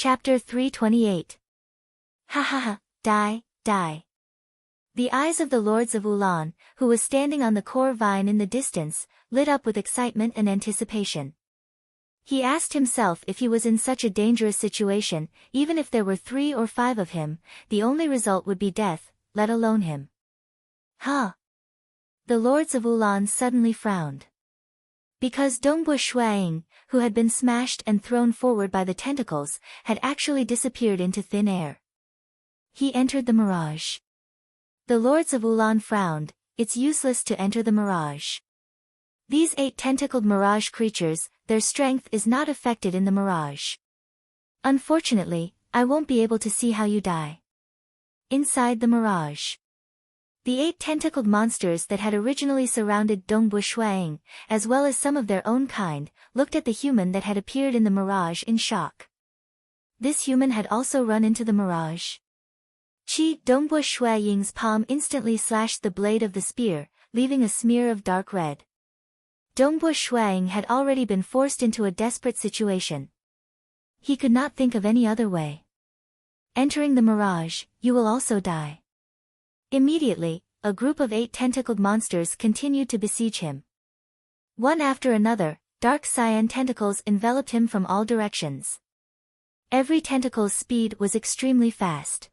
Chapter 328. Ha ha ha, die, die. The eyes of the lords of Ulan, who was standing on the core vine in the distance, lit up with excitement and anticipation. He asked himself if he was in such a dangerous situation, even if there were 3 or 5 of him, the only result would be death, let alone him. Huh? The lords of Ulan suddenly frowned. Because Dongbu Shuang, who had been smashed and thrown forward by the tentacles, had actually disappeared into thin air. He entered the mirage. The lords of Ulan frowned. It's useless to enter the mirage. These 8 tentacled mirage creatures, their strength is not affected in the mirage. Unfortunately, I won't be able to see how you die. Inside the mirage. The 8 tentacled monsters that had originally surrounded Dongbu Shuang, as well as some of their own kind, looked at the human that had appeared in the mirage in shock. This human had also run into the mirage. Dongbu Shuang's palm instantly slashed the blade of the spear, leaving a smear of dark red. Dongbu Shuang had already been forced into a desperate situation. He could not think of any other way. Entering the mirage, you will also die. Immediately, a group of 8 tentacled monsters continued to besiege him. One after another, dark cyan tentacles enveloped him from all directions. Every tentacle's speed was extremely fast.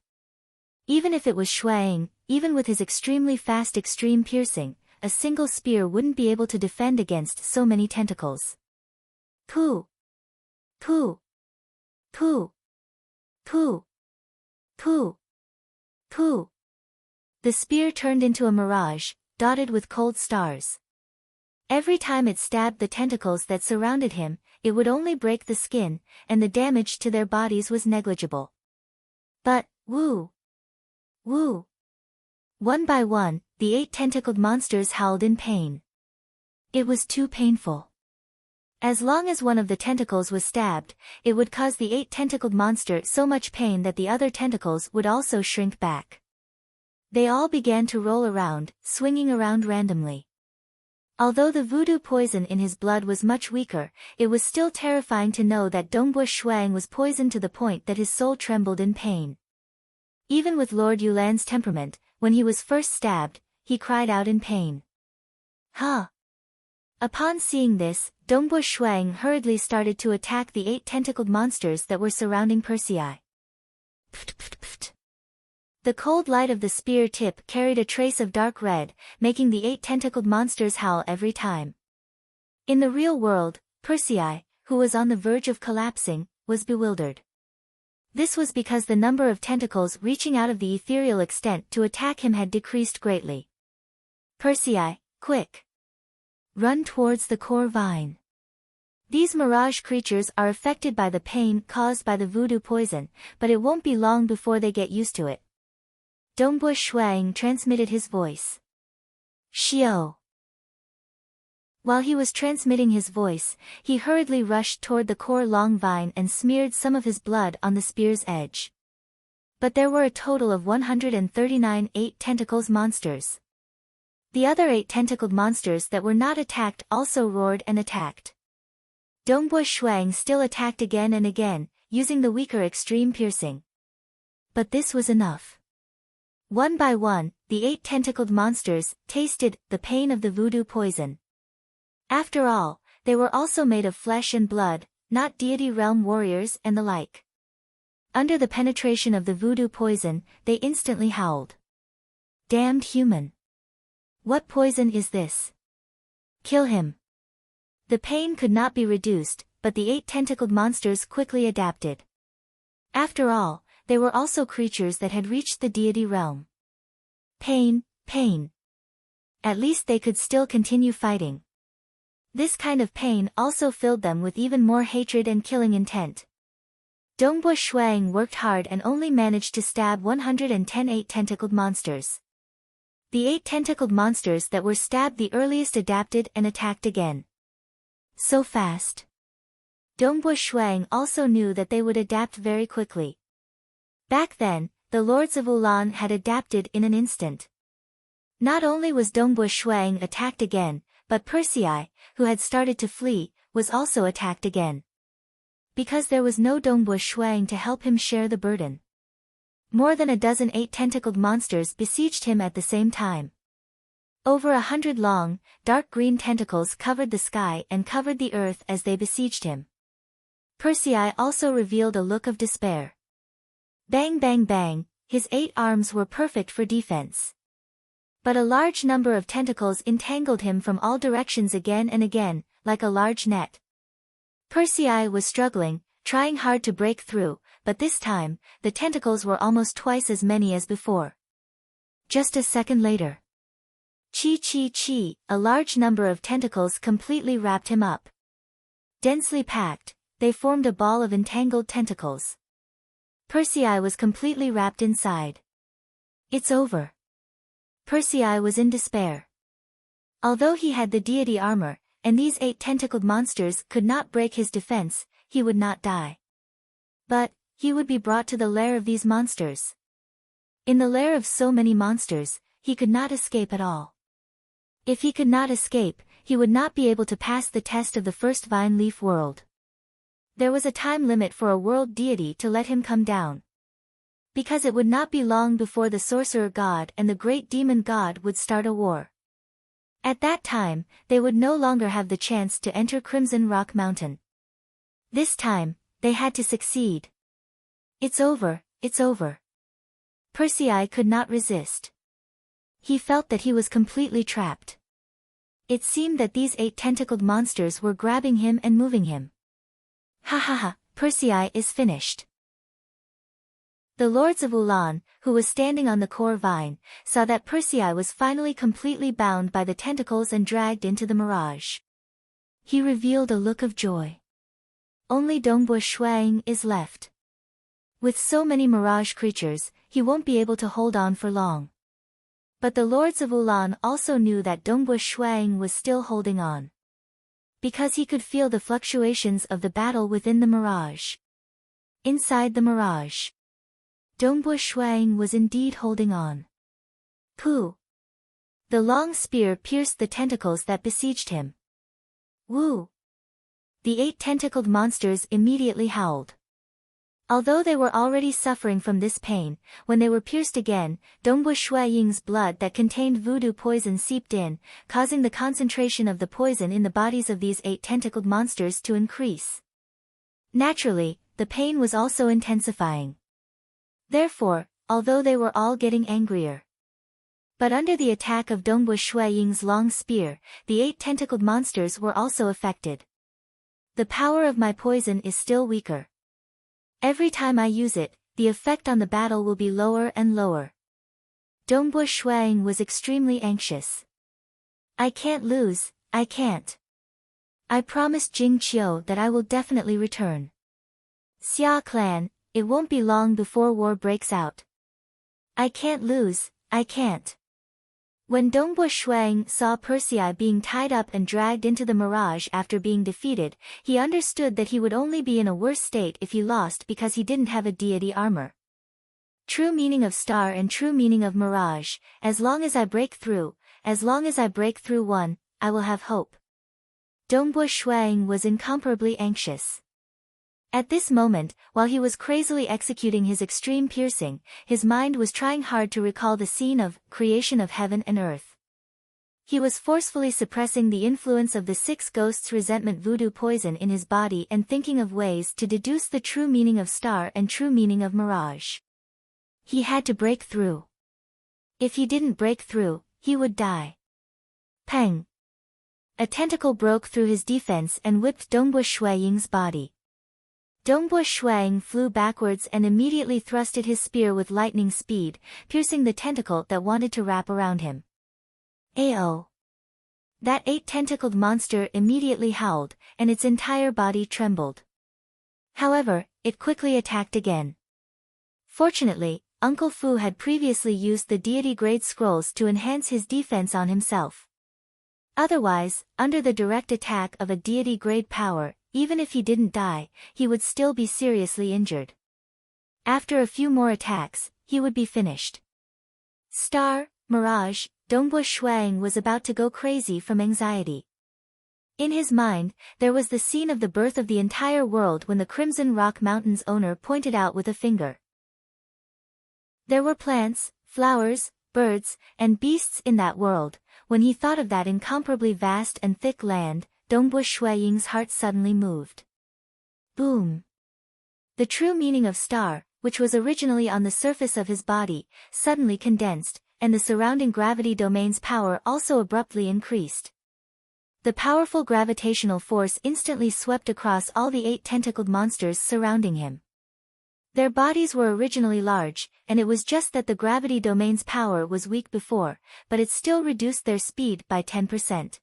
Even if it was Shuang, even with his extremely fast extreme piercing, a single spear wouldn't be able to defend against so many tentacles. Pooh! Pooh! Pooh! Pooh! Pooh! Pooh! The spear turned into a mirage, dotted with cold stars. Every time it stabbed the tentacles that surrounded him, it would only break the skin, and the damage to their bodies was negligible. But, woo! Woo! One by one, the 8 tentacled monsters howled in pain. It was too painful. As long as one of the tentacles was stabbed, it would cause the 8 tentacled monster so much pain that the other tentacles would also shrink back. They all began to roll around, swinging around randomly. Although the voodoo poison in his blood was much weaker, it was still terrifying to know that Dongbu Shuang was poisoned to the point that his soul trembled in pain. Even with Lord Yulan's temperament, when he was first stabbed, he cried out in pain. Huh! Upon seeing this, Dongbu Shuang hurriedly started to attack the 8 tentacled monsters that were surrounding Persei. Pft pft pft. The cold light of the spear tip carried a trace of dark red, making the 8 tentacled monsters howl every time. In the real world, Persei, who was on the verge of collapsing, was bewildered. This was because the number of tentacles reaching out of the ethereal extent to attack him had decreased greatly. Persei, quick! Run towards the core vine. These mirage creatures are affected by the pain caused by the voodoo poison, but it won't be long before they get used to it. Dongbu Shuang transmitted his voice. Xiao. While he was transmitting his voice, he hurriedly rushed toward the core long vine and smeared some of his blood on the spear's edge. But there were a total of 139 8 tentacles monsters. The other 8 tentacled monsters that were not attacked also roared and attacked. Dongbu Shuang still attacked again and again, using the weaker extreme piercing. But this was enough. One by one, the 8 tentacled monsters tasted the pain of the voodoo poison. After all, they were also made of flesh and blood, not deity realm warriors and the like. Under the penetration of the voodoo poison, they instantly howled. Damned human! What poison is this? Kill him! The pain could not be reduced, but the 8 tentacled monsters quickly adapted. After all, they were also creatures that had reached the deity realm. Pain, pain. At least they could still continue fighting. This kind of pain also filled them with even more hatred and killing intent. Dongbu Shuang worked hard and only managed to stab 110 8 tentacled monsters. The 8 tentacled monsters that were stabbed the earliest adapted and attacked again. So fast. Dongbu Shuang also knew that they would adapt very quickly. Back then, the lords of Ulan had adapted in an instant. Not only was Dongbu Shuang attacked again, but Persei, who had started to flee, was also attacked again. Because there was no Dongbush Shuang to help him share the burden. More than a dozen 8-tentacled monsters besieged him at the same time. Over 100 long, dark green tentacles covered the sky and covered the earth as they besieged him. Persei also revealed a look of despair. Bang bang bang, his 8 arms were perfect for defense. But a large number of tentacles entangled him from all directions again and again, like a large net. Persei was struggling, trying hard to break through, but this time, the tentacles were almost twice as many as before. Just a second later. Chi chi chi, a large number of tentacles completely wrapped him up. Densely packed, they formed a ball of entangled tentacles. Persei was completely wrapped inside. It's over. Persei was in despair. Although he had the deity armor, and these 8-tentacled monsters could not break his defense, he would not die. But, he would be brought to the lair of these monsters. In the lair of so many monsters, he could not escape at all. If he could not escape, he would not be able to pass the test of the first vine leaf world. There was a time limit for a world deity to let him come down. Because it would not be long before the sorcerer god and the great demon god would start a war. At that time, they would no longer have the chance to enter Crimson Rock Mountain. This time, they had to succeed. It's over, it's over. Persei could not resist. He felt that he was completely trapped. It seemed that these 8-tentacled monsters were grabbing him and moving him. Ha ha ha, Persei is finished. The lords of Ulan, who was standing on the core vine, saw that Persei was finally completely bound by the tentacles and dragged into the mirage. He revealed a look of joy. Only Dongbush Shuang is left. With so many mirage creatures, he won't be able to hold on for long. But the lords of Ulan also knew that Dongbush Shuang was still holding on. Because he could feel the fluctuations of the battle within the mirage. Inside the mirage. Dongbush Shuang was indeed holding on. Pooh! The long spear pierced the tentacles that besieged him. Woo! The 8-tentacled monsters immediately howled. Although they were already suffering from this pain, when they were pierced again, Dongbush Ying's blood that contained voodoo poison seeped in, causing the concentration of the poison in the bodies of these 8-tentacled monsters to increase. Naturally, the pain was also intensifying. Therefore, although they were all getting angrier. But under the attack of Dongbush Ying's long spear, the 8-tentacled monsters were also affected. The power of my poison is still weaker. Every time I use it, the effect on the battle will be lower and lower. Dongbush Shuang was extremely anxious. I can't lose, I can't. I promised Jing Qiu that I will definitely return. Xia clan, it won't be long before war breaks out. I can't lose, I can't. When Dongbush Shuang saw Persei being tied up and dragged into the mirage after being defeated, he understood that he would only be in a worse state if he lost because he didn't have a deity armor. True meaning of star and true meaning of mirage, as long as I break through one, I will have hope. Dongbush Shuang was incomparably anxious. At this moment, while he was crazily executing his extreme piercing, his mind was trying hard to recall the scene of creation of heaven and earth. He was forcefully suppressing the influence of the 6 ghosts' resentment voodoo poison in his body and thinking of ways to deduce the true meaning of star and true meaning of mirage. He had to break through. If he didn't break through, he would die. Peng! A tentacle broke through his defense and whipped Dongbush Ying's body. Dongbush Shuang flew backwards and immediately thrusted his spear with lightning speed, piercing the tentacle that wanted to wrap around him. Ao! That 8-tentacled monster immediately howled, and its entire body trembled. However, it quickly attacked again. Fortunately, Uncle Fu had previously used the deity grade scrolls to enhance his defense on himself. Otherwise, under the direct attack of a deity grade power, even if he didn't die, he would still be seriously injured. After a few more attacks, he would be finished. Star, Mirage, Dongbush Shuang was about to go crazy from anxiety. In his mind, there was the scene of the birth of the entire world when the Crimson Rock Mountain's owner pointed out with a finger. There were plants, flowers, birds, and beasts in that world. When he thought of that incomparably vast and thick land, Dongbu Shuiying's heart suddenly moved. Boom! The true meaning of star, which was originally on the surface of his body, suddenly condensed, and the surrounding gravity domain's power also abruptly increased. The powerful gravitational force instantly swept across all the 8 tentacled monsters surrounding him. Their bodies were originally large, and it was just that the gravity domain's power was weak before, but it still reduced their speed by 10%.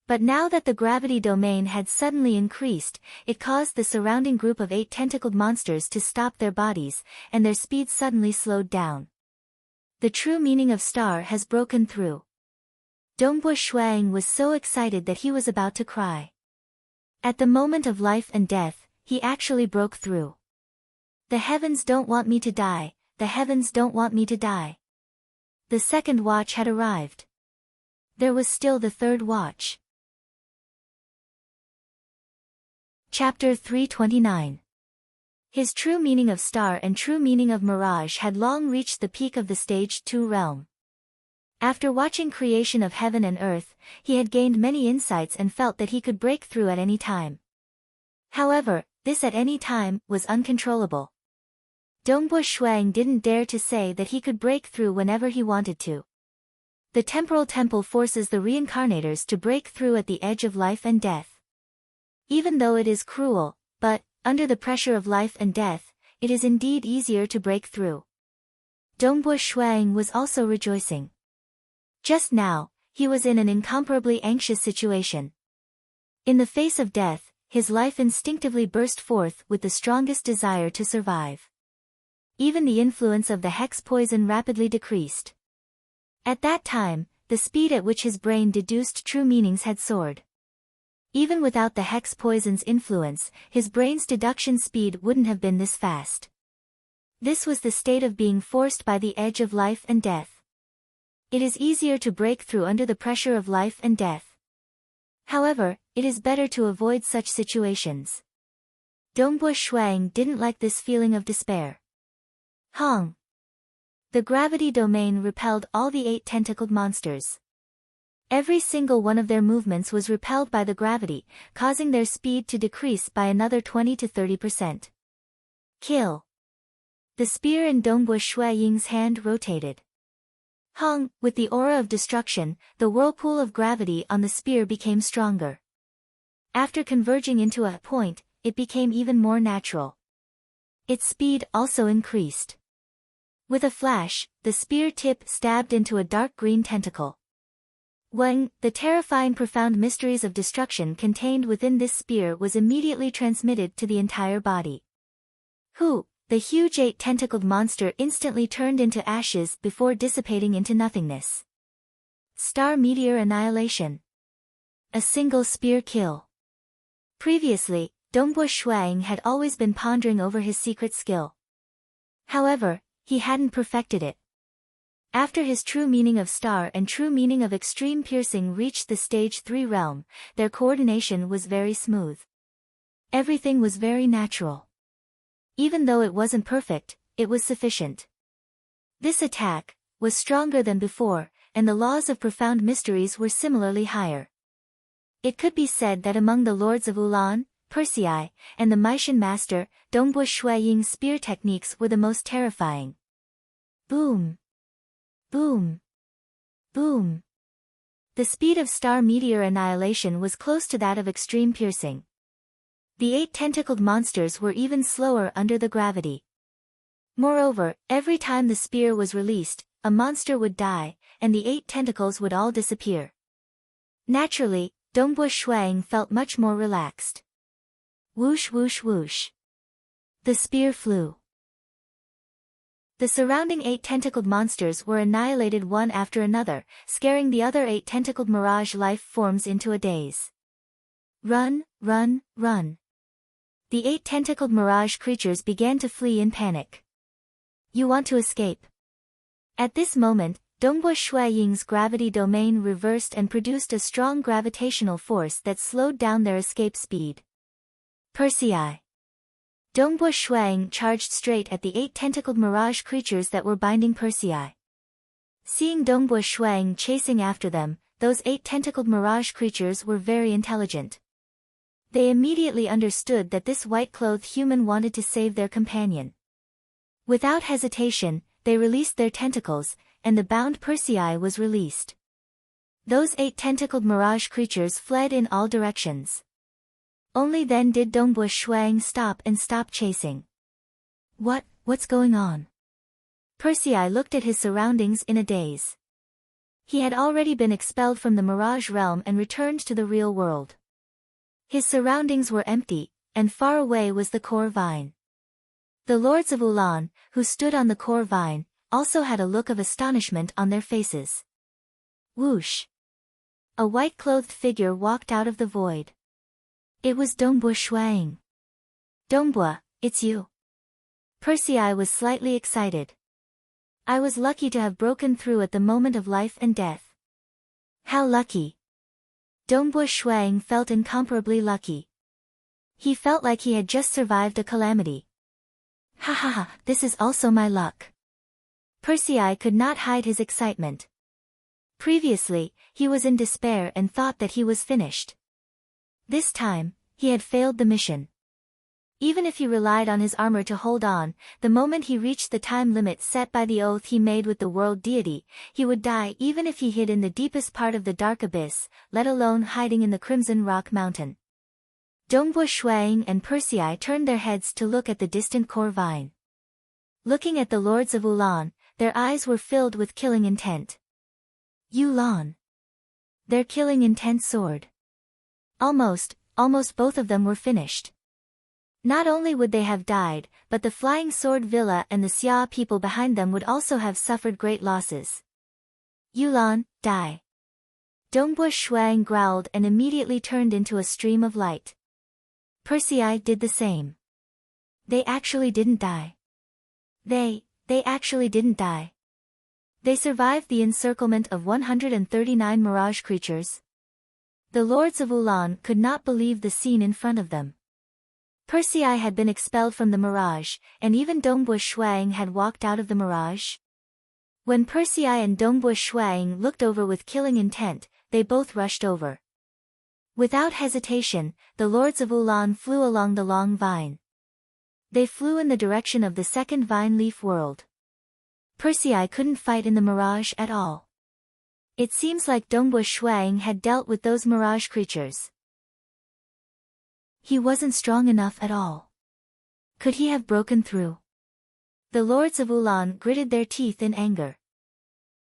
But now that the gravity domain had suddenly increased, it caused the surrounding group of 8 tentacled monsters to stop their bodies, and their speed suddenly slowed down. The true meaning of star has broken through. Dongbu Shuiying was so excited that he was about to cry. At the moment of life and death, he actually broke through. The heavens don't want me to die, the heavens don't want me to die. The second watch had arrived. There was still the third watch. Chapter 329. His true meaning of star and true meaning of mirage had long reached the peak of the stage 2 realm. After watching creation of heaven and earth, he had gained many insights and felt that he could break through at any time. However, this at any time was uncontrollable. Dongbu Shuiying didn't dare to say that he could break through whenever he wanted to. The temporal temple forces the reincarnators to break through at the edge of life and death. Even though it is cruel, but, under the pressure of life and death, it is indeed easier to break through. Dongbu Shuiying was also rejoicing. Just now, he was in an incomparably anxious situation. In the face of death, his life instinctively burst forth with the strongest desire to survive. Even the influence of the hex poison rapidly decreased. At that time, the speed at which his brain deduced true meanings had soared. Even without the hex poison's influence, his brain's deduction speed wouldn't have been this fast. This was the state of being forced by the edge of life and death. It is easier to break through under the pressure of life and death. However, it is better to avoid such situations. Dongbu Shuiying didn't like this feeling of despair. Hong. The gravity domain repelled all the 8 tentacled monsters. Every single one of their movements was repelled by the gravity, causing their speed to decrease by another 20 to 30%. Kill. The spear in Dongbu Shuiying's hand rotated. Hong, with the aura of destruction, the whirlpool of gravity on the spear became stronger. After converging into a point, it became even more natural. Its speed also increased. With a flash, the spear tip stabbed into a dark green tentacle. When, the terrifying profound mysteries of destruction contained within this spear was immediately transmitted to the entire body. Hu, the huge 8-tentacled monster instantly turned into ashes before dissipating into nothingness. Star Meteor Annihilation. A single spear kill. Previously, Dongbu Shuiying had always been pondering over his secret skill. However, he hadn't perfected it. After his true meaning of star and true meaning of extreme piercing reached the stage 3 realm, their coordination was very smooth. Everything was very natural. Even though it wasn't perfect, it was sufficient. This attack was stronger than before, and the laws of profound mysteries were similarly higher. It could be said that among the lords of Ulan, Persei, and the Maishan master, Dongbu Shuiying's spear techniques were the most terrifying. Boom! Boom! Boom! The speed of star meteor annihilation was close to that of extreme piercing. The 8-tentacled monsters were even slower under the gravity. Moreover, every time the spear was released, a monster would die, and the 8 tentacles would all disappear. Naturally, Dongbu Shuiying felt much more relaxed. Whoosh whoosh whoosh. The spear flew. The surrounding 8-tentacled monsters were annihilated one after another, scaring the other 8-tentacled mirage life forms into a daze. Run, run, run. The 8-tentacled mirage creatures began to flee in panic. You want to escape? At this moment, Dongbua Shui Ying's gravity domain reversed and produced a strong gravitational force that slowed down their escape speed. Persei. Dongbua Shuang charged straight at the 8 tentacled mirage creatures that were binding Persei. Seeing Dongbua Shuang chasing after them, those 8 tentacled mirage creatures were very intelligent. They immediately understood that this white-clothed human wanted to save their companion. Without hesitation, they released their tentacles, and the bound Persei was released. Those 8 tentacled mirage creatures fled in all directions. Only then did Dongbua Shuang stop chasing. What's going on? Persei looked at his surroundings in a daze. He had already been expelled from the Mirage realm and returned to the real world. His surroundings were empty, and far away was the core vine. The lords of Ulan, who stood on the core vine, also had a look of astonishment on their faces. Whoosh! A white-clothed figure walked out of the void. It was Dongbua Shuang. Dongbua, it's you. Persei was slightly excited. I was lucky to have broken through at the moment of life and death. How lucky! Dongbua Shuang felt incomparably lucky. He felt like he had just survived a calamity. Ha ha ha, this is also my luck. Persei could not hide his excitement. Previously, he was in despair and thought that he was finished. This time, he had failed the mission. Even if he relied on his armor to hold on, the moment he reached the time limit set by the oath he made with the world deity, he would die even if he hid in the deepest part of the dark abyss, let alone hiding in the Crimson Rock Mountain. Dongbua Shuang and Persei turned their heads to look at the distant core vine. Looking at the lords of Ulan, their eyes were filled with killing intent. Ulan. Their killing intent soared. Almost both of them were finished. Not only would they have died, but the Flying Sword Villa and the Xia people behind them would also have suffered great losses. Ulan, die. Dongbua Shuang growled and immediately turned into a stream of light. Persei did the same. They actually didn't die. They actually didn't die. They survived the encirclement of 139 mirage creatures. The lords of Ulan could not believe the scene in front of them. Persei had been expelled from the mirage, and even Dongbua Shuang had walked out of the mirage. When Persei and Dongbua Shuang looked over with killing intent, they both rushed over. Without hesitation, the lords of Ulan flew along the long vine. They flew in the direction of the second vine leaf world. Persei couldn't fight in the mirage at all. It seems like Dongbua Shuang had dealt with those mirage creatures. He wasn't strong enough at all. Could he have broken through? The lords of Ulan gritted their teeth in anger.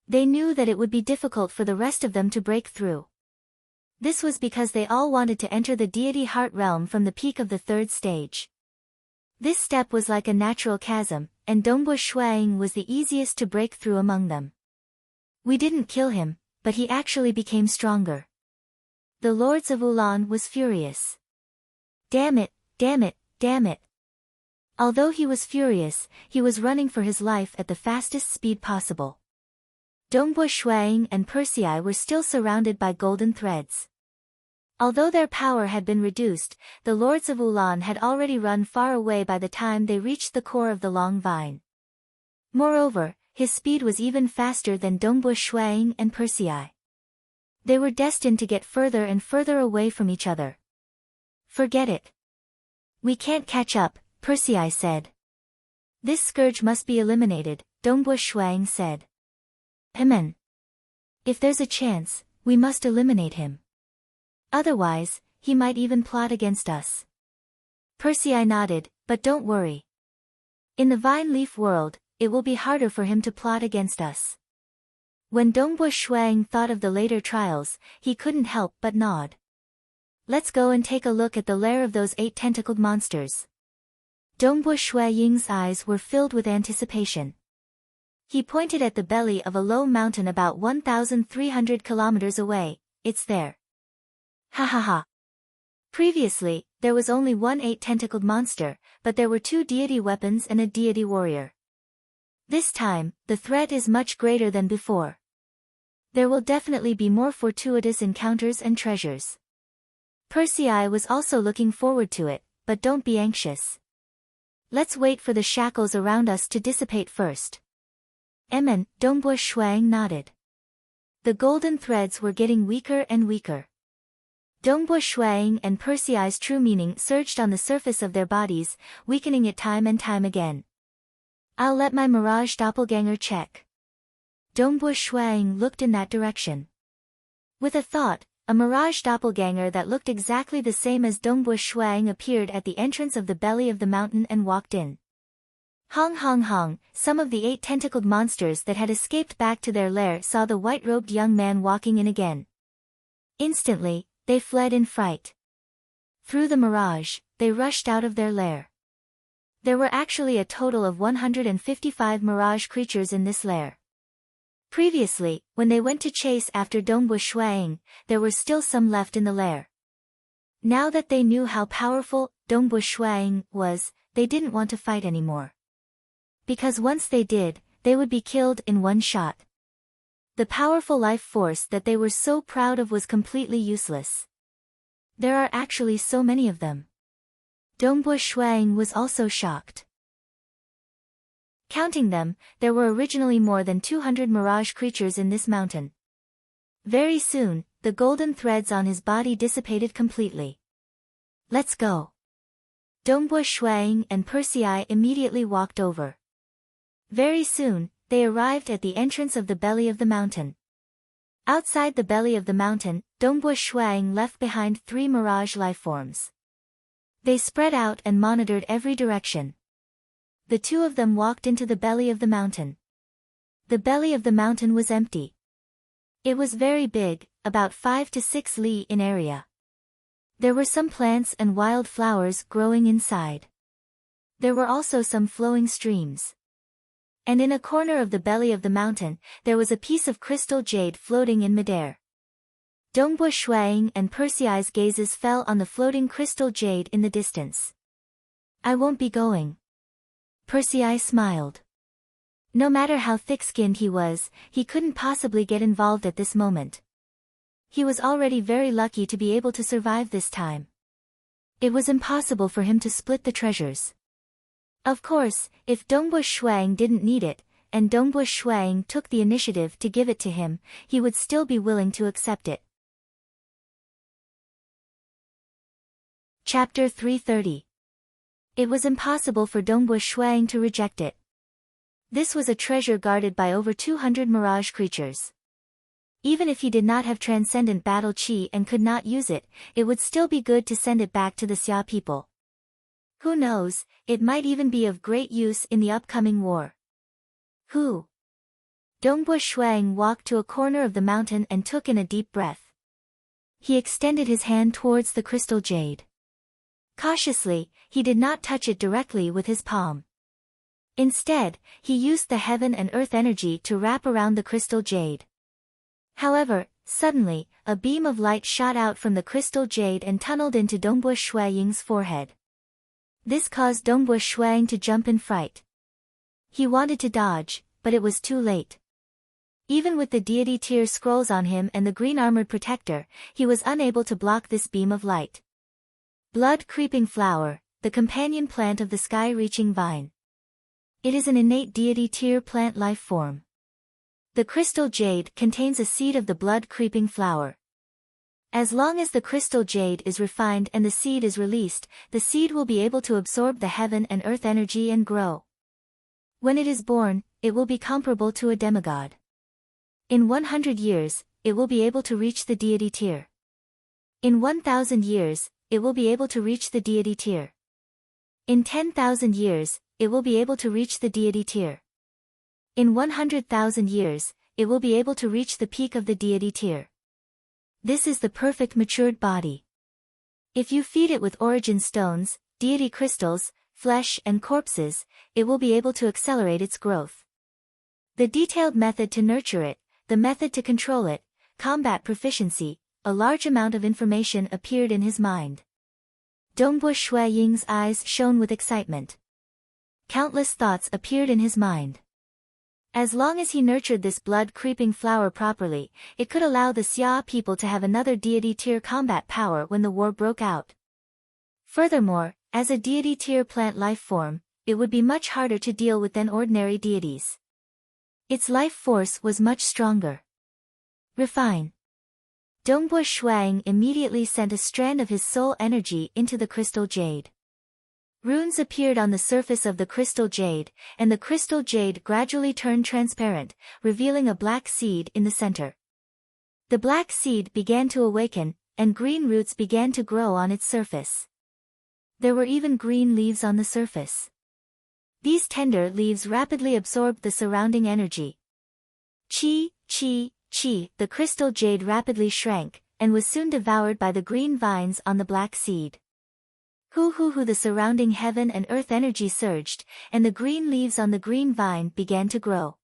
They knew that it would be difficult for the rest of them to break through. This was because they all wanted to enter the deity heart realm from the peak of the 3rd stage. This step was like a natural chasm, and Dongbua Shuang was the easiest to break through among them. We didn't kill him, but he actually became stronger. The lords of Ulan was furious. Damn it, damn it, damn it. Although he was furious, he was running for his life at the fastest speed possible. Dongbua Shuang and Persei were still surrounded by golden threads. Although their power had been reduced, the lords of Ulan had already run far away by the time they reached the core of the long vine. Moreover, his speed was even faster than Dongbua Shuang and Persei. They were destined to get further and further away from each other. Forget it. We can't catch up, Persei said. This scourge must be eliminated, Dongbua Shuang said. Amen. If there's a chance, we must eliminate him. Otherwise, he might even plot against us. Persei nodded, but don't worry. In the vine leaf world, it will be harder for him to plot against us. When Dongbua Shuang thought of the later trials, he couldn't help but nod. Let's go and take a look at the lair of those 8 tentacled monsters. Dongbua Shuang's eyes were filled with anticipation. He pointed at the belly of a low mountain about 1,300 kilometers away. It's there. Ha ha ha. Previously, there was only one 8-tentacled monster, but there were 2 deity weapons and a deity warrior. This time, the threat is much greater than before. There will definitely be more fortuitous encounters and treasures. Persei was also looking forward to it, but don't be anxious. Let's wait for the shackles around us to dissipate first. Dongbo Shuang nodded. The golden threads were getting weaker and weaker. Dongbo Shuang and Persei's true meaning surged on the surface of their bodies, weakening it time and time again. I'll let my mirage doppelganger check. Dongbo Shuang looked in that direction. With a thought, a mirage doppelganger that looked exactly the same as Dongbo Shuang appeared at the entrance of the belly of the mountain and walked in. Hong hong hong, some of the 8 tentacled monsters that had escaped back to their lair saw the white-robed young man walking in again. Instantly, they fled in fright. Through the mirage, they rushed out of their lair. There were actually a total of 155 mirage creatures in this lair. Previously, when they went to chase after Dongbo Shuang, there were still some left in the lair. Now that they knew how powerful Dongbo Shuang was, they didn't want to fight anymore. Because once they did, they would be killed in one shot. The powerful life force that they were so proud of was completely useless. There are actually so many of them. Dongbo Shuang was also shocked. Counting them, there were originally more than 200 mirage creatures in this mountain. Very soon, the golden threads on his body dissipated completely. Let's go. Dongbo Shuang and Persei immediately walked over. Very soon, they arrived at the entrance of the belly of the mountain. Outside the belly of the mountain, Dongbo Shuang left behind 3 mirage lifeforms. They spread out and monitored every direction. The 2 of them walked into the belly of the mountain. The belly of the mountain was empty. It was very big, about 5 to 6 li in area. There were some plants and wild flowers growing inside. There were also some flowing streams. And in a corner of the belly of the mountain, there was a piece of crystal jade floating in midair. Dongbo Shuang and Persei's gazes fell on the floating crystal jade in the distance. I won't be going. Persei smiled. No matter how thick-skinned he was, he couldn't possibly get involved at this moment. He was already very lucky to be able to survive this time. It was impossible for him to split the treasures. Of course, if Dongbo Shuang didn't need it, and Dongbo Shuang took the initiative to give it to him, he would still be willing to accept it. Chapter 330. It was impossible for Dongbo Shuang to reject it. This was a treasure guarded by over 200 mirage creatures. Even if he did not have transcendent battle chi and could not use it, it would still be good to send it back to the Xia people. Who knows, it might even be of great use in the upcoming war. Dongbo Shuang walked to a corner of the mountain and took in a deep breath. He extended his hand towards the crystal jade. Cautiously, he did not touch it directly with his palm. Instead, he used the heaven and earth energy to wrap around the crystal jade. However, suddenly, a beam of light shot out from the crystal jade and tunneled into Dongbo Shuang's forehead. This caused Dongbo Shuang to jump in fright. He wanted to dodge, but it was too late. Even with the deity tier scrolls on him and the green armored protector, he was unable to block this beam of light. Blood creeping flower, the companion plant of the sky-reaching vine. It is an innate deity tier plant life form. The crystal jade contains a seed of the blood creeping flower. As long as the crystal jade is refined and the seed is released, the seed will be able to absorb the heaven and earth energy and grow. When it is born, it will be comparable to a demigod. In 100 years, it will be able to reach the deity tier. In 1,000 years, it will be able to reach the deity tier. In 10,000 years, it will be able to reach the deity tier. In 100,000 years, it will be able to reach the peak of the deity tier. This is the perfect matured body. If you feed it with origin stones, deity crystals, flesh and corpses, it will be able to accelerate its growth. The detailed method to nurture it, the method to control it, combat proficiency, a large amount of information appeared in his mind. Dongbo Shuang's eyes shone with excitement. Countless thoughts appeared in his mind. As long as he nurtured this blood-creeping flower properly, it could allow the Xia people to have another deity tier combat power when the war broke out. Furthermore, as a deity tier plant life form, it would be much harder to deal with than ordinary deities. Its life force was much stronger. Refine. Dongbua Shuang immediately sent a strand of his soul energy into the crystal jade. Runes appeared on the surface of the crystal jade, and the crystal jade gradually turned transparent, revealing a black seed in the center. The black seed began to awaken, and green roots began to grow on its surface. There were even green leaves on the surface. These tender leaves rapidly absorbed the surrounding energy. Chi, the crystal jade rapidly shrank, and was soon devoured by the green vines on the black seed. The surrounding heaven and earth energy surged, and the green leaves on the green vine began to grow.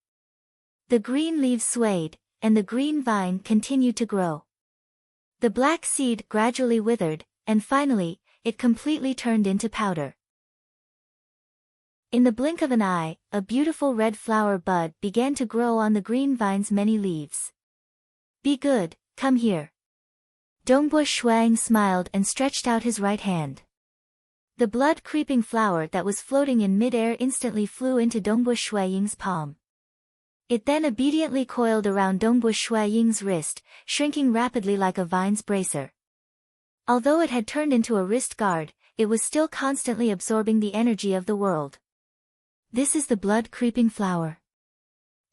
The green leaves swayed, and the green vine continued to grow. The black seed gradually withered, and finally, it completely turned into powder. In the blink of an eye, a beautiful red flower bud began to grow on the green vine's many leaves. Be good, come here. Dongbua Shuang smiled and stretched out his right hand. The blood-creeping flower that was floating in mid-air instantly flew into Dongbua Shuaying's palm. It then obediently coiled around Dongbua Shuaying's wrist, shrinking rapidly like a vine's bracer. Although it had turned into a wrist guard, it was still constantly absorbing the energy of the world. This is the blood-creeping flower.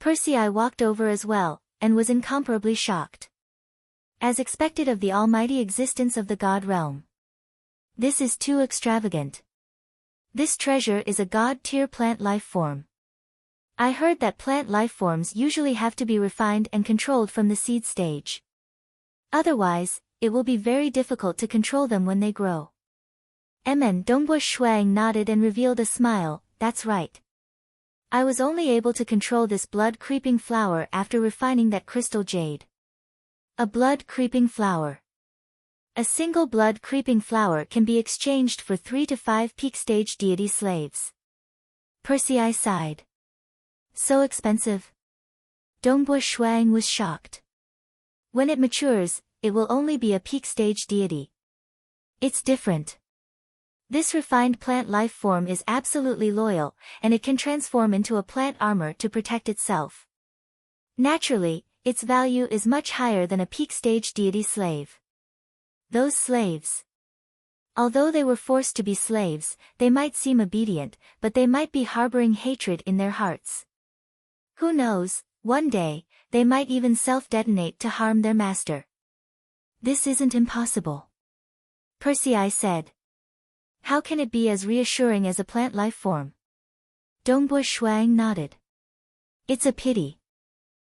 Persei walked over as well, and was incomparably shocked. As expected of the almighty existence of the god realm. This is too extravagant. This treasure is a god-tier plant life form. I heard that plant life forms usually have to be refined and controlled from the seed stage. Otherwise, it will be very difficult to control them when they grow. Dongbua Shuang nodded and revealed a smile. That's right. I was only able to control this blood-creeping flower after refining that crystal jade. A blood-creeping flower. A single blood-creeping flower can be exchanged for 3 to 5 peak stage deity slaves. Persei sighed. So expensive? Dongbua Shuang was shocked. When it matures, it will only be a peak stage deity. It's different. This refined plant life form is absolutely loyal, and it can transform into a plant armor to protect itself. Naturally, its value is much higher than a peak stage deity slave. Those slaves. Although they were forced to be slaves, they might seem obedient, but they might be harboring hatred in their hearts. Who knows, one day, they might even self-detonate to harm their master. This isn't impossible. Persei said. How can it be as reassuring as a plant life form? Dongbua Shuang nodded. It's a pity.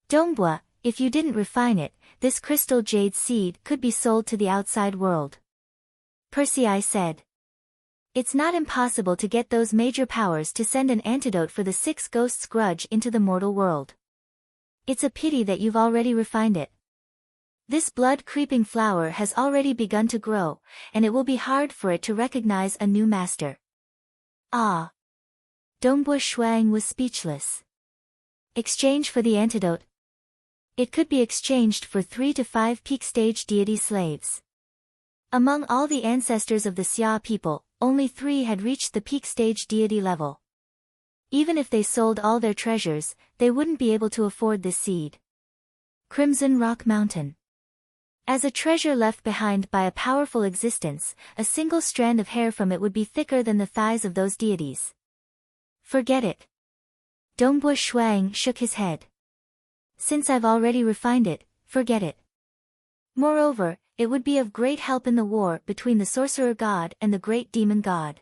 Dongbua, if you didn't refine it, this crystal jade seed could be sold to the outside world. Persei said. It's not impossible to get those major powers to send an antidote for the 6 ghosts' grudge into the mortal world. It's a pity that you've already refined it. This blood-creeping flower has already begun to grow, and it will be hard for it to recognize a new master. Ah! Dongbua Shuang was speechless. Exchange for the antidote. It could be exchanged for 3 to 5 peak stage deity slaves. Among all the ancestors of the Xia people, only 3 had reached the peak stage deity level. Even if they sold all their treasures, they wouldn't be able to afford this seed. Crimson Rock Mountain. As a treasure left behind by a powerful existence, a single strand of hair from it would be thicker than the thighs of those deities. Forget it. Dongbua Shuang shook his head. Since I've already refined it, forget it. Moreover, it would be of great help in the war between the sorcerer god and the great demon god.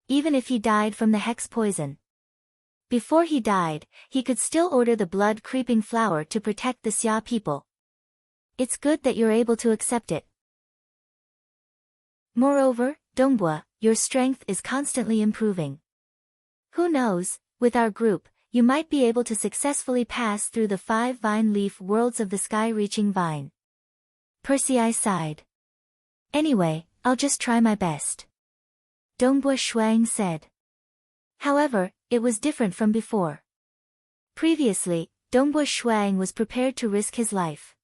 Even if he died from the hex poison. Before he died, he could still order the blood-creeping flower to protect the Xia people. It's good that you're able to accept it. Moreover, Dongbua, your strength is constantly improving. Who knows, with our group, you might be able to successfully pass through the 5 vine-leaf worlds of the sky-reaching vine. Persei sighed. Anyway, I'll just try my best. Dongbua Shuang said. However, it was different from before. Previously, Dongbo Shuang was prepared to risk his life.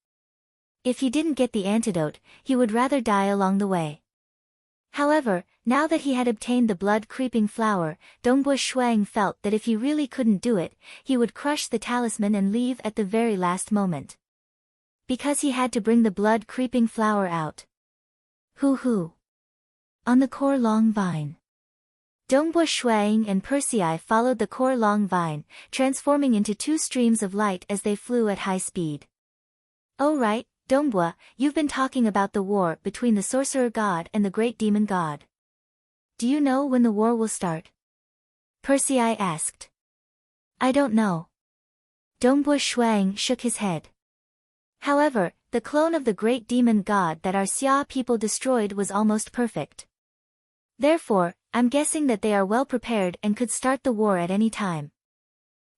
If he didn't get the antidote, he would rather die along the way. However, now that he had obtained the blood-creeping flower, Dongbo Shuang felt that if he really couldn't do it, he would crush the talisman and leave at the very last moment. Because he had to bring the blood-creeping flower out. Hoo-hoo. On the core long vine. Dongbo Shuang and Persei followed the core long vine, transforming into two streams of light as they flew at high speed. Oh right, Dongbo, you've been talking about the war between the sorcerer god and the great demon god. Do you know when the war will start? Persei asked. I don't know. Dongbo Shuang shook his head. However, the clone of the great demon god that our Xia people destroyed was almost perfect. Therefore, I'm guessing that they are well prepared and could start the war at any time.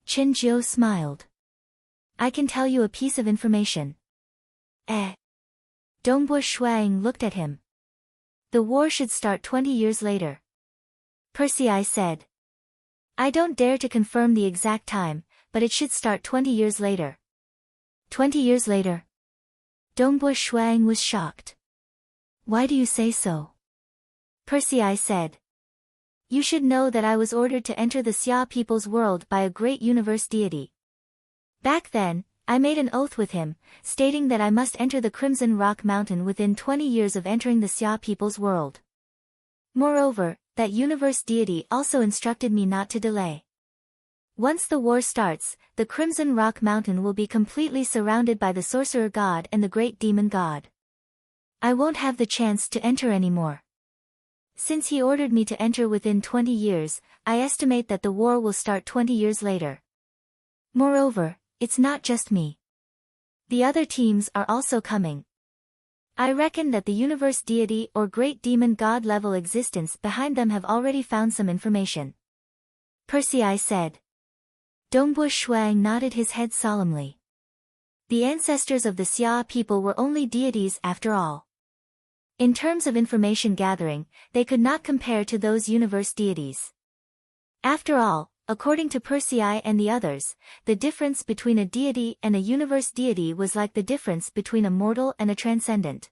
Chen Jiu smiled. I can tell you a piece of information. Dongbo Shuang looked at him. The war should start 20 years later. Persei said. I don't dare to confirm the exact time, but it should start 20 years later. 20 years later? Dongbo Shuang was shocked. Why do you say so? Persei said. You should know that I was ordered to enter the Xia people's world by a great universe deity. Back then, I made an oath with him, stating that I must enter the Crimson Rock Mountain within 20 years of entering the Xia people's world. Moreover, that universe deity also instructed me not to delay. Once the war starts, the Crimson Rock Mountain will be completely surrounded by the sorcerer god and the great demon god. I won't have the chance to enter anymore. Since he ordered me to enter within 20 years, I estimate that the war will start 20 years later. Moreover, it's not just me. The other teams are also coming. I reckon that the universe deity or great demon god level existence behind them have already found some information. Persei said. Dongbo Shuang nodded his head solemnly. The ancestors of the Xia people were only deities after all. In terms of information gathering, they could not compare to those universe deities. After all, according to Persei and the others, the difference between a deity and a universe deity was like the difference between a mortal and a transcendent.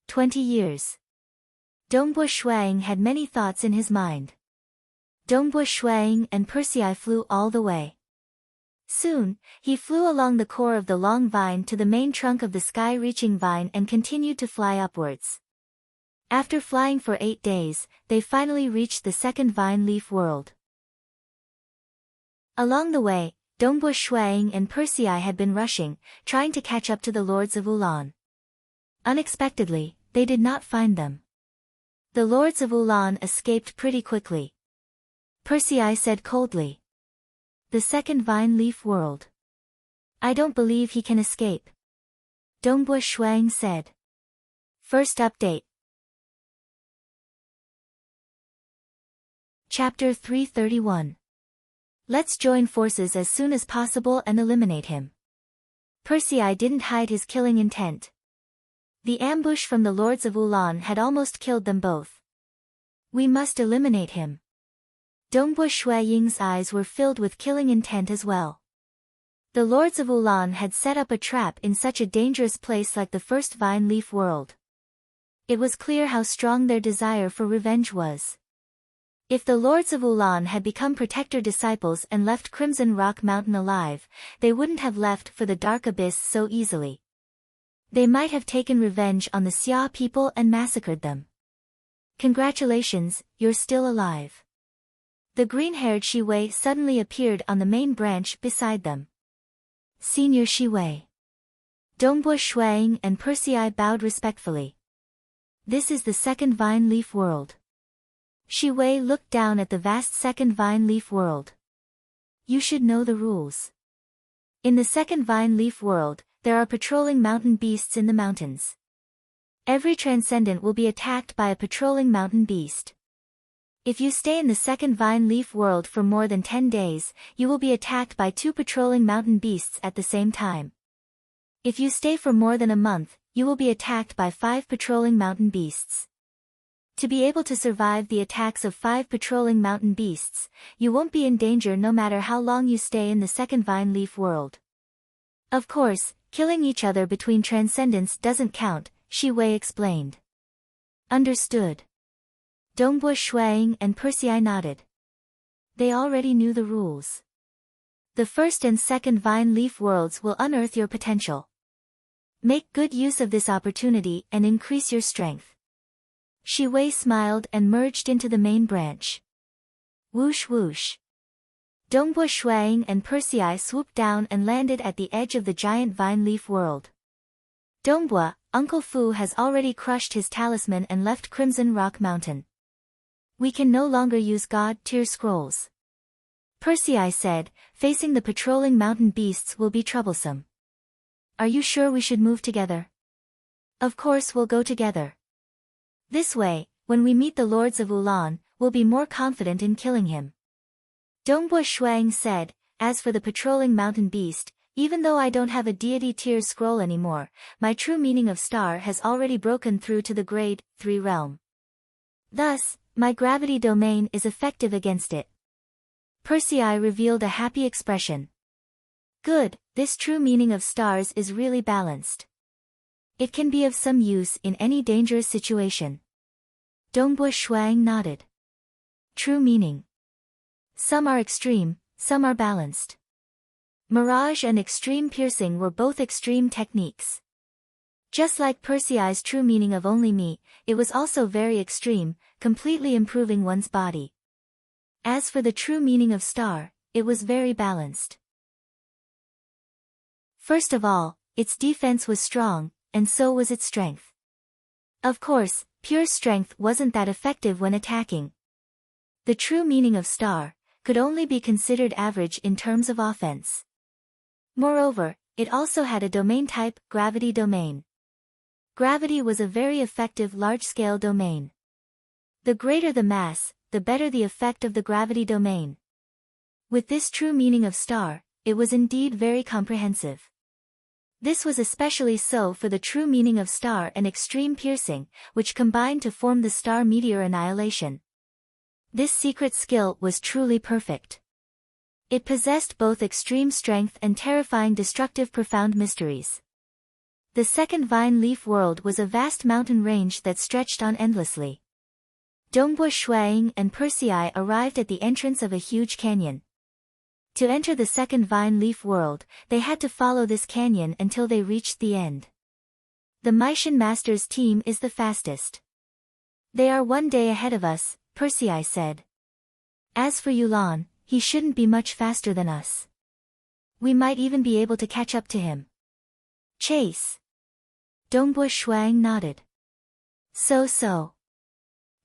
20 years. Dongbo Shuang had many thoughts in his mind. Dongbo Shuang and Persei flew all the way. Soon, he flew along the core of the long vine to the main trunk of the sky-reaching vine and continued to fly upwards. After flying for 8 days, they finally reached the second vine leaf world. Along the way, Dongbo Shuang and Persei had been rushing, trying to catch up to the lords of Ulan. Unexpectedly, they did not find them. The lords of Ulan escaped pretty quickly. Persei said coldly. The second vine leaf world. I don't believe he can escape. Dongbo Shuang said. First update. Chapter 331. Let's join forces as soon as possible and eliminate him. Persei didn't hide his killing intent. The ambush from the lords of Ulan had almost killed them both. We must eliminate him. Dongbo Shuaying's eyes were filled with killing intent as well. The lords of Ulan had set up a trap in such a dangerous place like the first vine leaf world. It was clear how strong their desire for revenge was. If the lords of Ulan had become protector disciples and left Crimson Rock Mountain alive, they wouldn't have left for the dark abyss so easily. They might have taken revenge on the Xia people and massacred them. Congratulations, you're still alive. The green-haired Shi Wei suddenly appeared on the main branch beside them. Senior Shi Wei. Dongbo Shuang and Persei bowed respectfully. This is the second vine leaf world. Shi Wei looked down at the vast second vine leaf world. You should know the rules. In the second vine leaf world, there are patrolling mountain beasts in the mountains. Every transcendent will be attacked by a patrolling mountain beast. If you stay in the second vine leaf world for more than 10 days, you will be attacked by 2 patrolling mountain beasts at the same time. If you stay for more than a month, you will be attacked by 5 patrolling mountain beasts. To be able to survive the attacks of 5 patrolling mountain beasts, you won't be in danger no matter how long you stay in the second vine leaf world. Of course, killing each other between transcendence doesn't count, Shi Wei explained. Understood. Dongbua Shuang and Persei nodded. They already knew the rules. The first and second vine leaf worlds will unearth your potential. Make good use of this opportunity and increase your strength. Shi Wei smiled and merged into the main branch. Whoosh whoosh. Dongbua Shuang and Persei swooped down and landed at the edge of the giant vine leaf world. Dongbua, Uncle Fu has already crushed his talisman and left Crimson Rock Mountain. We can no longer use God-tier scrolls. Persei said, facing the patrolling mountain beasts will be troublesome. Are you sure we should move together? Of course we'll go together. This way, when we meet the Lords of Ulan, we'll be more confident in killing him. Dongbua Shuang said, as for the patrolling mountain beast, even though I don't have a deity tier scroll anymore, my true meaning of star has already broken through to the grade 3 realm. Thus, my gravity domain is effective against it. Persei revealed a happy expression. Good, this true meaning of stars is really balanced. It can be of some use in any dangerous situation. Dongbua Shuang nodded. True meaning. Some are extreme, some are balanced. Mirage and extreme piercing were both extreme techniques. Just like Persei's true meaning of only me, it was also very extreme, completely improving one's body. As for the true meaning of star, it was very balanced. First of all, its defense was strong, and so was its strength. Of course, pure strength wasn't that effective when attacking. The true meaning of star could only be considered average in terms of offense. Moreover, it also had a domain type, gravity domain. Gravity was a very effective large-scale domain. The greater the mass, the better the effect of the gravity domain. With this true meaning of star, it was indeed very comprehensive. This was especially so for the true meaning of star and extreme piercing, which combined to form the star meteor annihilation. This secret skill was truly perfect. It possessed both extreme strength and terrifying destructive profound mysteries. The second vine leaf world was a vast mountain range that stretched on endlessly. Dongbua Shuang and Persei arrived at the entrance of a huge canyon. To enter the second vine leaf world, they had to follow this canyon until they reached the end. The Meishan Master's team is the fastest. They are 1 day ahead of us, Persei said. As for Yulan, he shouldn't be much faster than us. We might even be able to catch up to him. Chase. Dongbua Shuang nodded. So.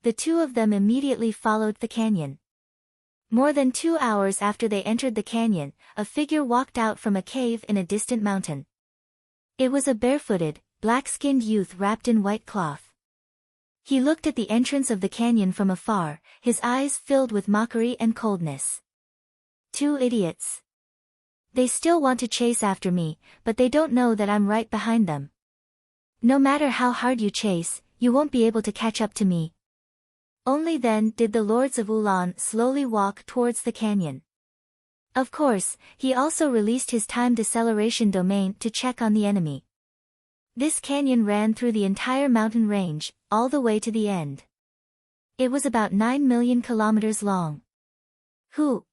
The two of them immediately followed the canyon. More than 2 hours after they entered the canyon, a figure walked out from a cave in a distant mountain. It was a barefooted, black-skinned youth wrapped in white cloth. He looked at the entrance of the canyon from afar, his eyes filled with mockery and coldness. 2 idiots. They still want to chase after me, but they don't know that I'm right behind them. No matter how hard you chase, you won't be able to catch up to me. Only then did the Lords of Ulan slowly walk towards the canyon. Of course, he also released his time deceleration domain to check on the enemy. This canyon ran through the entire mountain range, all the way to the end. It was about 9 million kilometers long. Who?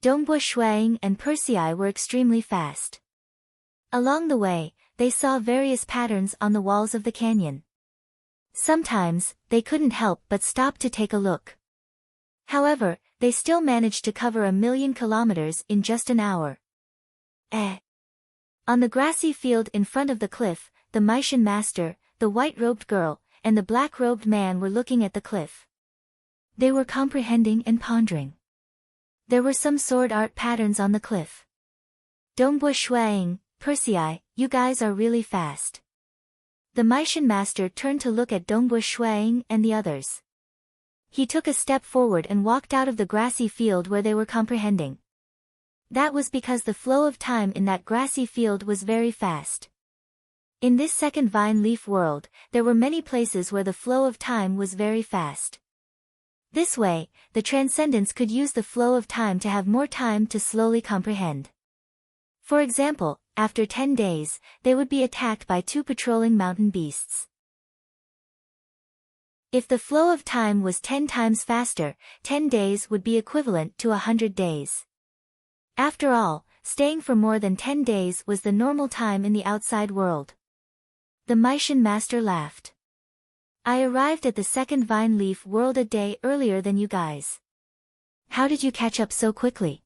Dongbua Shuang and Persei were extremely fast. Along the way, they saw various patterns on the walls of the canyon. Sometimes, they couldn't help but stop to take a look. However, they still managed to cover 1 million kilometers in just an hour. On the grassy field in front of the cliff, the Meishan Master, the white-robed girl, and the black-robed man were looking at the cliff. They were comprehending and pondering. There were some sword art patterns on the cliff. Dongbua Shuang, Persei, you guys are really fast. The Meishan Master turned to look at Dongbua Shuang and the others. He took a step forward and walked out of the grassy field where they were comprehending. That was because the flow of time in that grassy field was very fast. In this second vine leaf world, there were many places where the flow of time was very fast. This way, the Transcendents could use the flow of time to have more time to slowly comprehend. For example, after 10 days, they would be attacked by 2 patrolling mountain beasts. If the flow of time was 10 times faster, 10 days would be equivalent to 100 days. After all, staying for more than 10 days was the normal time in the outside world. The Mycian master laughed. I arrived at the second vine leaf world a day earlier than you guys. How did you catch up so quickly?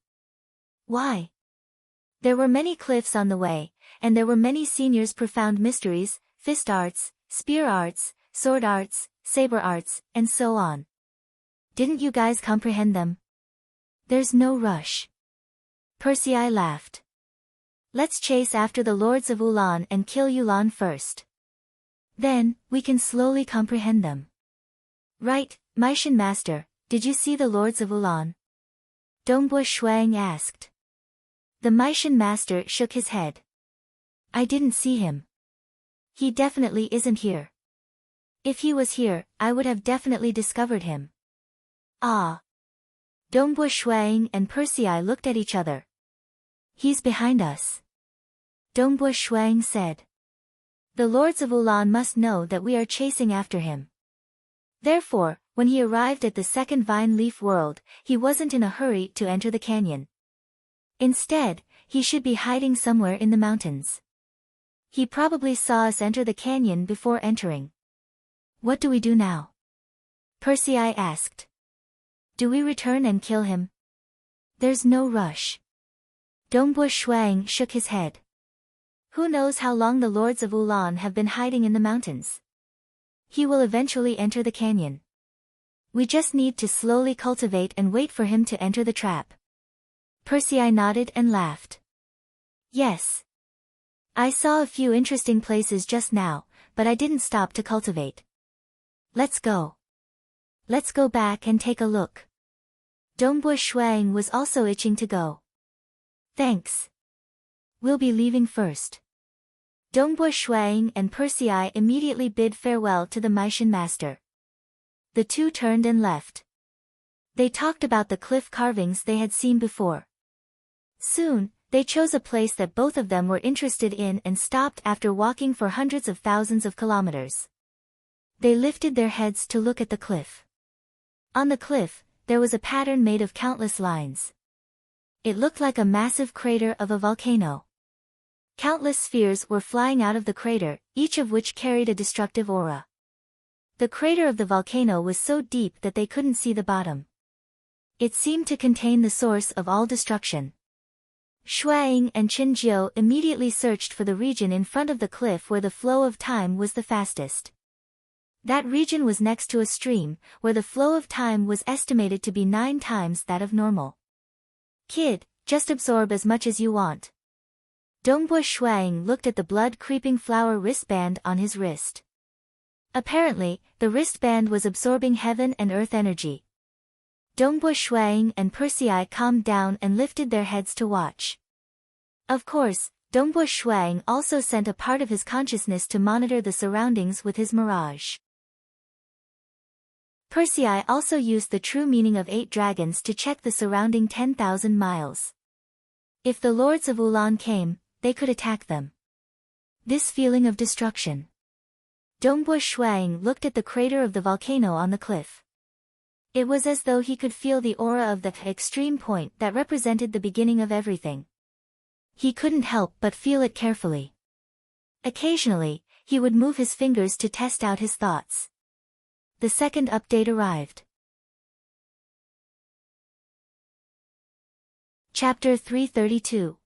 Why? There were many cliffs on the way, and there were many seniors' profound mysteries, fist arts, spear arts, sword arts, saber arts, and so on. Didn't you guys comprehend them? There's no rush. Persei laughed. Let's chase after the lords of Ulan and kill Yulan first. Then, we can slowly comprehend them. Right, Mycian master, did you see the lords of Ulan? Dongbo Shuang asked. The Mycian master shook his head. I didn't see him. He definitely isn't here. If he was here, I would have definitely discovered him. Ah. Dongbo Shuang and Persei looked at each other. He's behind us. Dongbo Shuang said. The lords of Ulan must know that we are chasing after him. Therefore, when he arrived at the second vine leaf world, he wasn't in a hurry to enter the canyon. Instead, he should be hiding somewhere in the mountains. He probably saw us enter the canyon before entering. What do we do now? Persei asked. Do we return and kill him? There's no rush. Dongbo Shuang shook his head. Who knows how long the lords of Ulan have been hiding in the mountains? He will eventually enter the canyon. We just need to slowly cultivate and wait for him to enter the trap. Persei nodded and laughed. Yes. I saw a few interesting places just now, but I didn't stop to cultivate. Let's go. Let's go back and take a look. Dongbo Shuang was also itching to go. Thanks. We'll be leaving first. Dongbo Shuang and Persei immediately bid farewell to the Mycian master. The two turned and left. They talked about the cliff carvings they had seen before. Soon, they chose a place that both of them were interested in and stopped after walking for hundreds of thousands of kilometers. They lifted their heads to look at the cliff. On the cliff, there was a pattern made of countless lines. It looked like a massive crater of a volcano. Countless spheres were flying out of the crater, each of which carried a destructive aura. The crater of the volcano was so deep that they couldn't see the bottom. It seemed to contain the source of all destruction. Shuang and Qinjiu immediately searched for the region in front of the cliff where the flow of time was the fastest. That region was next to a stream, where the flow of time was estimated to be 9 times that of normal. Kid, just absorb as much as you want. Dongbo Shuang looked at the blood-creeping flower wristband on his wrist. Apparently, the wristband was absorbing heaven and earth energy. Dongbo Shuang and Persei calmed down and lifted their heads to watch. Of course, Dongbo Shuang also sent a part of his consciousness to monitor the surroundings with his mirage. Persei also used the true meaning of 8 dragons to check the surrounding 10,000 miles. If the lords of Ulan came, they could attack them. This feeling of destruction. Dongbo Shuang looked at the crater of the volcano on the cliff. It was as though he could feel the aura of the extreme point that represented the beginning of everything. He couldn't help but feel it carefully. Occasionally, he would move his fingers to test out his thoughts. The second update arrived. Chapter 332.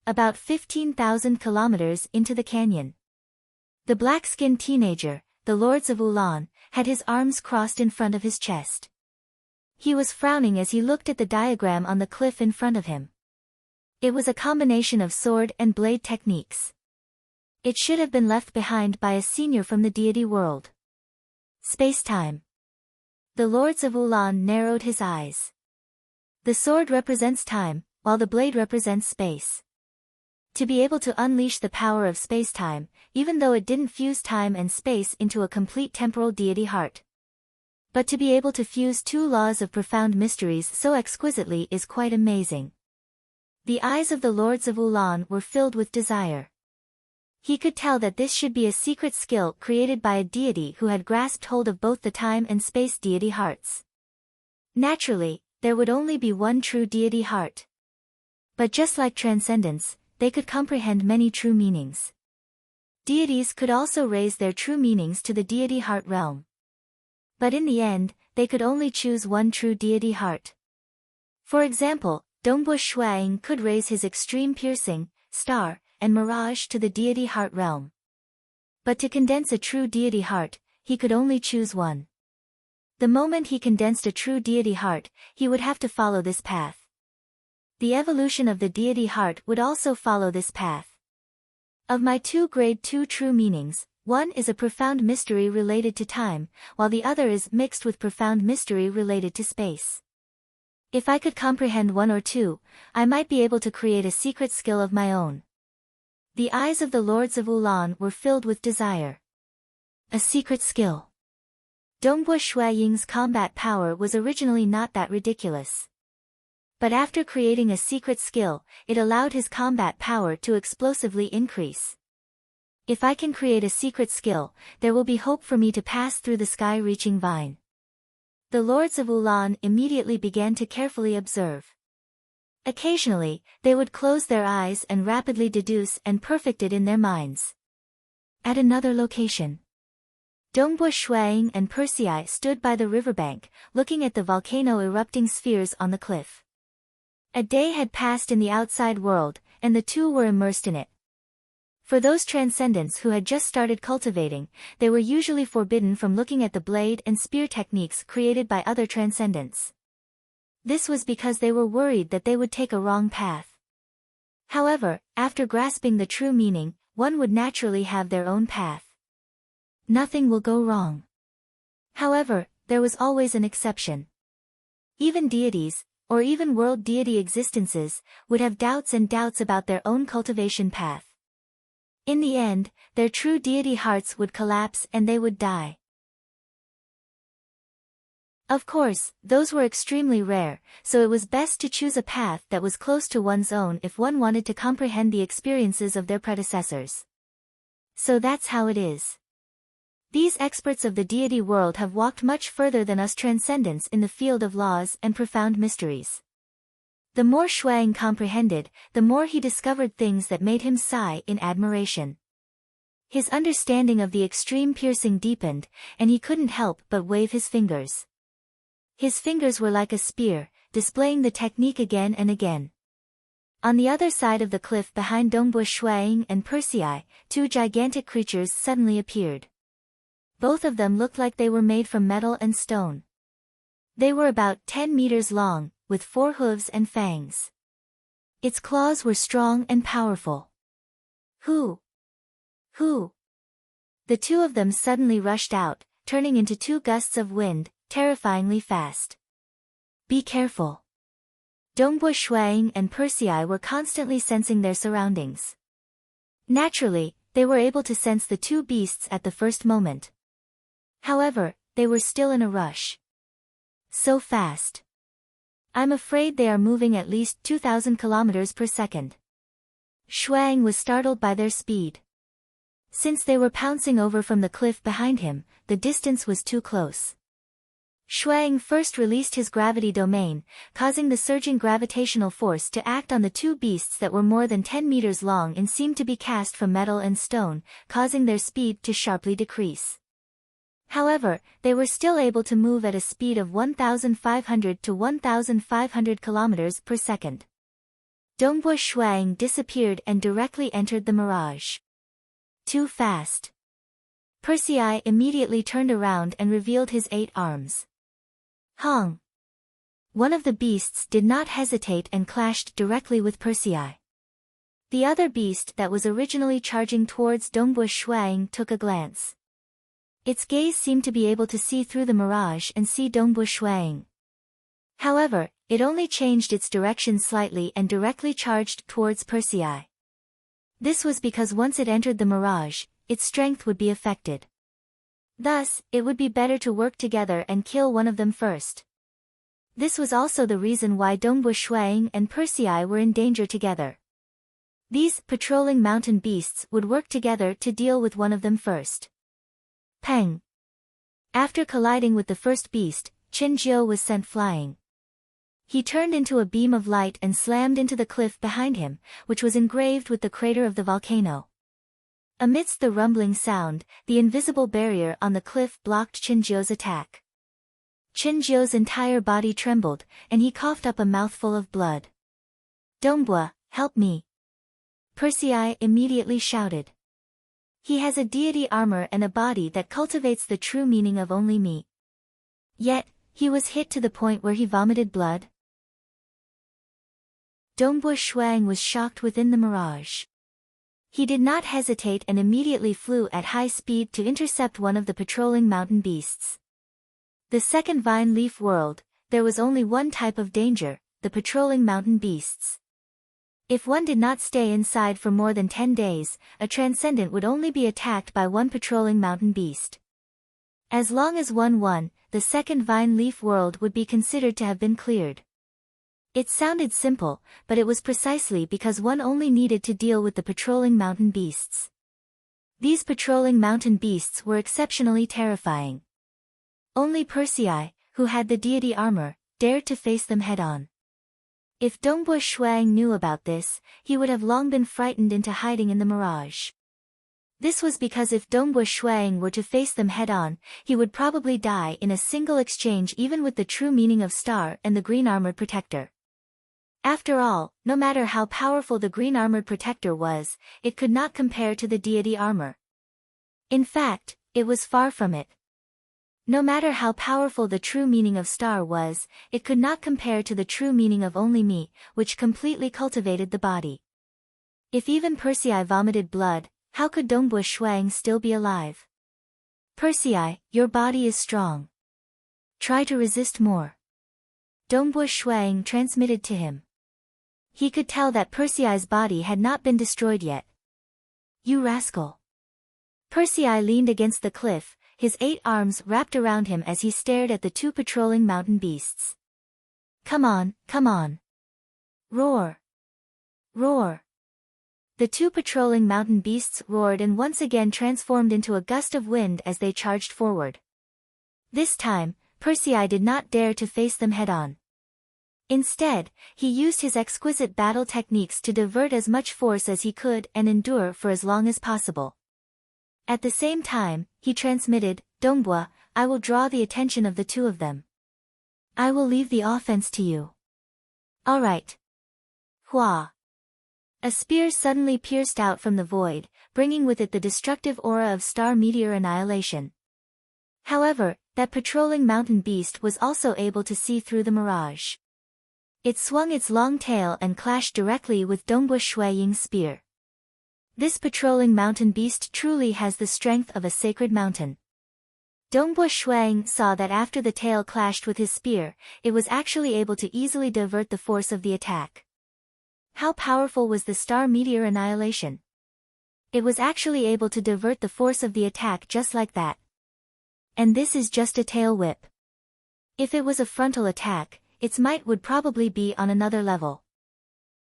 About 15,000 kilometers into the canyon. The black-skinned teenager, the lords of Ulan, had his arms crossed in front of his chest. He was frowning as he looked at the diagram on the cliff in front of him. It was a combination of sword and blade techniques. It should have been left behind by a senior from the deity world. Space-time. The lords of Ulan narrowed his eyes. The sword represents time, while the blade represents space. To be able to unleash the power of space-time, even though it didn't fuse time and space into a complete temporal deity heart. But to be able to fuse two laws of profound mysteries so exquisitely is quite amazing. The eyes of the lords of Ulan were filled with desire. He could tell that this should be a secret skill created by a deity who had grasped hold of both the time and space deity hearts. Naturally, there would only be one true deity heart. But just like transcendence, they could comprehend many true meanings. Deities could also raise their true meanings to the deity heart realm. But in the end, they could only choose one true deity heart. For example, Dongbu Shuang could raise his extreme piercing, star, and mirage to the deity heart realm. But to condense a true deity heart, he could only choose one. The moment he condensed a true deity heart, he would have to follow this path. The evolution of the deity heart would also follow this path. Of my two grade 2 true meanings, one is a profound mystery related to time, while the other is mixed with profound mystery related to space. If I could comprehend one or two, I might be able to create a secret skill of my own. The eyes of the lords of Ulan were filled with desire. A secret skill. Dongbu Shuaying's combat power was originally not that ridiculous. But after creating a secret skill, it allowed his combat power to explosively increase. If I can create a secret skill, there will be hope for me to pass through the sky-reaching vine. The lords of Ulan immediately began to carefully observe. Occasionally, they would close their eyes and rapidly deduce and perfect it in their minds. At another location, Dongbu Shuang and Persei stood by the riverbank, looking at the volcano erupting spheres on the cliff. A day had passed in the outside world, and the two were immersed in it. For those transcendents who had just started cultivating, they were usually forbidden from looking at the blade and spear techniques created by other transcendents. This was because they were worried that they would take a wrong path. However, after grasping the true meaning, one would naturally have their own path. Nothing will go wrong. However, there was always an exception. Even deities, or even world deity existences, would have doubts and doubts about their own cultivation path. In the end, their true deity hearts would collapse and they would die. Of course, those were extremely rare, so it was best to choose a path that was close to one's own if one wanted to comprehend the experiences of their predecessors. So that's how it is. These experts of the deity world have walked much further than us transcendents in the field of laws and profound mysteries. The more Shuang comprehended, the more he discovered things that made him sigh in admiration. His understanding of the extreme piercing deepened, and he couldn't help but wave his fingers. His fingers were like a spear, displaying the technique again and again. On the other side of the cliff behind Dongbu Shuang and Persei, two gigantic creatures suddenly appeared. Both of them looked like they were made from metal and stone. They were about 10 meters long, with 4 hooves and fangs. Its claws were strong and powerful. Who? The two of them suddenly rushed out, turning into 2 gusts of wind, terrifyingly fast. Be careful. Dongbu Shuang and Persei were constantly sensing their surroundings. Naturally, they were able to sense the 2 beasts at the first moment. However, they were still in a rush. So fast. I'm afraid they are moving at least 2,000 kilometers per second. Shuang was startled by their speed. Since they were pouncing over from the cliff behind him, the distance was too close. Shuang first released his gravity domain, causing the surging gravitational force to act on the 2 beasts that were more than 10 meters long and seemed to be cast from metal and stone, causing their speed to sharply decrease. However, they were still able to move at a speed of 1,500 to 1,500 kilometers per second. Dongbu Shuang disappeared and directly entered the mirage. Too fast. Persei immediately turned around and revealed his 8 arms. Hong! One of the beasts did not hesitate and clashed directly with Persei. The other beast that was originally charging towards Dongbu Shuang took a glance. Its gaze seemed to be able to see through the mirage and see Dongbu Shuang. However, it only changed its direction slightly and directly charged towards Persei. This was because once it entered the mirage, its strength would be affected. Thus, it would be better to work together and kill one of them first. This was also the reason why Dongbua Shuang and Persei were in danger together. These patrolling mountain beasts would work together to deal with one of them first. Peng. After colliding with the first beast, Qin Jiu was sent flying. He turned into a beam of light and slammed into the cliff behind him, which was engraved with the crater of the volcano. Amidst the rumbling sound, the invisible barrier on the cliff blocked Qin Jiu's attack. Qin Jiu's entire body trembled, and he coughed up a mouthful of blood. Dongbua, help me! Persei immediately shouted. He has a deity armor and a body that cultivates the true meaning of only me. Yet, he was hit to the point where he vomited blood. Dongbua Shuang was shocked within the mirage. He did not hesitate and immediately flew at high speed to intercept one of the patrolling mountain beasts. The second vine leaf world, there was only one type of danger, the patrolling mountain beasts. If one did not stay inside for more than 10 days, a transcendent would only be attacked by one patrolling mountain beast. As long as one won, the second vine leaf world would be considered to have been cleared. It sounded simple, but it was precisely because one only needed to deal with the patrolling mountain beasts. These patrolling mountain beasts were exceptionally terrifying. Only Persei, who had the deity armor, dared to face them head-on. If Dongbua Shuang knew about this, he would have long been frightened into hiding in the mirage. This was because if Dongbua Shuang were to face them head-on, he would probably die in a single exchange even with the true meaning of star and the green-armored protector. After all, no matter how powerful the green-armored protector was, it could not compare to the deity armor. In fact, it was far from it. No matter how powerful the true meaning of star was, it could not compare to the true meaning of only me, which completely cultivated the body. If even Persei vomited blood, how could Dongbua Shuang still be alive? Persei, your body is strong. Try to resist more. Dongbua Shuang transmitted to him. He could tell that Persei's body had not been destroyed yet. You rascal! Persei leaned against the cliff, his 8 arms wrapped around him as he stared at the 2 patrolling mountain beasts. Come on, come on! Roar! Roar! The 2 patrolling mountain beasts roared and once again transformed into a gust of wind as they charged forward. This time, Persei did not dare to face them head-on. Instead, he used his exquisite battle techniques to divert as much force as he could and endure for as long as possible. At the same time, he transmitted, Dongbua, I will draw the attention of the 2 of them. I will leave the offense to you. All right. Hua. A spear suddenly pierced out from the void, bringing with it the destructive aura of star meteor annihilation. However, that patrolling mountain beast was also able to see through the mirage. It swung its long tail and clashed directly with Dongbua Shuang's spear. This patrolling mountain beast truly has the strength of a sacred mountain. Dongbua Shuang saw that after the tail clashed with his spear, it was actually able to easily divert the force of the attack. How powerful was the star meteor annihilation? It was actually able to divert the force of the attack just like that. And this is just a tail whip. If it was a frontal attack, its might would probably be on another level.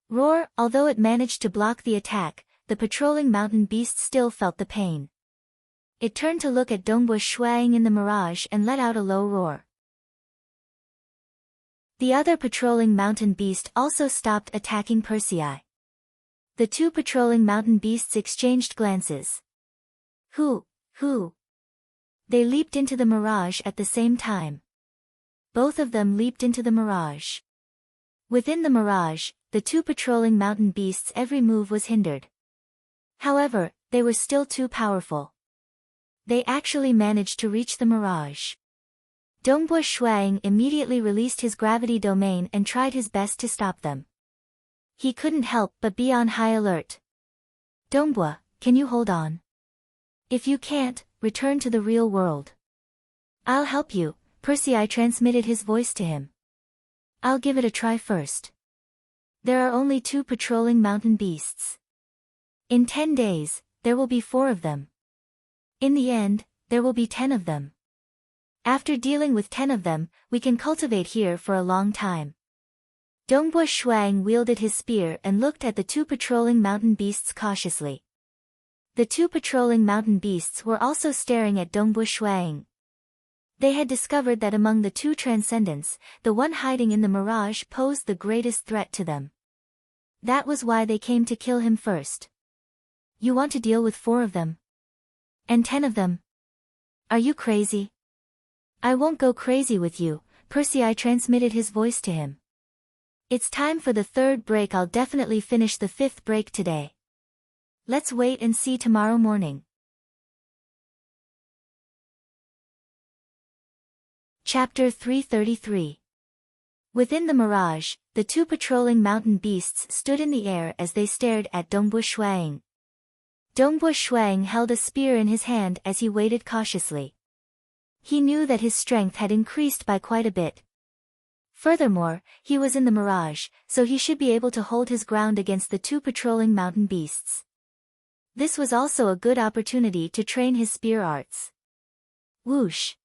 Roar, although it managed to block the attack, the patrolling mountain beast still felt the pain. It turned to look at Dongbua Shuang in the mirage and let out a low roar. The other patrolling mountain beast also stopped attacking Persei. The 2 patrolling mountain beasts exchanged glances. Who? They leaped into the mirage at the same time. Both of them leaped into the mirage. Within the mirage, the 2 patrolling mountain beasts' every move was hindered. However, they were still too powerful. They actually managed to reach the mirage. Dongbua Shuang immediately released his gravity domain and tried his best to stop them. He couldn't help but be on high alert. Dongbua, can you hold on? If you can't, return to the real world. I'll help you, Persei transmitted his voice to him. I'll give it a try first. There are only 2 patrolling mountain beasts. In 10 days, there will be 4 of them. In the end, there will be 10 of them. After dealing with 10 of them, we can cultivate here for a long time. Dongbo Shuang wielded his spear and looked at the 2 patrolling mountain beasts cautiously. The 2 patrolling mountain beasts were also staring at Dongbo Shuang. They had discovered that among the 2 transcendents, the one hiding in the mirage posed the greatest threat to them. That was why they came to kill him first. You want to deal with 4 of them? And 10 of them? Are you crazy? I won't go crazy with you, Persei transmitted his voice to him. It's time for the 3rd break. I'll definitely finish the 5th break today. Let's wait and see tomorrow morning. Chapter 333. Within the mirage, the 2 patrolling mountain beasts stood in the air as they stared at Dongbo Shuang. Dongbo Shuang held a spear in his hand as he waited cautiously. He knew that his strength had increased by quite a bit. Furthermore, he was in the mirage, so he should be able to hold his ground against the 2 patrolling mountain beasts. This was also a good opportunity to train his spear arts. Whoosh!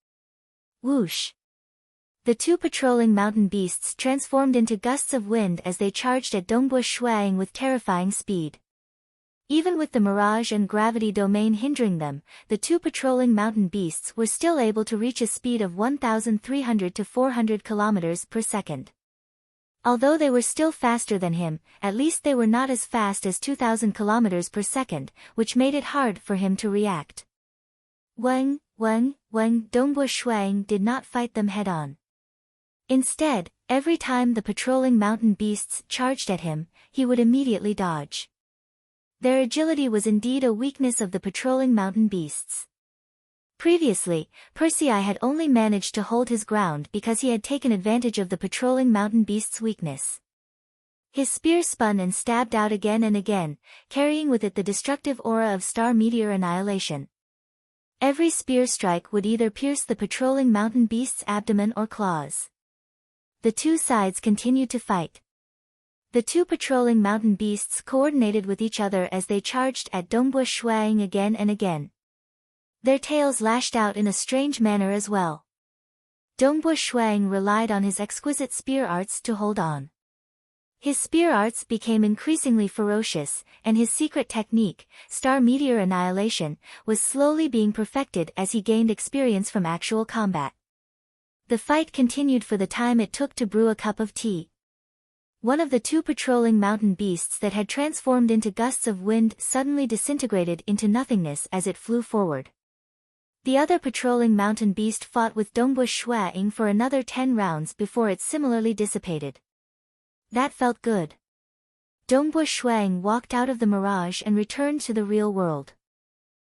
Whoosh! The 2 patrolling mountain beasts transformed into gusts of wind as they charged at Dongbo Shuang with terrifying speed. Even with the mirage and gravity domain hindering them, the 2 patrolling mountain beasts were still able to reach a speed of 1,300 to 400 kilometers per second. Although they were still faster than him, at least they were not as fast as 2,000 kilometers per second, which made it hard for him to react. Dongbo Shuang did not fight them head-on. Instead, every time the patrolling mountain beasts charged at him, he would immediately dodge. Their agility was indeed a weakness of the patrolling mountain beasts. Previously, Persei had only managed to hold his ground because he had taken advantage of the patrolling mountain beast's weakness. His spear spun and stabbed out again and again, carrying with it the destructive aura of star meteor annihilation. Every spear strike would either pierce the patrolling mountain beast's abdomen or claws. The 2 sides continued to fight. The 2 patrolling mountain beasts coordinated with each other as they charged at Dongbo Shuang again and again. Their tails lashed out in a strange manner as well. Dongbo Shuang relied on his exquisite spear arts to hold on. His spear arts became increasingly ferocious, and his secret technique, star meteor annihilation, was slowly being perfected as he gained experience from actual combat. The fight continued for the time it took to brew a cup of tea. One of the 2 patrolling mountain beasts that had transformed into gusts of wind suddenly disintegrated into nothingness as it flew forward. The other patrolling mountain beast fought with Dongbo Shuang for another 10 rounds before it similarly dissipated. That felt good. Dongbo Shuang walked out of the mirage and returned to the real world.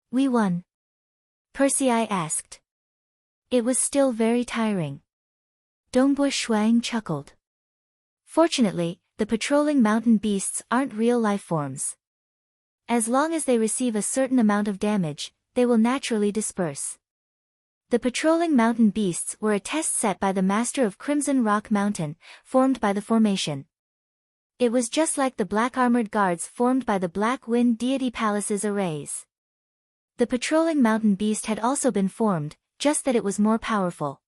We won. Persei asked. It was still very tiring. Dongbo Shuang chuckled. Fortunately, the patrolling mountain beasts aren't real life forms. As long as they receive a certain amount of damage, they will naturally disperse. The patrolling mountain beasts were a test set by the master of Crimson Rock Mountain, formed by the formation. It was just like the black armored guards formed by the Black Wind Deity Palace's arrays. The patrolling mountain beast had also been formed, just that it was more powerful.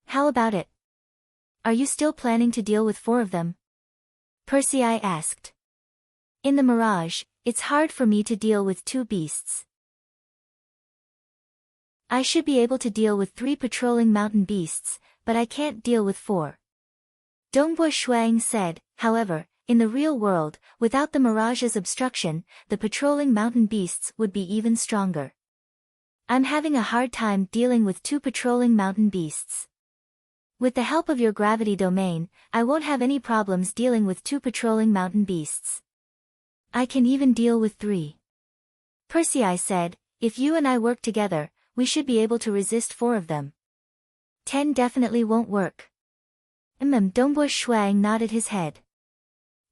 How about it? Are you still planning to deal with 4 of them? Persei asked. In the mirage, it's hard for me to deal with 2 beasts. I should be able to deal with 3 patrolling mountain beasts, but I can't deal with 4. Dongbo Shuang said. However, in the real world, without the mirage's obstruction, the patrolling mountain beasts would be even stronger. I'm having a hard time dealing with 2 patrolling mountain beasts. With the help of your gravity domain, I won't have any problems dealing with 2 patrolling mountain beasts. I can even deal with 3. Persei said, if you and I work together, we should be able to resist 4 of them. 10 definitely won't work. Dongbo Shuang nodded his head.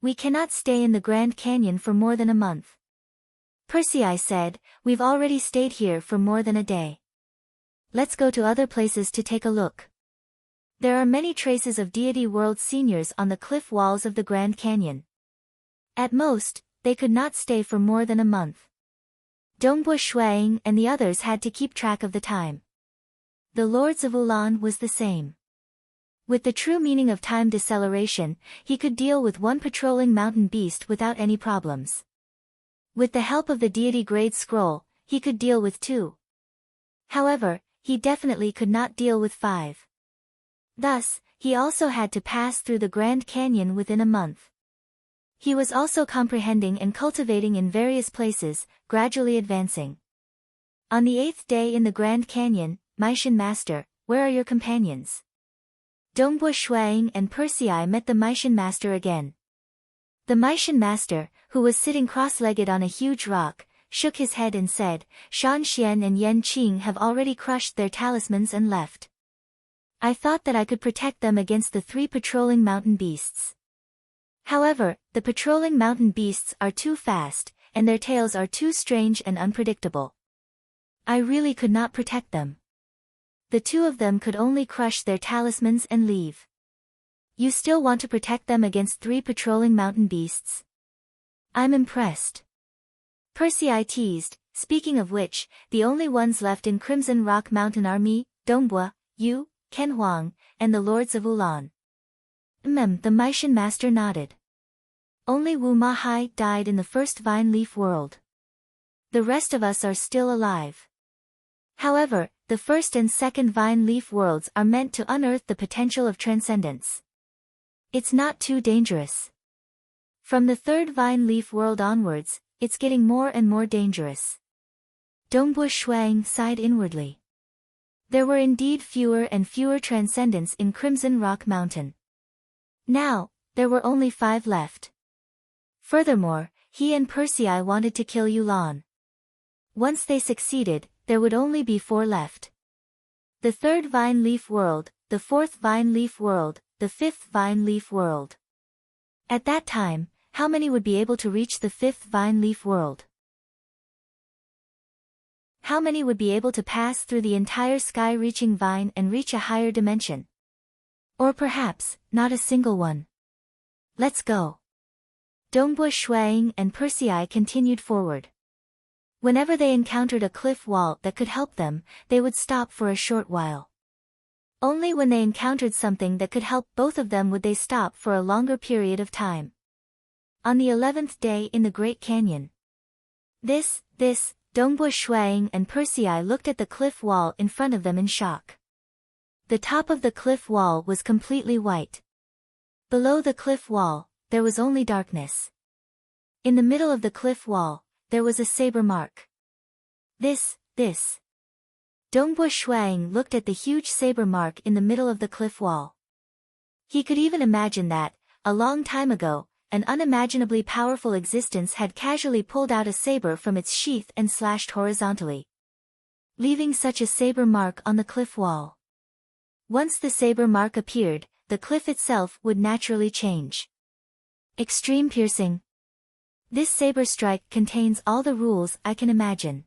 We cannot stay in the Grand Canyon for more than a month. Persei said, we've already stayed here for more than a day. Let's go to other places to take a look. There are many traces of Deity World seniors on the cliff walls of the Grand Canyon. At most, they could not stay for more than a month. Dongbua Shuang and the others had to keep track of the time. The Lords of Ulan was the same. With the true meaning of time deceleration, he could deal with one patrolling mountain beast without any problems. With the help of the deity grade scroll, he could deal with 2. However, he definitely could not deal with 5. Thus, he also had to pass through the Grand Canyon within a month. He was also comprehending and cultivating in various places, gradually advancing. On the 8th day in the Grand Canyon, Meishan Master, where are your companions? Dongbua Shuang and Persei met the Meishan Master again. The Meishan Master, who was sitting cross-legged on a huge rock, shook his head and said, Shan Xian and Yan Qing have already crushed their talismans and left. I thought that I could protect them against the 3 patrolling mountain beasts. However, the patrolling mountain beasts are too fast, and their tails are too strange and unpredictable. I really could not protect them. The 2 of them could only crush their talismans and leave. You still want to protect them against 3 patrolling mountain beasts? I'm impressed. Persei teased, speaking of which, the only ones left in Crimson Rock Mountain are me, Dongbua, you, Ken Huang, and the Lords of Ulan. The Meishan Master nodded. Only Wu Ma Hai died in the first Vine Leaf world. The rest of us are still alive. However, the first and second Vine Leaf worlds are meant to unearth the potential of transcendence. It's not too dangerous. From the third Vine Leaf world onwards, it's getting more and more dangerous. Dongbua Shuang sighed inwardly. There were indeed fewer and fewer transcendents in Crimson Rock Mountain. Now, there were only 5 left. Furthermore, he and Persei wanted to kill Yulan. Once they succeeded, there would only be 4 left. The 3rd Vine Leaf World, the 4th Vine Leaf World, the 5th Vine Leaf World. At that time, how many would be able to reach the 5th Vine Leaf World? How many would be able to pass through the entire sky-reaching vine and reach a higher dimension? Or perhaps, not a single one. Let's go. Dongbua Shuang and Persei continued forward. Whenever they encountered a cliff wall that could help them, they would stop for a short while. Only when they encountered something that could help both of them would they stop for a longer period of time. On the 11th day in the Great Canyon. Dongbua Shuang and Persei looked at the cliff wall in front of them in shock. The top of the cliff wall was completely white. Below the cliff wall, there was only darkness. In the middle of the cliff wall, there was a saber mark. Dongbua Shuang looked at the huge saber mark in the middle of the cliff wall. He could even imagine that, a long time ago, an unimaginably powerful existence had casually pulled out a saber from its sheath and slashed horizontally, leaving such a saber mark on the cliff wall. Once the saber mark appeared, the cliff itself would naturally change. Extreme piercing. This saber strike contains all the rules I can imagine.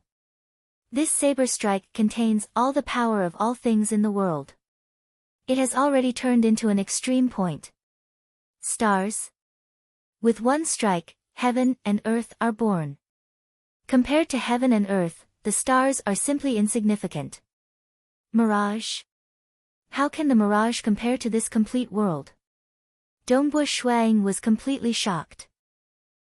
This saber strike contains all the power of all things in the world. It has already turned into an extreme point. Stars. With one strike, heaven and earth are born. Compared to heaven and earth, the stars are simply insignificant. Mirage. How can the mirage compare to this complete world? Dongbua Shuang was completely shocked.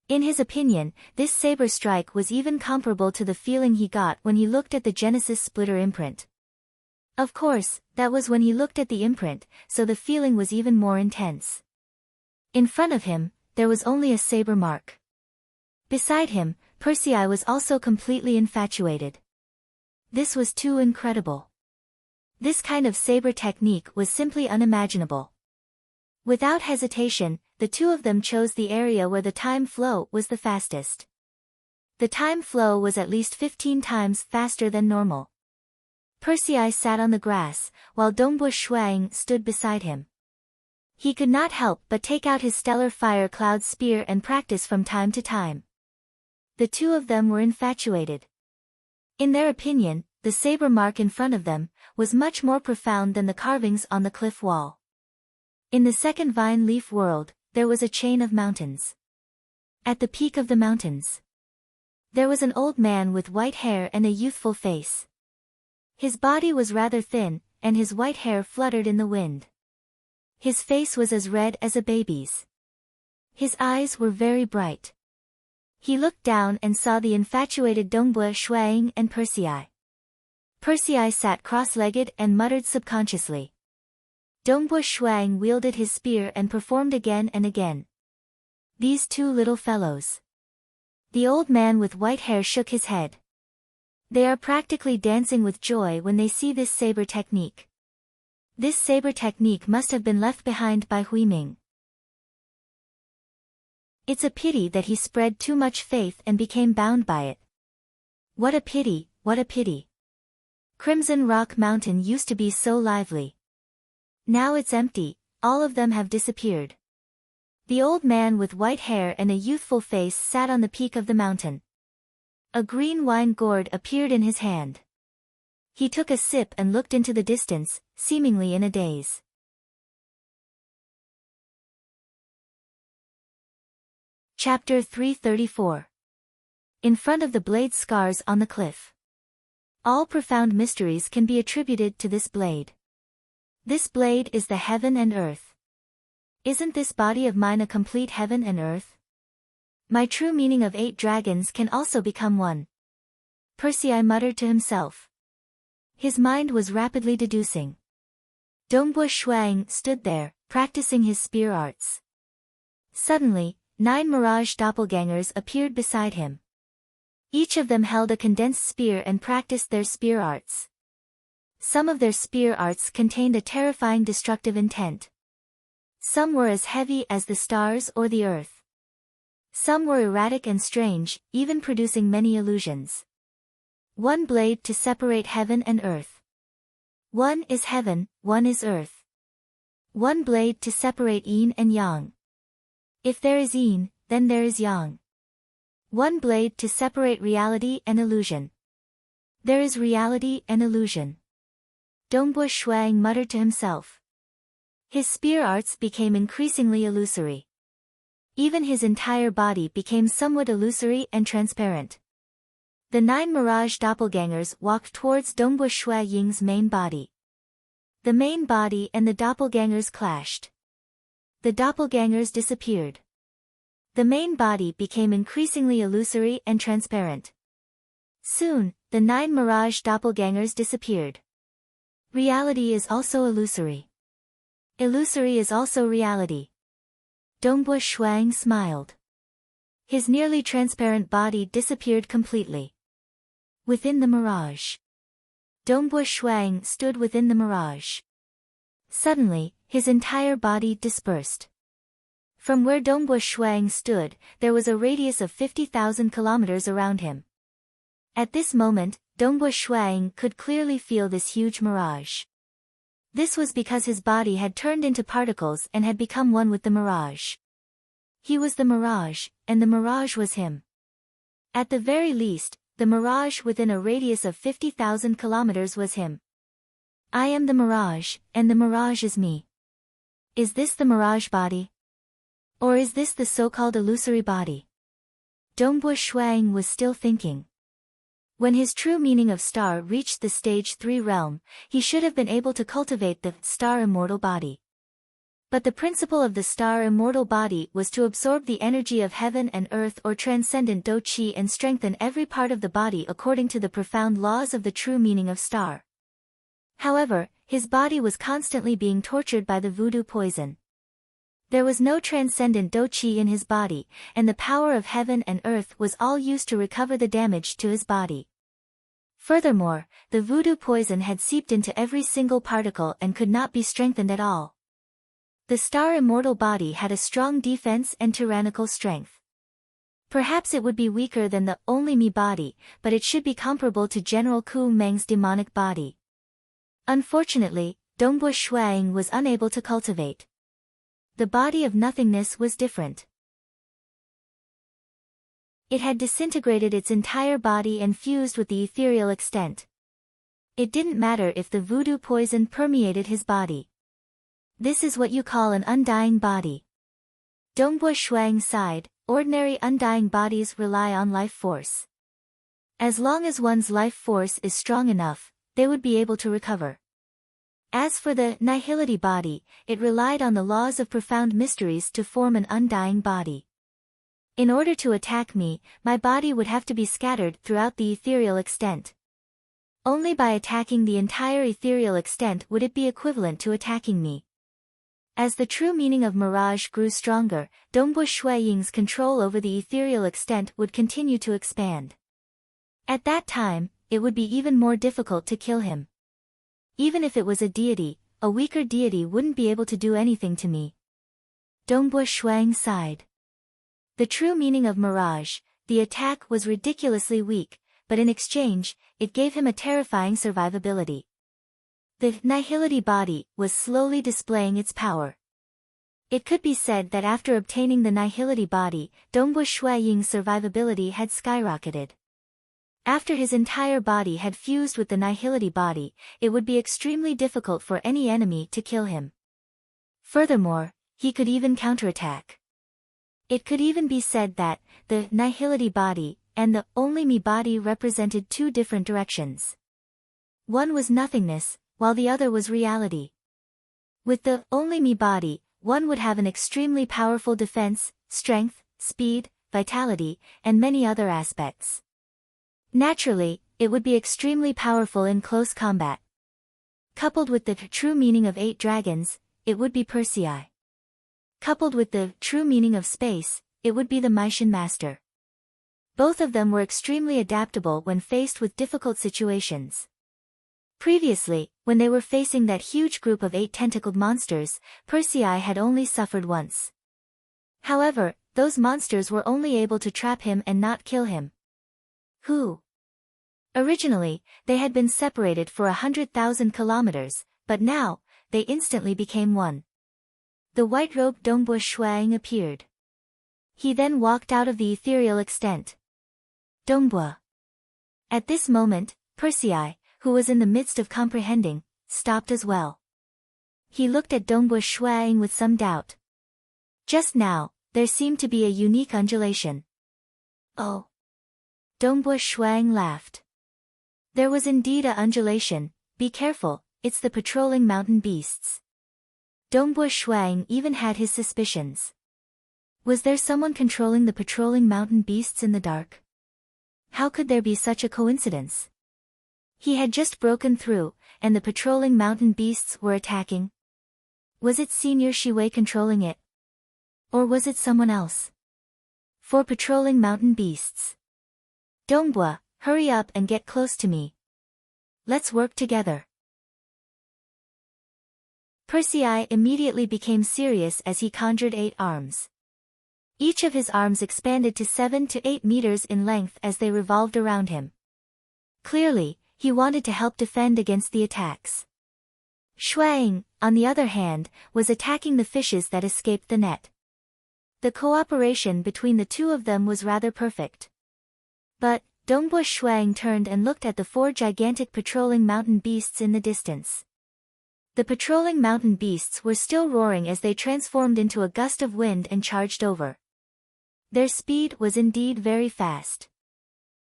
In his opinion, this saber strike was even comparable to the feeling he got when he looked at the Genesis splitter imprint. Of course, that was when he looked at the imprint, so the feeling was even more intense. In front of him, there was only a saber mark. Beside him, Persei was also completely infatuated. This was too incredible. This kind of saber technique was simply unimaginable. Without hesitation, the 2 of them chose the area where the time flow was the fastest. The time flow was at least 15 times faster than normal. Persei sat on the grass, while Dongbua Shuang stood beside him. He could not help but take out his stellar fire cloud spear and practice from time to time. The 2 of them were infatuated. In their opinion, the saber mark in front of them was much more profound than the carvings on the cliff wall. In the second Vine Leaf world, there was a chain of mountains. At the peak of the mountains, there was an old man with white hair and a youthful face. His body was rather thin, and his white hair fluttered in the wind. His face was as red as a baby's. His eyes were very bright. He looked down and saw the infatuated Dongbua Shuang and Persei. Persei sat cross-legged and muttered subconsciously. Dongbua Shuang wielded his spear and performed again and again. These two little fellows. The old man with white hair shook his head. They are practically dancing with joy when they see this saber technique. This saber technique must have been left behind by Huiming. It's a pity that he spread too much faith and became bound by it. What a pity, what a pity. Crimson Rock Mountain used to be so lively. Now it's empty, all of them have disappeared. The old man with white hair and a youthful face sat on the peak of the mountain. A green wine gourd appeared in his hand. He took a sip and looked into the distance, seemingly in a daze. Chapter 334. In front of the blade scars on the cliff. All profound mysteries can be attributed to this blade. This blade is the heaven and earth. Isn't this body of mine a complete heaven and earth? My true meaning of 8 dragons can also become one. Persei muttered to himself. His mind was rapidly deducing. Dongbua Shuang stood there, practicing his spear arts. Suddenly, 9 mirage doppelgangers appeared beside him. Each of them held a condensed spear and practiced their spear arts. Some of their spear arts contained a terrifying destructive intent. Some were as heavy as the stars or the earth. Some were erratic and strange, even producing many illusions. One blade to separate heaven and earth. One is heaven, one is earth. One blade to separate yin and yang. If there is yin, then there is yang. One blade to separate reality and illusion. There is reality and illusion. Dongbua Shuang muttered to himself. His spear arts became increasingly illusory. Even his entire body became somewhat illusory and transparent. The 9 mirage doppelgangers walked towards Dongbua Shuang's main body. The main body and the doppelgangers clashed. The doppelgangers disappeared. The main body became increasingly illusory and transparent. Soon, the 9 mirage doppelgangers disappeared. Reality is also illusory. Illusory is also reality. Dongbua Shuang smiled. His nearly transparent body disappeared completely. Within the mirage. Dongbua Shuang stood within the mirage. Suddenly, his entire body dispersed. From where Dongbua Shuang stood, there was a radius of 50,000 kilometers around him. At this moment, Dongbua Shuang could clearly feel this huge mirage. This was because his body had turned into particles and had become one with the mirage. He was the mirage, and the mirage was him. At the very least, the mirage within a radius of 50,000 kilometers was him. I am the mirage, and the mirage is me. Is this the mirage body? Or is this the so-called illusory body? Dongbua Shuang was still thinking. When his true meaning of star reached the stage 3 realm, he should have been able to cultivate the star immortal body. But the principle of the star immortal body was to absorb the energy of heaven and earth or transcendent Do Qi and strengthen every part of the body according to the profound laws of the true meaning of star. However, his body was constantly being tortured by the voodoo poison. There was no transcendent Do Qi in his body, and the power of heaven and earth was all used to recover the damage to his body. Furthermore, the voodoo poison had seeped into every single particle and could not be strengthened at all. The star immortal body had a strong defense and tyrannical strength. Perhaps it would be weaker than the only me body, but it should be comparable to General Ku Meng's demonic body. Unfortunately, Dongbua Shuang was unable to cultivate. The body of nothingness was different. It had disintegrated its entire body and fused with the ethereal extent. It didn't matter if the voodoo poison permeated his body. This is what you call an undying body. Dongbua Shuang sighed, ordinary undying bodies rely on life force. As long as one's life force is strong enough, they would be able to recover. As for the nihility body, it relied on the laws of profound mysteries to form an undying body. In order to attack me, my body would have to be scattered throughout the ethereal extent. Only by attacking the entire ethereal extent would it be equivalent to attacking me. As the true meaning of mirage grew stronger, Dongbu Shui Ying's control over the ethereal extent would continue to expand. At that time, it would be even more difficult to kill him. Even if it was a deity, a weaker deity wouldn't be able to do anything to me. Dongbu Shuang sighed. The true meaning of mirage, the attack was ridiculously weak, but in exchange, it gave him a terrifying survivability. The nihility body was slowly displaying its power. It could be said that after obtaining the nihility body, Dongbu Shui Ying's survivability had skyrocketed. After his entire body had fused with the nihility body, it would be extremely difficult for any enemy to kill him. Furthermore, he could even counterattack. It could even be said that the nihility body and the only me body represented two different directions. One was nothingness, while the other was reality. With the only me body, one would have an extremely powerful defense, strength, speed, vitality, and many other aspects. Naturally, it would be extremely powerful in close combat. Coupled with the true meaning of 8 dragons, it would be Persei. Coupled with the true meaning of space, it would be the Maishan Master. Both of them were extremely adaptable when faced with difficult situations. Previously, when they were facing that huge group of 8 tentacled monsters, Persei had only suffered once. However, those monsters were only able to trap him and not kill him. Who? Originally, they had been separated for 100,000 kilometers, but now, they instantly became one. The white-robed Dongbu Shuang appeared. He then walked out of the ethereal extent. Dongbu. At this moment, Persei, who was in the midst of comprehending, stopped as well. He looked at Dongbu Shuang with some doubt. Just now, there seemed to be a unique undulation. Oh. Dongbu Shuang laughed. There was indeed a undulation. Be careful, it's the patrolling mountain beasts. Dongbu Shuang even had his suspicions. Was there someone controlling the patrolling mountain beasts in the dark? How could there be such a coincidence? He had just broken through, and the patrolling mountain beasts were attacking. Was it Senior Shiwei controlling it? Or was it someone else? For patrolling mountain beasts. Dongbu, hurry up and get close to me. Let's work together. Persei immediately became serious as he conjured 8 arms. Each of his arms expanded to 7 to 8 meters in length as they revolved around him. Clearly, he wanted to help defend against the attacks. Shuang, on the other hand, was attacking the fishes that escaped the net. The cooperation between the two of them was rather perfect. But, Dongbu Shuang turned and looked at the 4 gigantic patrolling mountain beasts in the distance. The patrolling mountain beasts were still roaring as they transformed into a gust of wind and charged over. Their speed was indeed very fast.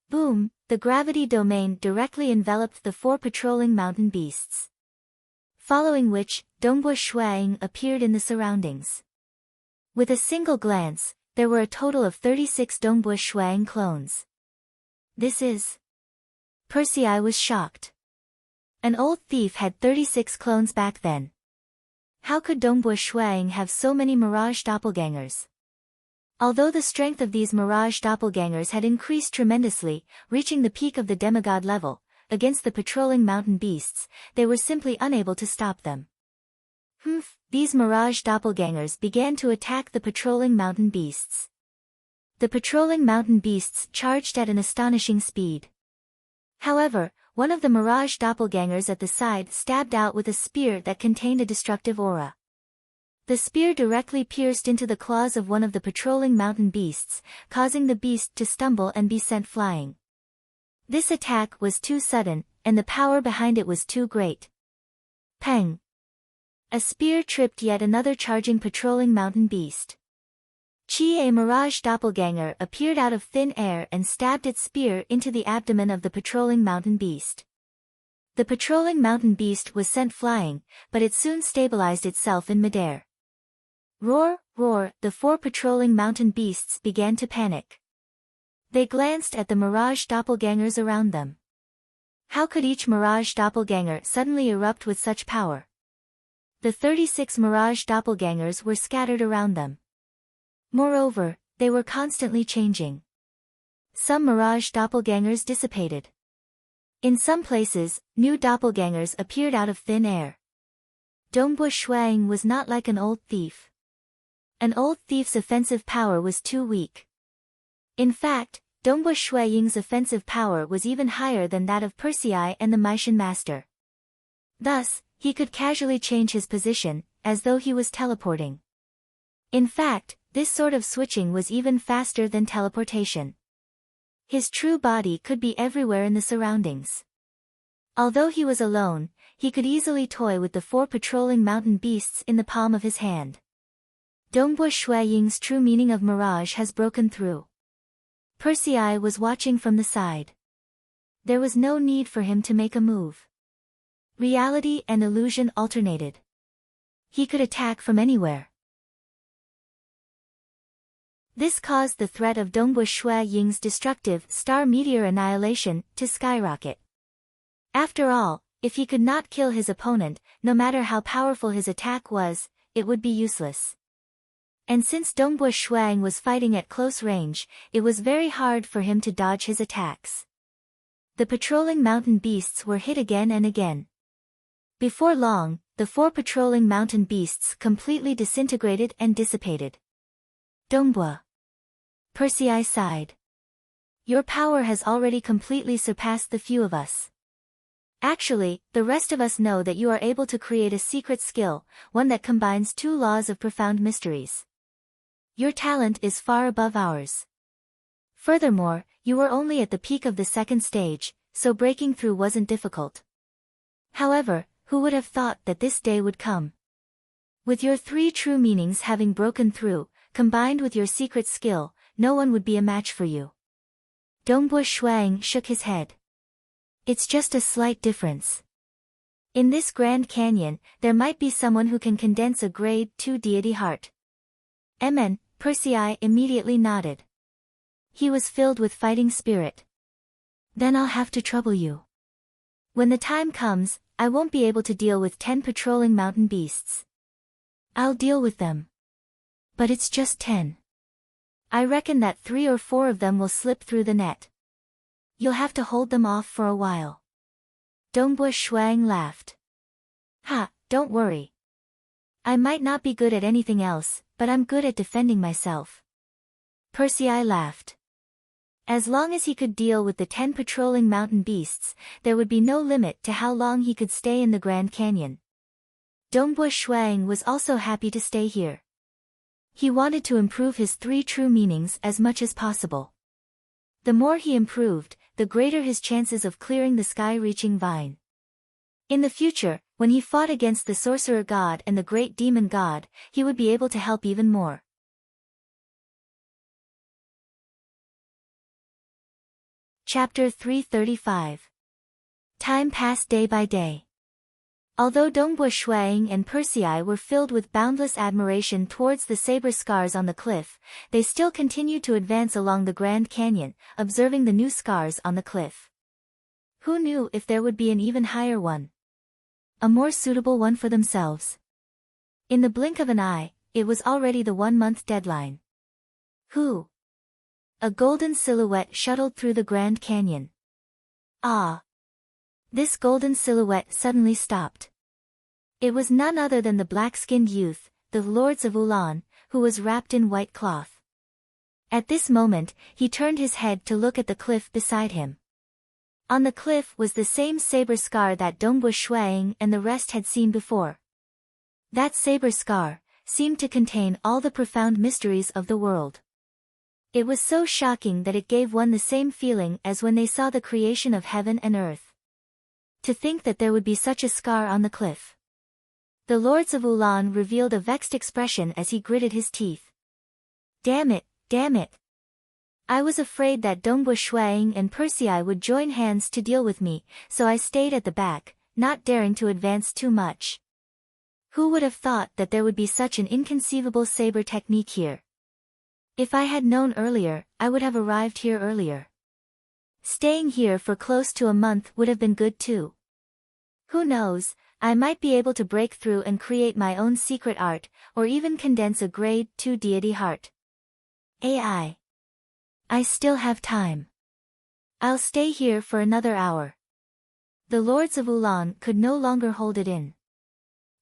Boom, the gravity domain directly enveloped the 4 patrolling mountain beasts. Following which, Dongbu Shuang appeared in the surroundings. With a single glance, there were a total of 36 Dongbu Shuang clones. This is... Persei was shocked. An old thief had 36 clones back then. How could Dongbu Shuang have so many mirage doppelgangers? Although the strength of these mirage doppelgangers had increased tremendously, reaching the peak of the demigod level, against the patrolling mountain beasts, they were simply unable to stop them. These mirage doppelgangers began to attack the patrolling mountain beasts. The patrolling mountain beasts charged at an astonishing speed. However, one of the mirage doppelgangers at the side stabbed out with a spear that contained a destructive aura. The spear directly pierced into the claws of one of the patrolling mountain beasts, causing the beast to stumble and be sent flying. This attack was too sudden, and the power behind it was too great. Peng! A spear tripped yet another charging patrolling mountain beast. A mirage doppelganger appeared out of thin air and stabbed its spear into the abdomen of the patrolling mountain beast. The patrolling mountain beast was sent flying, but it soon stabilized itself in midair. Roar, roar, the 4 patrolling mountain beasts began to panic. They glanced at the mirage doppelgangers around them. How could each mirage doppelganger suddenly erupt with such power? The 36 mirage doppelgangers were scattered around them. Moreover, they were constantly changing. Some mirage doppelgangers dissipated. In some places, new doppelgangers appeared out of thin air. Dongbo Shuang was not like an old thief. An old thief's offensive power was too weak. In fact, Dongbo Shuaying's offensive power was even higher than that of Persei and the Meishan master. Thus, he could casually change his position, as though he was teleporting. In fact, this sort of switching was even faster than teleportation. His true body could be everywhere in the surroundings. Although he was alone, he could easily toy with the 4 patrolling mountain beasts in the palm of his hand. Dongbo Shuaying's true meaning of mirage has broken through. Persei was watching from the side. There was no need for him to make a move. Reality and illusion alternated. He could attack from anywhere. This caused the threat of Dongbo Shuaying's destructive star meteor annihilation to skyrocket. After all, if he could not kill his opponent, no matter how powerful his attack was, it would be useless. And since Dongbo Shuang was fighting at close range, it was very hard for him to dodge his attacks. The patrolling mountain beasts were hit again and again. Before long, the 4 patrolling mountain beasts completely disintegrated and dissipated. Dongbo. Persei sighed. Your power has already completely surpassed the few of us. Actually, the rest of us know that you are able to create a secret skill, one that combines 2 laws of profound mysteries. Your talent is far above ours. Furthermore, you were only at the peak of the 2nd stage, so breaking through wasn't difficult. However, who would have thought that this day would come? With your 3 true meanings having broken through, combined with your secret skill, no one would be a match for you. Dongbo Shuang shook his head. It's just a slight difference. In this Grand Canyon, there might be someone who can condense a grade 2 deity heart. Persei immediately nodded. He was filled with fighting spirit. Then I'll have to trouble you. When the time comes, I won't be able to deal with 10 patrolling mountain beasts. I'll deal with them. But it's just 10. I reckon that 3 or 4 of them will slip through the net. You'll have to hold them off for a while. Dongbo Shuang laughed. Ha, don't worry. I might not be good at anything else, but I'm good at defending myself. Persei laughed. As long as he could deal with the 10 patrolling mountain beasts, there would be no limit to how long he could stay in the Grand Canyon. Dongbo Shuang was also happy to stay here. He wanted to improve his 3 true meanings as much as possible. The more he improved, the greater his chances of clearing the sky-reaching vine. In the future, when he fought against the sorcerer god and the great demon god, he would be able to help even more. Chapter 335. Time passed day by day. Although Dongbo Shuang and Persei were filled with boundless admiration towards the saber scars on the cliff, they still continued to advance along the Grand Canyon, observing the new scars on the cliff. Who knew if there would be an even higher one? A more suitable one for themselves. In the blink of an eye, it was already the 1-month deadline. Who? A golden silhouette shuttled through the Grand Canyon. Ah! This golden silhouette suddenly stopped. It was none other than the black-skinned youth, the Lords of Ulan, who was wrapped in white cloth. At this moment, he turned his head to look at the cliff beside him. On the cliff was the same saber scar that Dongbo Shuang and the rest had seen before. That saber scar seemed to contain all the profound mysteries of the world. It was so shocking that it gave one the same feeling as when they saw the creation of heaven and earth. To think that there would be such a scar on the cliff. The Lords of Ulan revealed a vexed expression as he gritted his teeth. Damn it, damn it. I was afraid that Dongbu Shuang and Persei would join hands to deal with me, so I stayed at the back, not daring to advance too much. Who would have thought that there would be such an inconceivable saber technique here? If I had known earlier, I would have arrived here earlier. Staying here for close to a month would have been good too. Who knows, I might be able to break through and create my own secret art, or even condense a grade 2 deity heart. I still have time. I'll stay here for another hour. The lords of Ulan could no longer hold it in.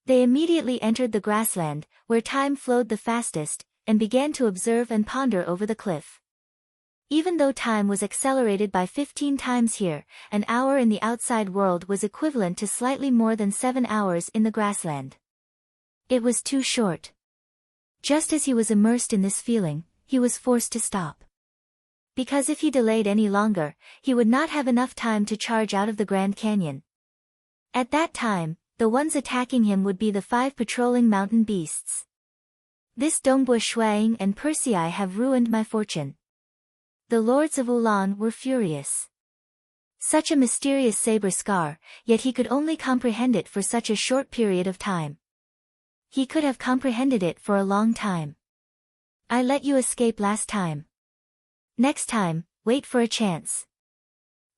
They immediately entered the grassland, where time flowed the fastest, and began to observe and ponder over the cliff. Even though time was accelerated by 15 times here, an hour in the outside world was equivalent to slightly more than 7 hours in the grassland. It was too short. Just as he was immersed in this feeling, he was forced to stop. Because if he delayed any longer, he would not have enough time to charge out of the Grand Canyon. At that time, the ones attacking him would be the 5 patrolling mountain beasts. This Dongbu Shuang and Persei have ruined my fortune. The lords of Ulan were furious. Such a mysterious saber scar, yet he could only comprehend it for such a short period of time. He could have comprehended it for a long time. I let you escape last time. Next time, wait for a chance.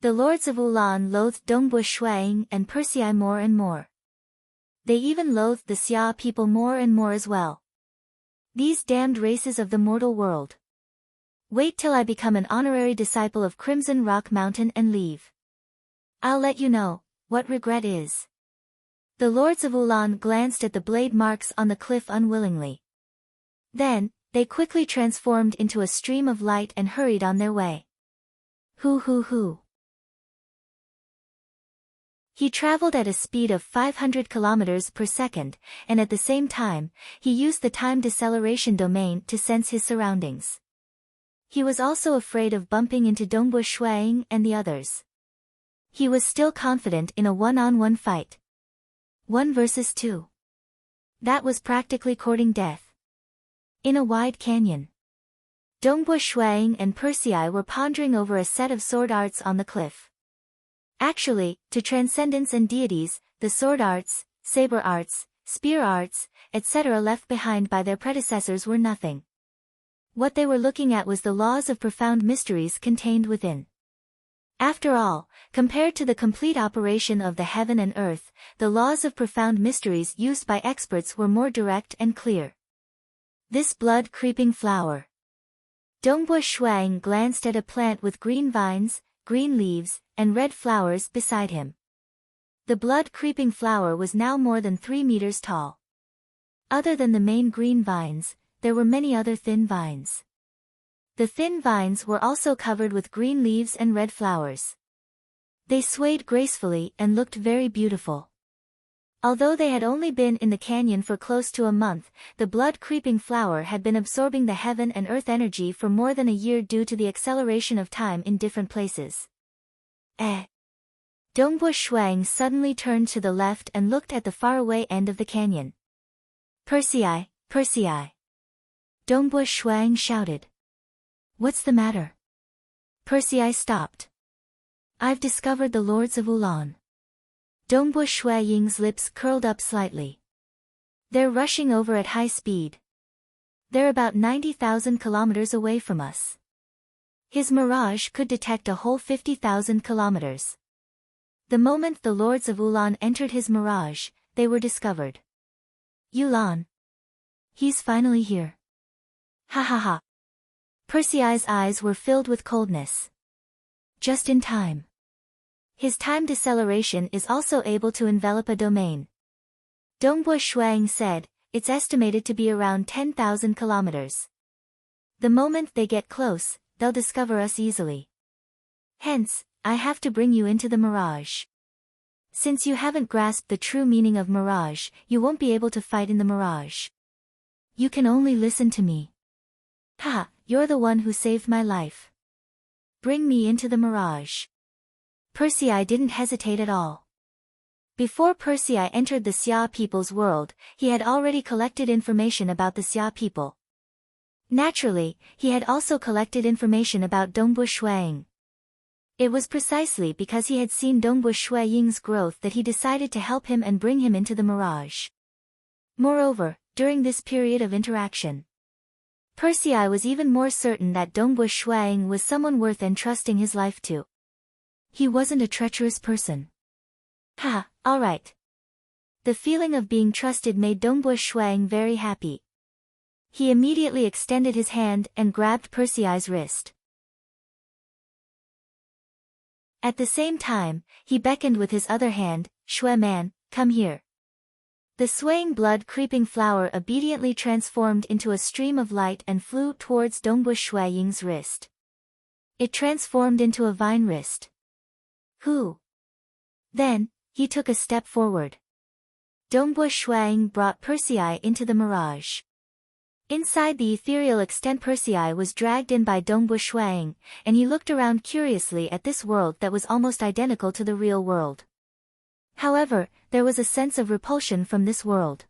The lords of Ulan loathed Dongbu Shuang and Persei more and more. They even loathed the Xia people more and more as well. These damned races of the mortal world. Wait till I become an honorary disciple of Crimson Rock Mountain and leave. I'll let you know what regret is. The lords of Ulan glanced at the blade marks on the cliff unwillingly. Then, they quickly transformed into a stream of light and hurried on their way. Hoo. He traveled at a speed of 500 kilometers per second, and at the same time, he used the time deceleration domain to sense his surroundings. He was also afraid of bumping into Dongbu Shuang and the others. He was still confident in a one-on-one fight. 1 versus 2. That was practically courting death. In a wide canyon. Dongbu Shuang and Persei were pondering over a set of sword arts on the cliff. Actually, to transcendence and deities, the sword arts, saber arts, spear arts, etc. left behind by their predecessors were nothing. What they were looking at was the laws of profound mysteries contained within. After all, compared to the complete operation of the heaven and earth, the laws of profound mysteries used by experts were more direct and clear. This blood-creeping flower. Dongbu Shuang glanced at a plant with green vines, green leaves, and red flowers beside him. The blood-creeping flower was now more than 3 meters tall. Other than the main green vines, there were many other thin vines. The thin vines were also covered with green leaves and red flowers. They swayed gracefully and looked very beautiful. Although they had only been in the canyon for close to a month, the blood-creeping flower had been absorbing the heaven and earth energy for more than a year due to the acceleration of time in different places. Dongbu Shuang suddenly turned to the left and looked at the faraway end of the canyon. Persei. Dongbu Shuang shouted. What's the matter? Persei stopped. I've discovered the lords of Ulan. Dongbu Shuang's lips curled up slightly. They're rushing over at high speed. They're about 90,000 kilometers away from us. His mirage could detect a whole 50,000 kilometers. The moment the lords of Ulan entered his mirage, they were discovered. Ulan. He's finally here. Ha. Persei's eyes were filled with coldness. Just in time. His time deceleration is also able to envelop a domain. Dongbu Shuang said, it's estimated to be around 10,000 kilometers. The moment they get close, they'll discover us easily. Hence, I have to bring you into the mirage. Since you haven't grasped the true meaning of mirage, you won't be able to fight in the mirage. You can only listen to me. Ha, you're the one who saved my life. Bring me into the mirage. Persei didn't hesitate at all. Before Persei entered the Xia people's world, he had already collected information about the Xia people. Naturally, he had also collected information about Dongbu Shuang. It was precisely because he had seen Dongbu Shuang's growth that he decided to help him and bring him into the mirage. Moreover, during this period of interaction, Persei was even more certain that Dongbu Shuang was someone worth entrusting his life to. He wasn't a treacherous person. Ha, alright. The feeling of being trusted made Dongbu Shuang very happy. He immediately extended his hand and grabbed Persei's wrist. At the same time, he beckoned with his other hand, "Shui man, come here." The swaying blood-creeping flower obediently transformed into a stream of light and flew towards Dongbu Shuang's wrist. It transformed into a vine wrist. Who? Then, he took a step forward. Dongbu Shuang brought Persei into the mirage. Inside the ethereal extent, Persei was dragged in by Dongbu Shuang, and he looked around curiously at this world that was almost identical to the real world. However, there was a sense of repulsion from this world.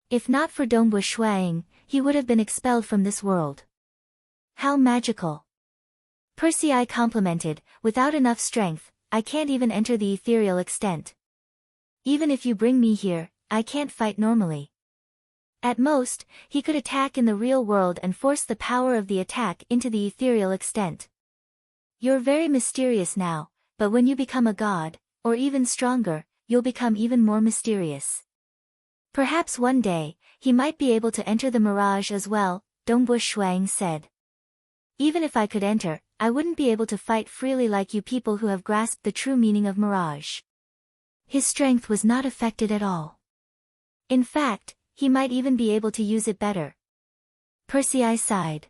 If not for Dongbu Shuang, he would have been expelled from this world. How magical! Persei complimented, "Without enough strength, I can't even enter the ethereal extent. Even if you bring me here, I can't fight normally." At most, he could attack in the real world and force the power of the attack into the ethereal extent. You're very mysterious now, but when you become a god, or even stronger, you'll become even more mysterious. Perhaps one day, he might be able to enter the mirage as well, Dongbu Shuang said. Even if I could enter, I wouldn't be able to fight freely like you people who have grasped the true meaning of mirage. His strength was not affected at all. In fact, he might even be able to use it better. Persei sighed.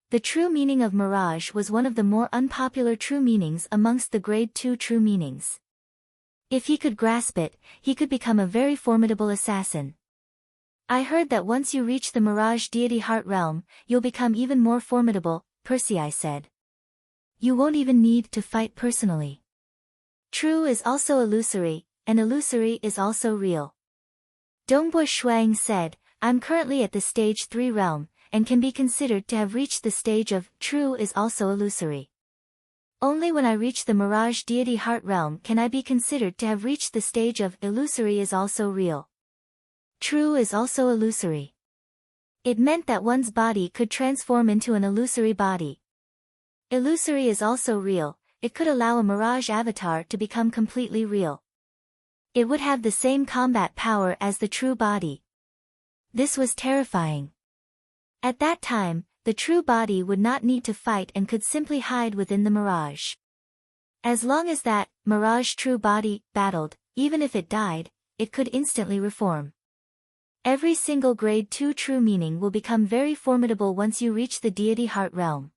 The true meaning of mirage was one of the more unpopular true meanings amongst the grade 2 true meanings. If he could grasp it, he could become a very formidable assassin. I heard that once you reach the mirage deity heart realm, you'll become even more formidable, Persei said. You won't even need to fight personally. True is also illusory, and illusory is also real. Dongbu Shuang said, I'm currently at the stage 3 realm, and can be considered to have reached the stage of true is also illusory. Only when I reach the mirage deity heart realm can I be considered to have reached the stage of illusory is also real. True is also illusory. It meant that one's body could transform into an illusory body. Illusory is also real, it could allow a mirage avatar to become completely real. It would have the same combat power as the true body. This was terrifying. At that time, the true body would not need to fight and could simply hide within the mirage. As long as that mirage true body battled, even if it died, it could instantly reform. Every single grade 2 true meaning will become very formidable once you reach the deity heart realm.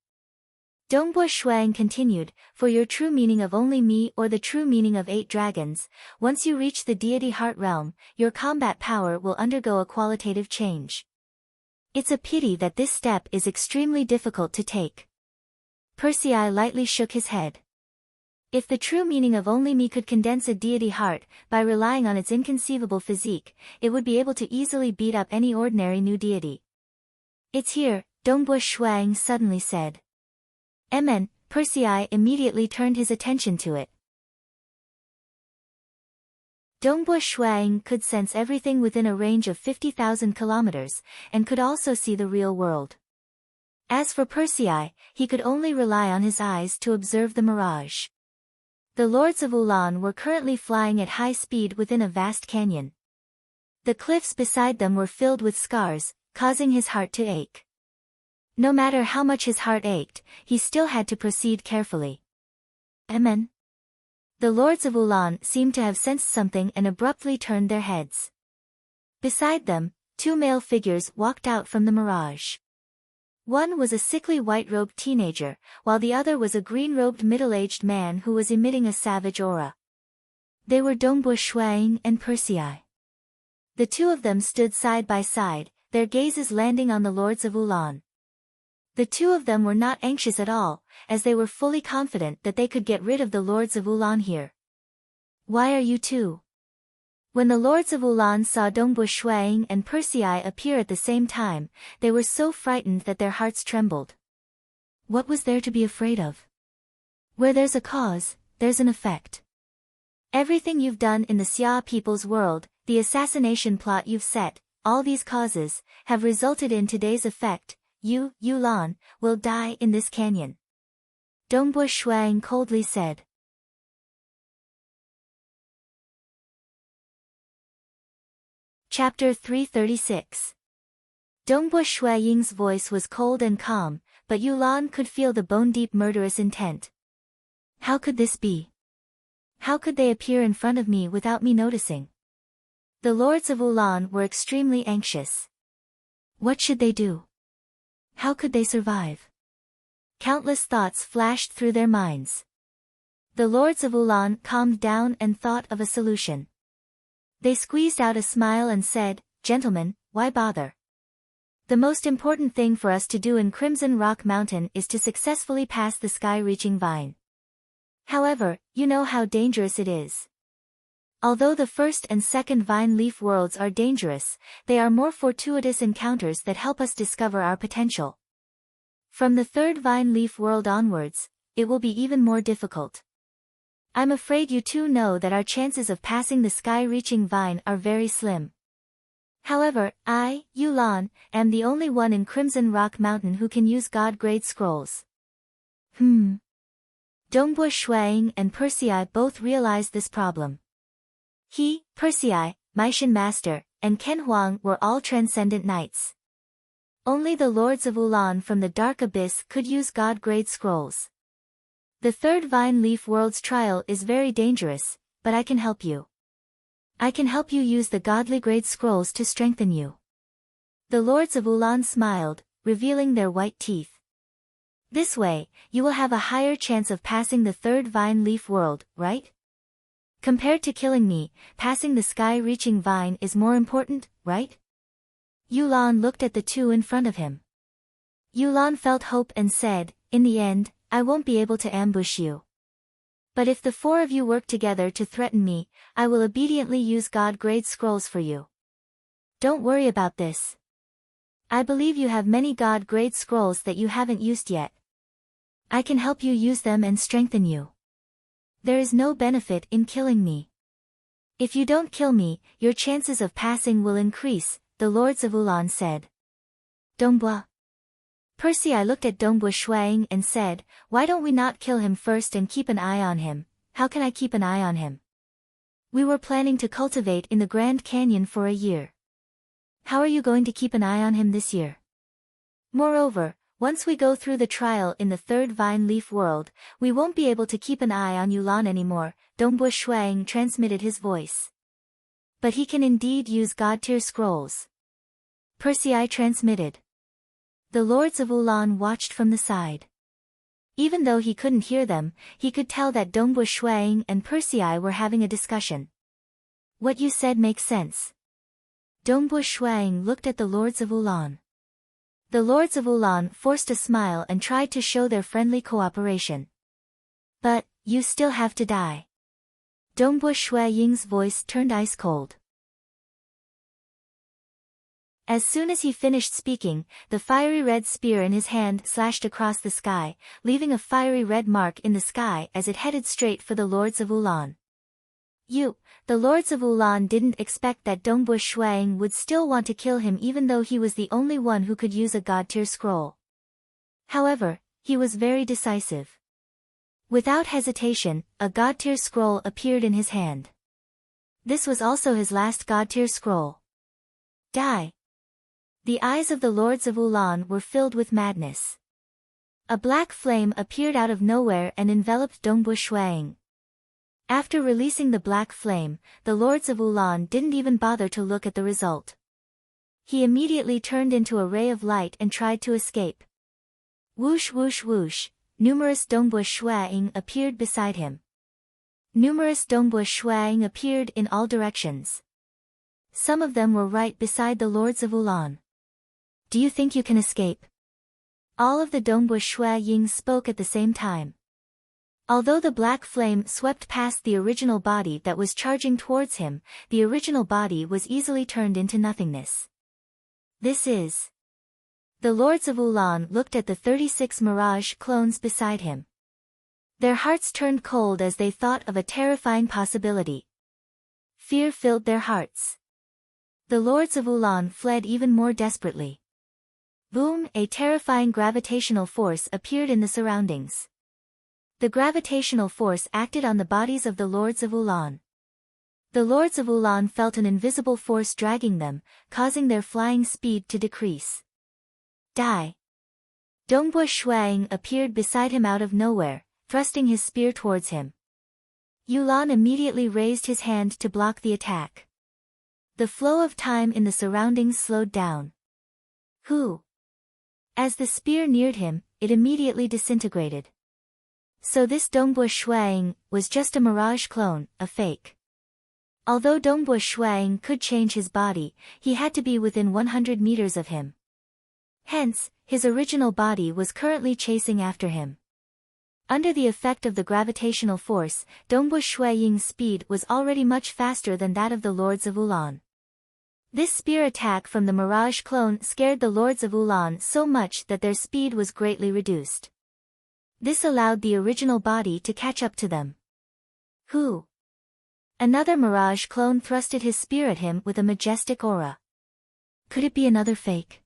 Dongbu Shuang continued, for your true meaning of only me or the true meaning of 8 dragons, once you reach the deity heart realm, your combat power will undergo a qualitative change. It's a pity that this step is extremely difficult to take. Persei lightly shook his head. If the true meaning of only me could condense a deity heart, by relying on its inconceivable physique, it would be able to easily beat up any ordinary new deity. It's here, Dongbu Shuang suddenly said. Persei immediately turned his attention to it. Dongbu Shuang could sense everything within a range of 50,000 kilometers, and could also see the real world. As for Persei, he could only rely on his eyes to observe the mirage. The lords of Ulan were currently flying at high speed within a vast canyon. The cliffs beside them were filled with scars, causing his heart to ache. No matter how much his heart ached, he still had to proceed carefully. The lords of Ulan seemed to have sensed something and abruptly turned their heads. Beside them, 2 male figures walked out from the mirage. One was a sickly white-robed teenager, while the other was a green-robed middle-aged man who was emitting a savage aura. They were Dongbu Shuang and Persei. The two of them stood side by side, their gazes landing on the lords of Ulan. The two of them were not anxious at all, as they were fully confident that they could get rid of the lords of Ulan here. Why are you two? When the lords of Ulan saw Dongbush Shuang and Persei appear at the same time, they were so frightened that their hearts trembled. What was there to be afraid of? Where there's a cause, there's an effect. Everything you've done in the Xia people's world, the assassination plot you've set, all these causes, have resulted in today's effect. You, Yulan, will die in this canyon. Dongbush Shuang coldly said. Chapter 336. Dongbush Shuaying's voice was cold and calm, but Yulan could feel the bone-deep murderous intent. How could this be? How could they appear in front of me without me noticing? The lords of Ulan were extremely anxious. What should they do? How could they survive? Countless thoughts flashed through their minds. The lords of Ulan calmed down and thought of a solution. They squeezed out a smile and said, "Gentlemen, why bother? The most important thing for us to do in Crimson Rock Mountain is to successfully pass the sky-reaching vine. However, you know how dangerous it is. Although the first and second vine leaf worlds are dangerous, they are more fortuitous encounters that help us discover our potential. From the third vine leaf world onwards, it will be even more difficult. I'm afraid you two know that our chances of passing the sky-reaching vine are very slim. However, I, Yulan, am the only one in Crimson Rock Mountain who can use God-grade scrolls." Dongbush Shuang and Persei both realized this problem. He, Persei, Meishan Master, and Ken Huang were all transcendent knights. Only the lords of Ulan from the Dark Abyss could use God-grade scrolls. The third vine leaf world's trial is very dangerous, but I can help you. I can help you use the godly grade scrolls to strengthen you. The lords of Ulan smiled, revealing their white teeth. This way, you will have a higher chance of passing the third vine leaf world, right? Compared to killing me, passing the sky-reaching vine is more important, right? Yulan looked at the two in front of him. Yulan felt hope and said, "In the end, I won't be able to ambush you. But if the four of you work together to threaten me, I will obediently use God-grade scrolls for you. Don't worry about this. I believe you have many God-grade scrolls that you haven't used yet. I can help you use them and strengthen you. There is no benefit in killing me. If you don't kill me, your chances of passing will increase," the lords of Ulan said. Dongbua. Persei looked at Dongbush Shuang and said, "Why don't we not kill him first and keep an eye on him?" "How can I keep an eye on him? We were planning to cultivate in the Grand Canyon for a year. How are you going to keep an eye on him this year? Moreover, once we go through the trial in the third vine leaf world, we won't be able to keep an eye on Yulan anymore." Dongbush Shuang transmitted his voice. "But he can indeed use God-tier scrolls." Persei transmitted. The lords of Ulan watched from the side. Even though he couldn't hear them, he could tell that Dongbush Shuang and Persei were having a discussion. "What you said makes sense." Dongbush Shuang looked at the lords of Ulan. The lords of Ulan forced a smile and tried to show their friendly cooperation. "But, you still have to die." Dongbush Shuaying's voice turned ice cold. As soon as he finished speaking, the fiery red spear in his hand slashed across the sky, leaving a fiery red mark in the sky as it headed straight for the lords of Ulan. The lords of Ulan didn't expect that Dongbush Shuang would still want to kill him even though he was the only one who could use a god-tier scroll. However, he was very decisive. Without hesitation, a god-tier scroll appeared in his hand. This was also his last god-tier scroll. Die! The eyes of the lords of Ulan were filled with madness. A black flame appeared out of nowhere and enveloped Dongbush Shuang. After releasing the black flame, the lords of Ulan didn't even bother to look at the result. He immediately turned into a ray of light and tried to escape. Whoosh whoosh whoosh, numerous Dongbush Shuang appeared beside him. Numerous Dongbush Shuang appeared in all directions. Some of them were right beside the lords of Ulan. "Do you think you can escape?" All of the Dongbush Shuaying spoke at the same time. Although the black flame swept past the original body that was charging towards him, the original body was easily turned into nothingness. This is. The lords of Ulan looked at the 36 mirage clones beside him. Their hearts turned cold as they thought of a terrifying possibility. Fear filled their hearts. The lords of Ulan fled even more desperately. Boom! A terrifying gravitational force appeared in the surroundings. The gravitational force acted on the bodies of the lords of Ulan. The lords of Ulan felt an invisible force dragging them, causing their flying speed to decrease. Die! Dongbo Shuang appeared beside him out of nowhere, thrusting his spear towards him. Yulan immediately raised his hand to block the attack. The flow of time in the surroundings slowed down. Who? As the spear neared him, it immediately disintegrated. So this Dongbo Shuang was just a mirage clone, a fake. Although Dongbo Shuang could change his body, he had to be within 100 meters of him. Hence, his original body was currently chasing after him. Under the effect of the gravitational force, Dongbo Shuang's speed was already much faster than that of the lords of Ulan. This spear attack from the mirage clone scared the lords of Ulan so much that their speed was greatly reduced. This allowed the original body to catch up to them. Who? Another mirage clone thrusted his spear at him with a majestic aura. Could it be another fake?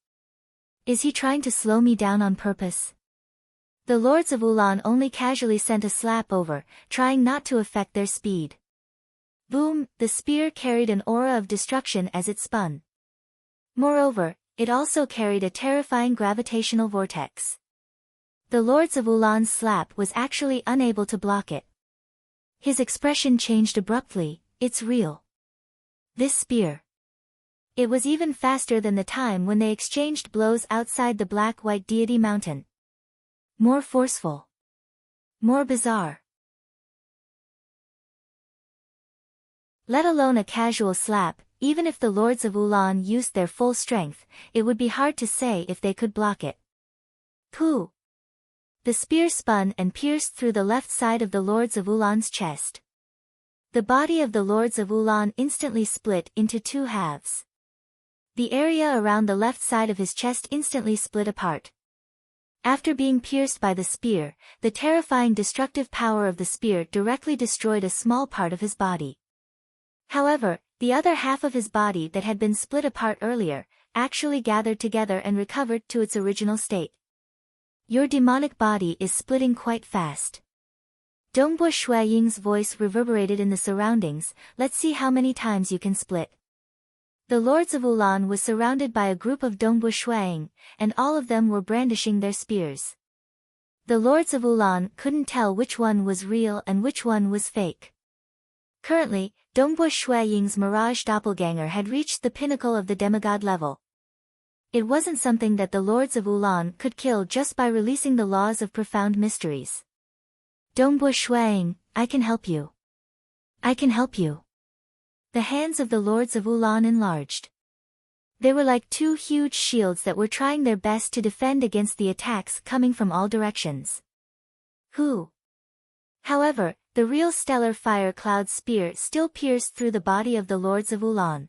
Is he trying to slow me down on purpose? The lords of Ulan only casually sent a slap over, trying not to affect their speed. Boom! The spear carried an aura of destruction as it spun. Moreover, it also carried a terrifying gravitational vortex. The lords of Ulan's slap was actually unable to block it. His expression changed abruptly. It's real. This spear. It was even faster than the time when they exchanged blows outside the black-white deity mountain. More forceful. More bizarre. Let alone a casual slap, even if the lords of Ulan used their full strength, it would be hard to say if they could block it. Pooh! The spear spun and pierced through the left side of the lords of Ulan's chest. The body of the lords of Ulan instantly split into two halves. The area around the left side of his chest instantly split apart. After being pierced by the spear, the terrifying destructive power of the spear directly destroyed a small part of his body. However, the other half of his body that had been split apart earlier, actually gathered together and recovered to its original state. Your demonic body is splitting quite fast. Dongbo Shuaying's voice reverberated in the surroundings. Let's see how many times you can split. The lords of Ulan was surrounded by a group of Dongbo Shuaying, and all of them were brandishing their spears. The lords of Ulan couldn't tell which one was real and which one was fake. Currently, Dongbo Shuaying's mirage doppelganger had reached the pinnacle of the demigod level. It wasn't something that the lords of Ulan could kill just by releasing the laws of profound mysteries. Dongbo Shuang, I can help you. I can help you. The hands of the lords of Ulan enlarged. They were like two huge shields that were trying their best to defend against the attacks coming from all directions. Who? However, the real stellar fire cloud spear still pierced through the body of the lords of Ulan.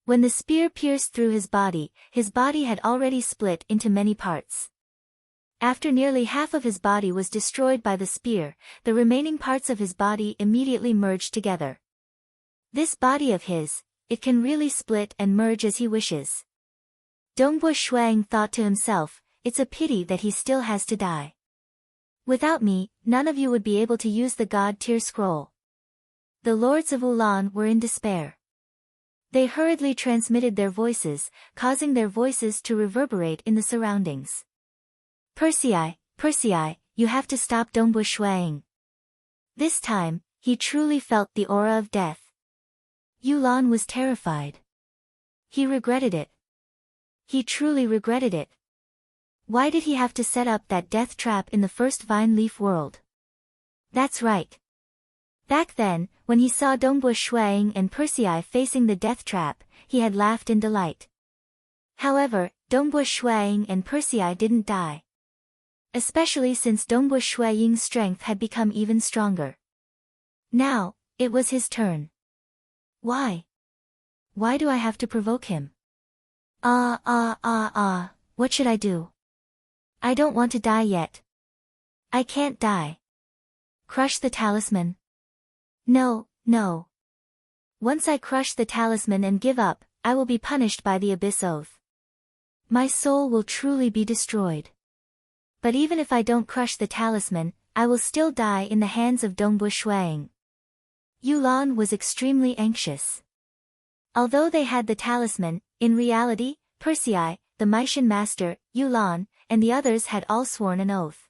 When the spear pierced through his body had already split into many parts. After nearly half of his body was destroyed by the spear, the remaining parts of his body immediately merged together. This body of his, it can really split and merge as he wishes. Dongbo Shuang thought to himself, it's a pity that he still has to die. Without me, none of you would be able to use the God tier scroll. The lords of Ulan were in despair. They hurriedly transmitted their voices, causing their voices to reverberate in the surroundings. Persei, you have to stop Dongbo Shuang. This time, he truly felt the aura of death. Yulan was terrified. He regretted it. He truly regretted it. Why did he have to set up that death trap in the first vine leaf world? That's right. Back then, when he saw Dongbo Shuang and Persei facing the death trap, he had laughed in delight. However, Dongbo Shuang and Persei didn't die. especially since Dongbua Shui Ying's strength had become even stronger. Now, it was his turn. Why? Why do I have to provoke him? What should I do? I don't want to die yet. I can't die. Crush the talisman. No, no. Once I crush the talisman and give up, I will be punished by the Abyss Oath. My soul will truly be destroyed. But even if I don't crush the talisman, I will still die in the hands of Dongbua Shuang. Yulan was extremely anxious. Although they had the talisman, in reality, Persei, the Meishan master, Yulan, and the others had all sworn an oath.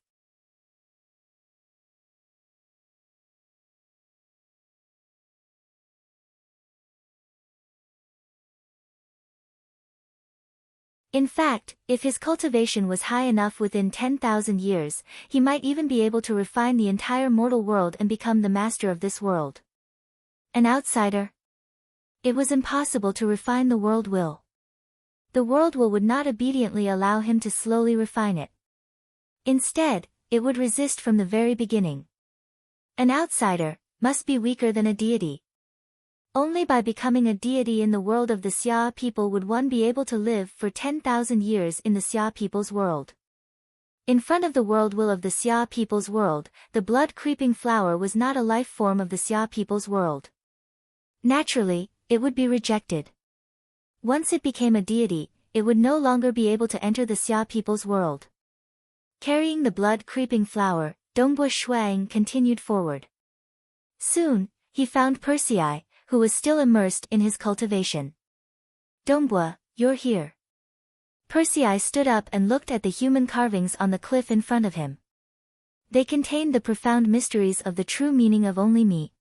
In fact, if his cultivation was high enough within 10,000 years, he might even be able to refine the entire mortal world and become the master of this world. An outsider? It was impossible to refine the world will. The world will would not obediently allow him to slowly refine it. Instead, it would resist from the very beginning. An outsider must be weaker than a deity. Only by becoming a deity in the world of the Xia people would one be able to live for 10,000 years in the Xia people's world. In front of the world will of the Xia people's world, the blood-creeping flower was not a life form of the Xia people's world. Naturally, it would be rejected. Once it became a deity, it would no longer be able to enter the Xia people's world. Carrying the blood-creeping flower, Dongbua Shuang continued forward. Soon, he found Persei, who was still immersed in his cultivation. Dongbua, you're here. Persei stood up and looked at the human carvings on the cliff in front of him. They contained the profound mysteries of the true meaning of only me.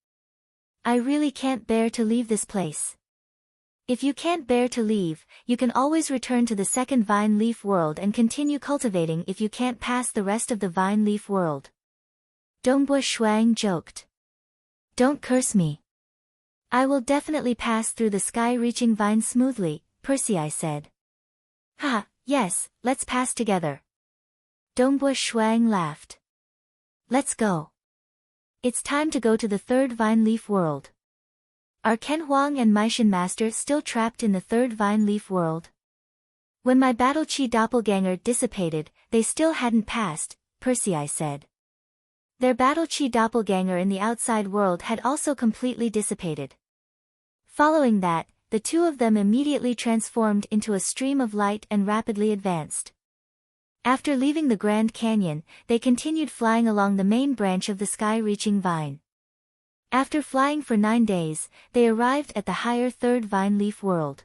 I really can't bear to leave this place. If you can't bear to leave, you can always return to the second vine leaf world and continue cultivating if you can't pass the rest of the vine leaf world. Dongbua Shuang joked. Don't curse me. I will definitely pass through the sky-reaching vine smoothly, Persei said. Ha, yes, let's pass together. Dongbua Shuang laughed. Let's go. It's time to go to the third vine leaf world. Are Ken Huang and Meishan Master still trapped in the third vine leaf world? When my battle chi doppelganger dissipated, they still hadn't passed, Persei said. Their battle chi doppelganger in the outside world had also completely dissipated. Following that, the two of them immediately transformed into a stream of light and rapidly advanced. After leaving the Grand Canyon, they continued flying along the main branch of the sky-reaching vine. After flying for 9 days, they arrived at the higher third vine leaf world.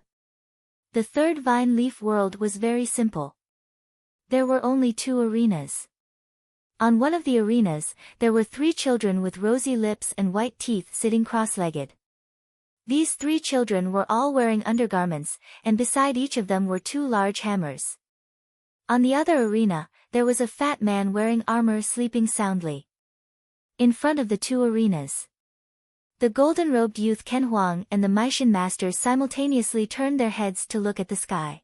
The third vine leaf world was very simple. There were only 2 arenas. On one of the arenas, there were 3 children with rosy lips and white teeth sitting cross-legged. These 3 children were all wearing undergarments, and beside each of them were 2 large hammers. On the other arena, there was a fat man wearing armor sleeping soundly. In front of the 2 arenas, the golden-robed youth Ken Huang and the Meishan master simultaneously turned their heads to look at the sky.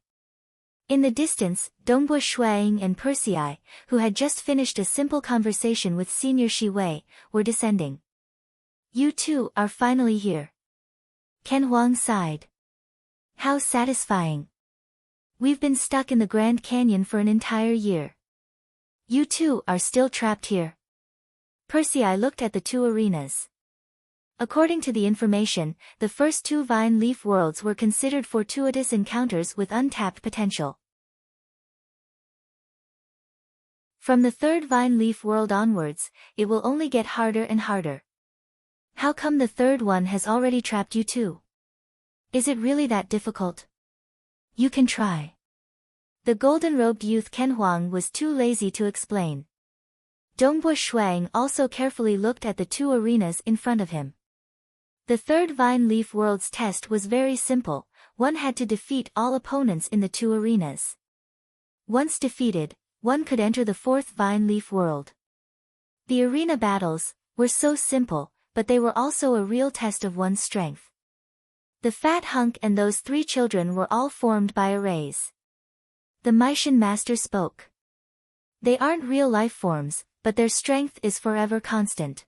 In the distance, Dongbua Shuang and Persei, who had just finished a simple conversation with Senior Shi Wei, were descending. You two are finally here. Ken Huang sighed. How satisfying. We've been stuck in the Grand Canyon for an entire year. You two are still trapped here. Persei looked at the 2 arenas. According to the information, the first 2 vine leaf worlds were considered fortuitous encounters with untapped potential. From the third vine leaf world onwards, it will only get harder and harder. How come the third one has already trapped you too? Is it really that difficult? You can try. The golden-robed youth Ken Huang was too lazy to explain. Dongbua Shuang also carefully looked at the 2 arenas in front of him. The third vine leaf world's test was very simple. One had to defeat all opponents in the 2 arenas. Once defeated, one could enter the 4th vine leaf world. The arena battles were so simple, but they were also a real test of one's strength. The fat hunk and those 3 children were all formed by arrays. The Meishan master spoke. They aren't real life forms, but their strength is forever constant.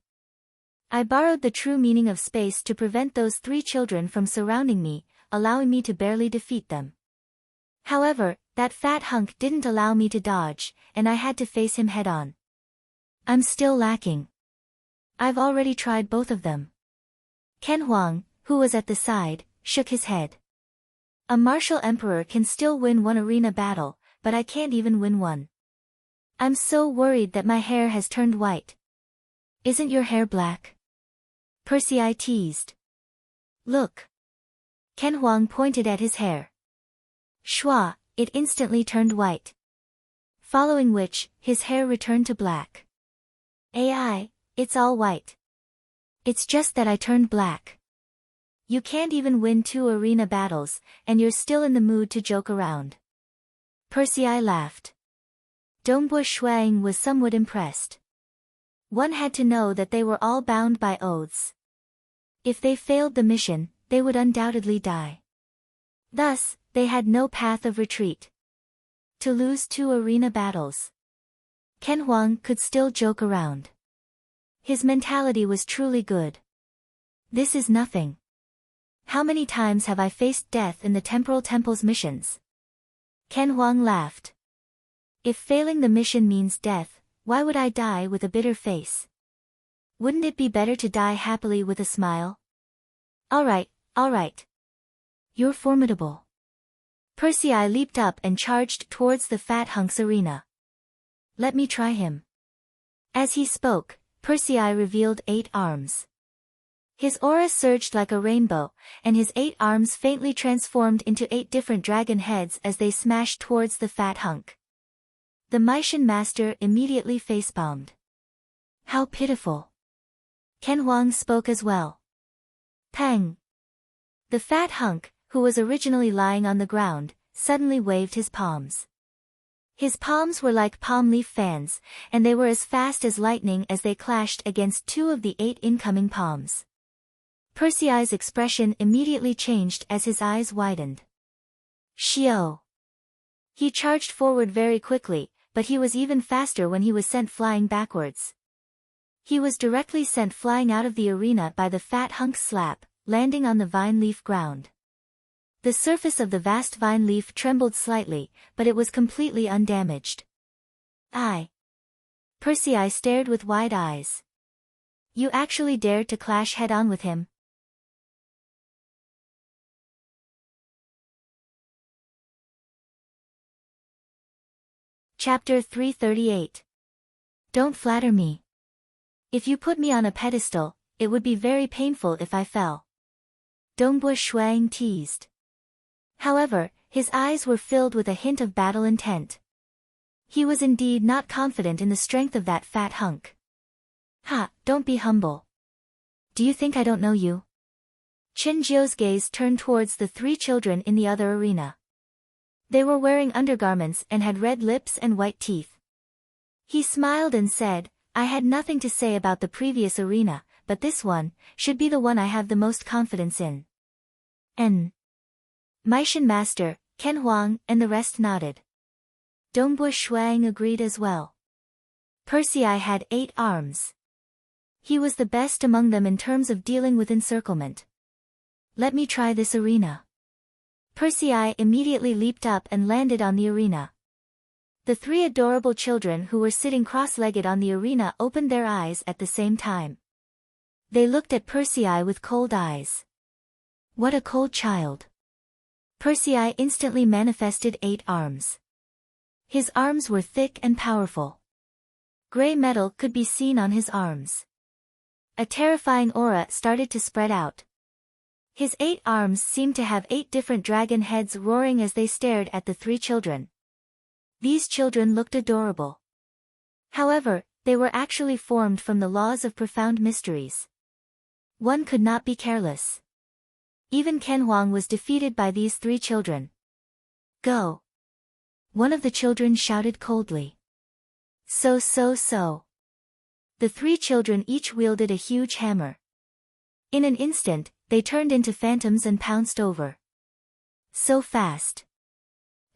I borrowed the true meaning of space to prevent those 3 children from surrounding me, allowing me to barely defeat them. However, that fat hunk didn't allow me to dodge, and I had to face him head-on. I'm still lacking. I've already tried both of them. Ken Huang, who was at the side, shook his head. A martial emperor can still win one arena battle, but I can't even win one. I'm so worried that my hair has turned white. Isn't your hair black? Percy teased. Look. Ken Huang pointed at his hair. Shua, it instantly turned white. Following which, his hair returned to black. AI, it's all white. It's just that I turned black. You can't even win 2 arena battles, and you're still in the mood to joke around. Percy laughed. Dongbo Shuang was somewhat impressed. One had to know that they were all bound by oaths. If they failed the mission, they would undoubtedly die. Thus, they had no path of retreat. To lose 2 arena battles. Ken Huang could still joke around. His mentality was truly good. This is nothing. How many times have I faced death in the Temporal Temple's missions? Ken Huang laughed. If failing the mission means death, why would I die with a bitter face? Wouldn't it be better to die happily with a smile? Alright. You're formidable. Percy leaped up and charged towards the fat hunk's arena. Let me try him. As he spoke, Percy revealed 8 arms. His aura surged like a rainbow, and his 8 arms faintly transformed into 8 different dragon heads as they smashed towards the fat hunk. The Maishan master immediately facepalmed. How pitiful. Ken Huang spoke as well. Pang. The fat hunk, who was originally lying on the ground, suddenly waved his palms. His palms were like palm leaf fans, and they were as fast as lightning as they clashed against 2 of the 8 incoming palms. Percy's expression immediately changed as his eyes widened. Shio. He charged forward very quickly, but he was even faster when he was sent flying backwards. He was directly sent flying out of the arena by the fat hunk's slap, landing on the vine leaf ground. The surface of the vast vine leaf trembled slightly, but it was completely undamaged. Percy stared with wide eyes. You actually dared to clash head-on with him? Chapter 338. Don't flatter me. If you put me on a pedestal, it would be very painful if I fell. Dongbo Shuang teased. However, his eyes were filled with a hint of battle intent. He was indeed not confident in the strength of that fat hunk. Don't be humble. Do you think I don't know you? Chen Jiu's gaze turned towards the 3 children in the other arena. They were wearing undergarments and had red lips and white teeth. He smiled and said, I had nothing to say about the previous arena, but this one should be the one I have the most confidence in. Maishan master, Ken Huang, and the rest nodded. Dongbo Shuang agreed as well. Percy had 8 arms. He was the best among them in terms of dealing with encirclement. Let me try this arena. Percy immediately leaped up and landed on the arena. The 3 adorable children who were sitting cross-legged on the arena opened their eyes at the same time. They looked at Percy with cold eyes. What a cold child. Percy instantly manifested 8 arms. His arms were thick and powerful. Gray metal could be seen on his arms. A terrifying aura started to spread out. His 8 arms seemed to have 8 different dragon heads roaring as they stared at the 3 children. These children looked adorable. However, they were actually formed from the laws of profound mysteries. One could not be careless. Even Ken Huang was defeated by these 3 children. Go. One of the children shouted coldly. So. The 3 children each wielded a huge hammer. In an instant, they turned into phantoms and pounced over. So fast.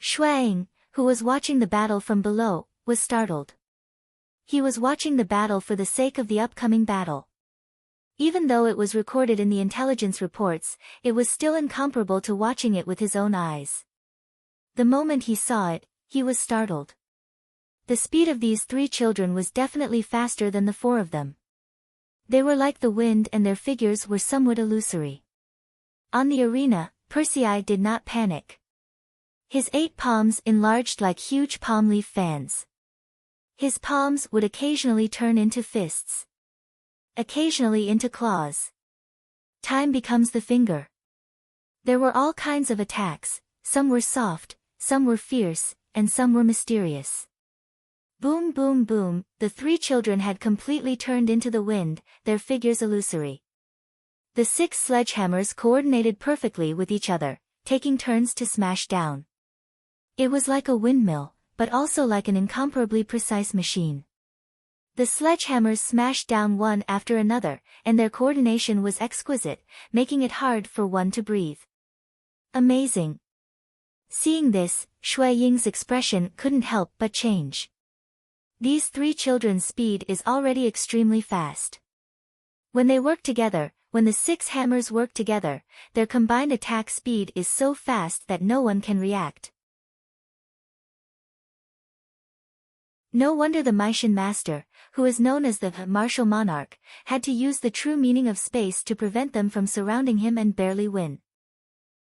Shuang, who was watching the battle from below, was startled. He was watching the battle for the sake of the upcoming battle. Even though it was recorded in the intelligence reports, it was still incomparable to watching it with his own eyes. The moment he saw it, he was startled. The speed of these 3 children was definitely faster than the 4 of them. They were like the wind and their figures were somewhat illusory. On the arena, Persei did not panic. His 8 palms enlarged like huge palm leaf fans. His palms would occasionally turn into fists. Occasionally into claws. Time becomes the finger. There were all kinds of attacks, some were soft, some were fierce, and some were mysterious. Boom boom boom, the 3 children had completely turned into the wind, their figures illusory. The 6 sledgehammers coordinated perfectly with each other, taking turns to smash down. It was like a windmill, but also like an incomparably precise machine. The sledgehammers smashed down one after another, and their coordination was exquisite, making it hard for one to breathe. Amazing. Seeing this, Ying's expression couldn't help but change. These 3 children's speed is already extremely fast. When they work together, when the 6 hammers work together, their combined attack speed is so fast that no one can react. No wonder the Maishan master, who is known as the martial monarch, had to use the true meaning of space to prevent them from surrounding him and barely win.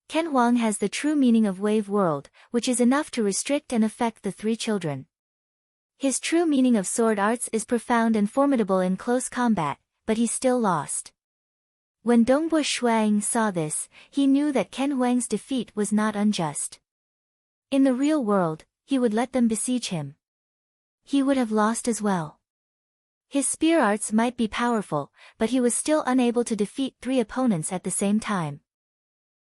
Ken Huang has the true meaning of wave world, which is enough to restrict and affect the 3 children. His true meaning of sword arts is profound and formidable in close combat, but he still lost. When Dongbui Shuang saw this, he knew that Ken Huang's defeat was not unjust. In the real world, he would let them besiege him. He would have lost as well. His spear arts might be powerful, but he was still unable to defeat 3 opponents at the same time.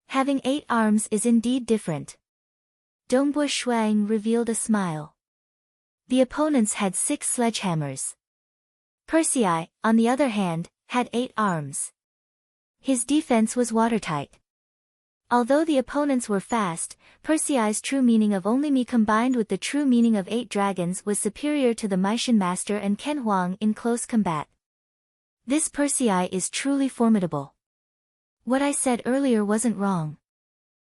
Having 8 arms is indeed different. Dongbui Shuang revealed a smile. The opponents had 6 sledgehammers. Persei, on the other hand, had 8 arms. His defense was watertight. Although the opponents were fast, Persei's true meaning of only me combined with the true meaning of 8 dragons was superior to the Maishan master and Ken Huang in close combat. This Persei is truly formidable. What I said earlier wasn't wrong.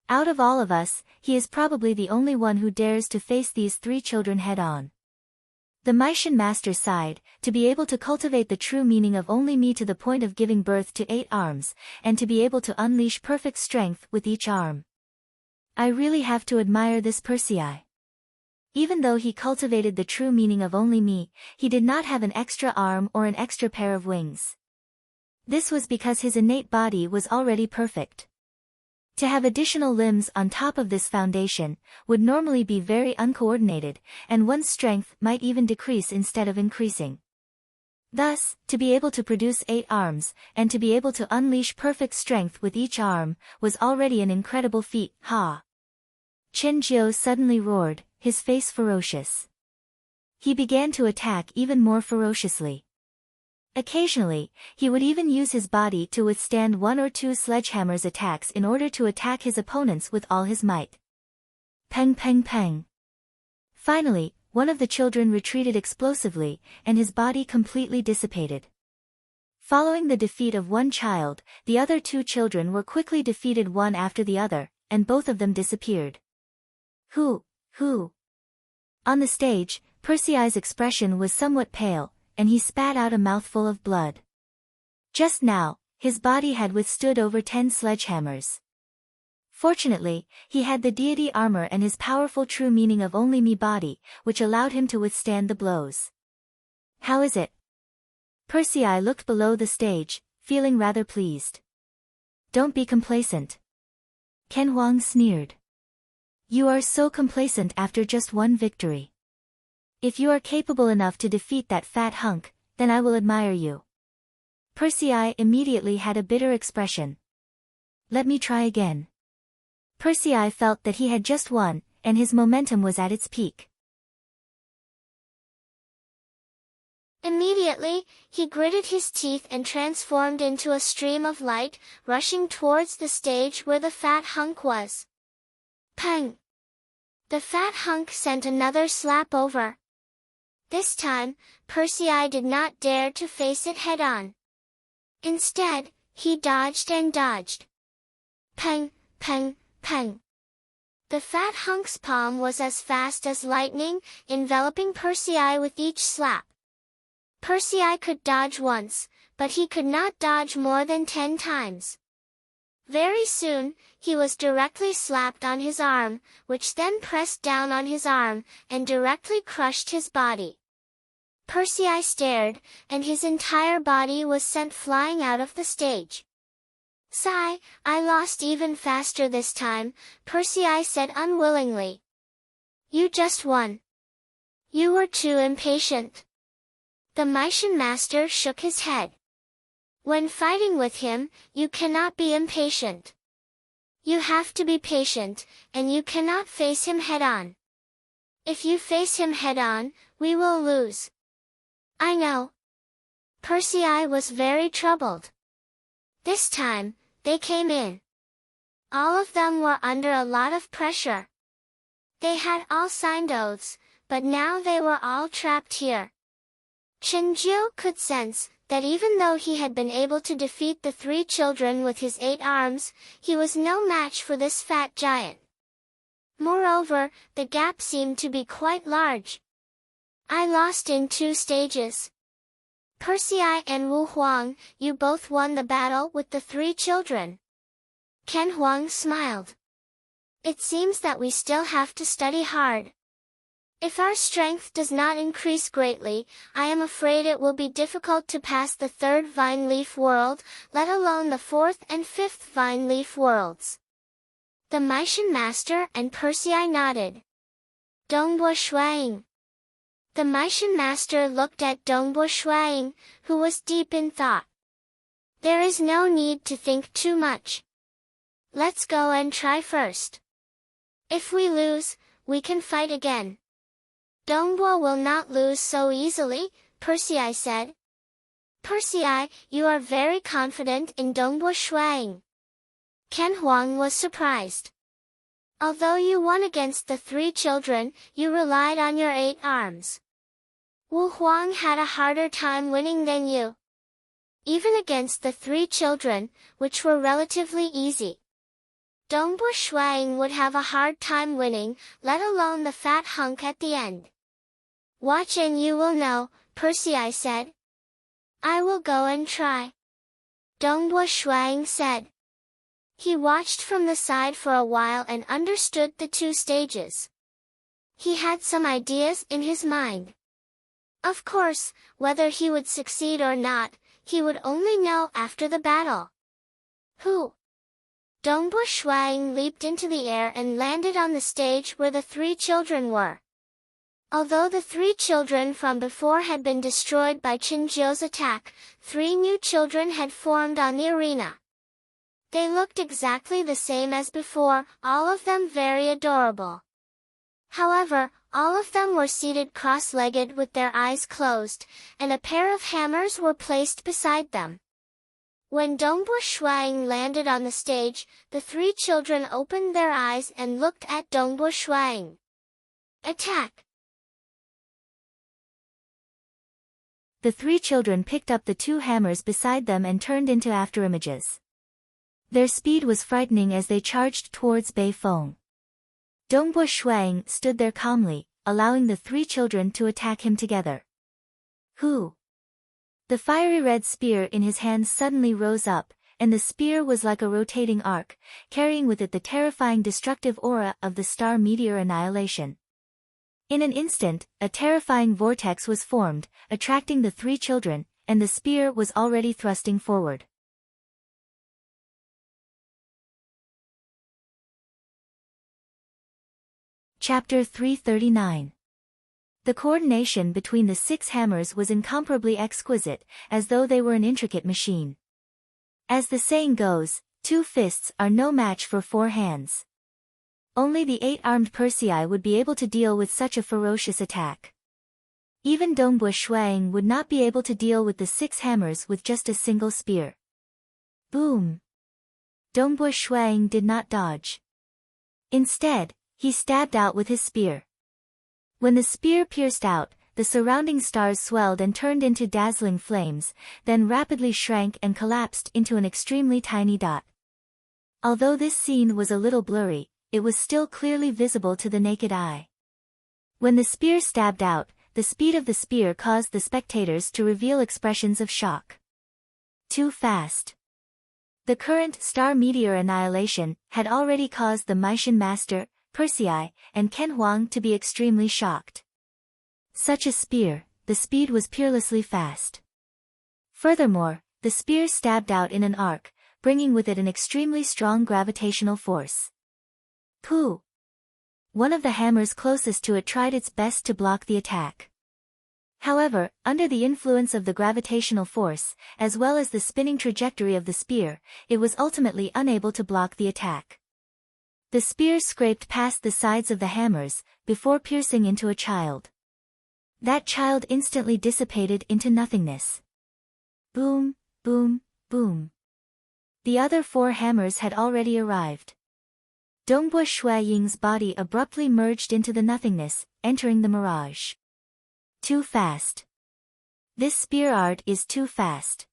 Out of all of us, he is probably the only one who dares to face these 3 children head-on. The Maishan master sighed, to be able to cultivate the true meaning of only me to the point of giving birth to 8 arms, and to be able to unleash perfect strength with each arm. I really have to admire this Persei. Even though he cultivated the true meaning of only me, he did not have an extra arm or an extra pair of wings. This was because his innate body was already perfect. To have additional limbs on top of this foundation, would normally be very uncoordinated, and one's strength might even decrease instead of increasing. Thus, to be able to produce 8 arms, and to be able to unleash perfect strength with each arm, was already an incredible feat, ha! Chen Jiao suddenly roared, his face ferocious. He began to attack even more ferociously. Occasionally, he would even use his body to withstand 1 or 2 sledgehammers' attacks in order to attack his opponents with all his might. Peng peng peng. Finally, one of the children retreated explosively, and his body completely dissipated. Following the defeat of one child, the other 2 children were quickly defeated one after the other, and both of them disappeared. Who? On the stage, Persei's expression was somewhat pale, and he spat out a mouthful of blood. Just now, his body had withstood over 10 sledgehammers. Fortunately, he had the deity armor and his powerful true meaning of only me body, which allowed him to withstand the blows. How is it? Persei looked below the stage, feeling rather pleased. Don't be complacent. Ken Huang sneered. You are so complacent after just one victory. If you are capable enough to defeat that fat hunk, then I will admire you. Persei immediately had a bitter expression. Let me try again. Persei felt that he had just won, and his momentum was at its peak. Immediately, he gritted his teeth and transformed into a stream of light, rushing towards the stage where the fat hunk was. Pang! The fat hunk sent another slap over. This time, Persei did not dare to face it head-on. Instead, he dodged and dodged. Peng, peng, peng. The fat hunk's palm was as fast as lightning, enveloping Persei with each slap. Persei could dodge once, but he could not dodge more than 10 times. Very soon, he was directly slapped on his arm, which then pressed down on his arm, and directly crushed his body. Persei stared, and his entire body was sent flying out of the stage. Sigh, I lost even faster this time, Persei said unwillingly. You just won. You were too impatient. The Maishan master shook his head. When fighting with him, you cannot be impatient. You have to be patient, and you cannot face him head-on. If you face him head-on, we will lose. I know. Persei was very troubled. This time, they came in. All of them were under a lot of pressure. They had all signed oaths, but now they were all trapped here. Chenjiu could sense that even though he had been able to defeat the 3 children with his 8 arms, he was no match for this fat giant. Moreover, the gap seemed to be quite large. I lost in 2 stages. Persei and Wu Huang, you both won the battle with the 3 children. Ken Huang smiled. It seems that we still have to study hard. If our strength does not increase greatly, I am afraid it will be difficult to pass the 3rd vine leaf world, let alone the 4th and 5th vine leaf worlds. The Maishan master and Persei nodded. Dongbo Shuang. The Maishan master looked at Dongbo Shuang, who was deep in thought. There is no need to think too much. Let's go and try first. If we lose, we can fight again. Dongbo will not lose so easily, Persei said. Persei, you are very confident in Dongbo Shuang. Ken Huang was surprised. Although you won against the 3 children, you relied on your 8 arms. Wu Huang had a harder time winning than you. Even against the 3 children, which were relatively easy. Dongbo Shuang would have a hard time winning, let alone the fat hunk at the end. Watch and you will know, Persei said. I will go and try. Dongbo Shuang said. He watched from the side for a while and understood the 2 stages. He had some ideas in his mind. Of course, whether he would succeed or not, he would only know after the battle. Who? Dongbo Shuang leaped into the air and landed on the stage where the 3 children were. Although the 3 children from before had been destroyed by Chenjiu's attack, 3 new children had formed on the arena. They looked exactly the same as before, all of them very adorable. However, all of them were seated cross-legged with their eyes closed, and a pair of hammers were placed beside them. When Dongbo Shuang landed on the stage, the 3 children opened their eyes and looked at Dongbo Shuang. Attack! The 3 children picked up the 2 hammers beside them and turned into afterimages. Their speed was frightening as they charged towards Bei Feng. Dongbo Shuang stood there calmly, allowing the 3 children to attack him together. Who? The fiery red spear in his hand suddenly rose up, and the spear was like a rotating arc, carrying with it the terrifying destructive aura of the star meteor annihilation. In an instant, a terrifying vortex was formed, attracting the 3 children, and the spear was already thrusting forward. Chapter 339. The coordination between the 6 hammers was incomparably exquisite, as though they were an intricate machine. As the saying goes, 2 fists are no match for 4 hands. Only the 8-armed Persei would be able to deal with such a ferocious attack. Even Dongbo Shuang would not be able to deal with the 6 hammers with just a single spear. Boom! Dongbo Shuang did not dodge. Instead, he stabbed out with his spear. When the spear pierced out, the surrounding stars swelled and turned into dazzling flames, then rapidly shrank and collapsed into an extremely tiny dot. Although this scene was a little blurry, it was still clearly visible to the naked eye. When the spear stabbed out, the speed of the spear caused the spectators to reveal expressions of shock. Too fast. The current star-meteor annihilation had already caused the Maishan master, Persei, and Ken Huang to be extremely shocked. Such a spear, the speed was peerlessly fast. Furthermore, the spear stabbed out in an arc, bringing with it an extremely strong gravitational force. Pooh! One of the hammers closest to it tried its best to block the attack. However, under the influence of the gravitational force, as well as the spinning trajectory of the spear, it was ultimately unable to block the attack. The spear scraped past the sides of the hammers, before piercing into a child. That child instantly dissipated into nothingness. Boom, boom, boom. The other 4 hammers had already arrived. Dongbua Shuiying's body abruptly merged into the nothingness, entering the mirage. Too fast. This spear art is too fast.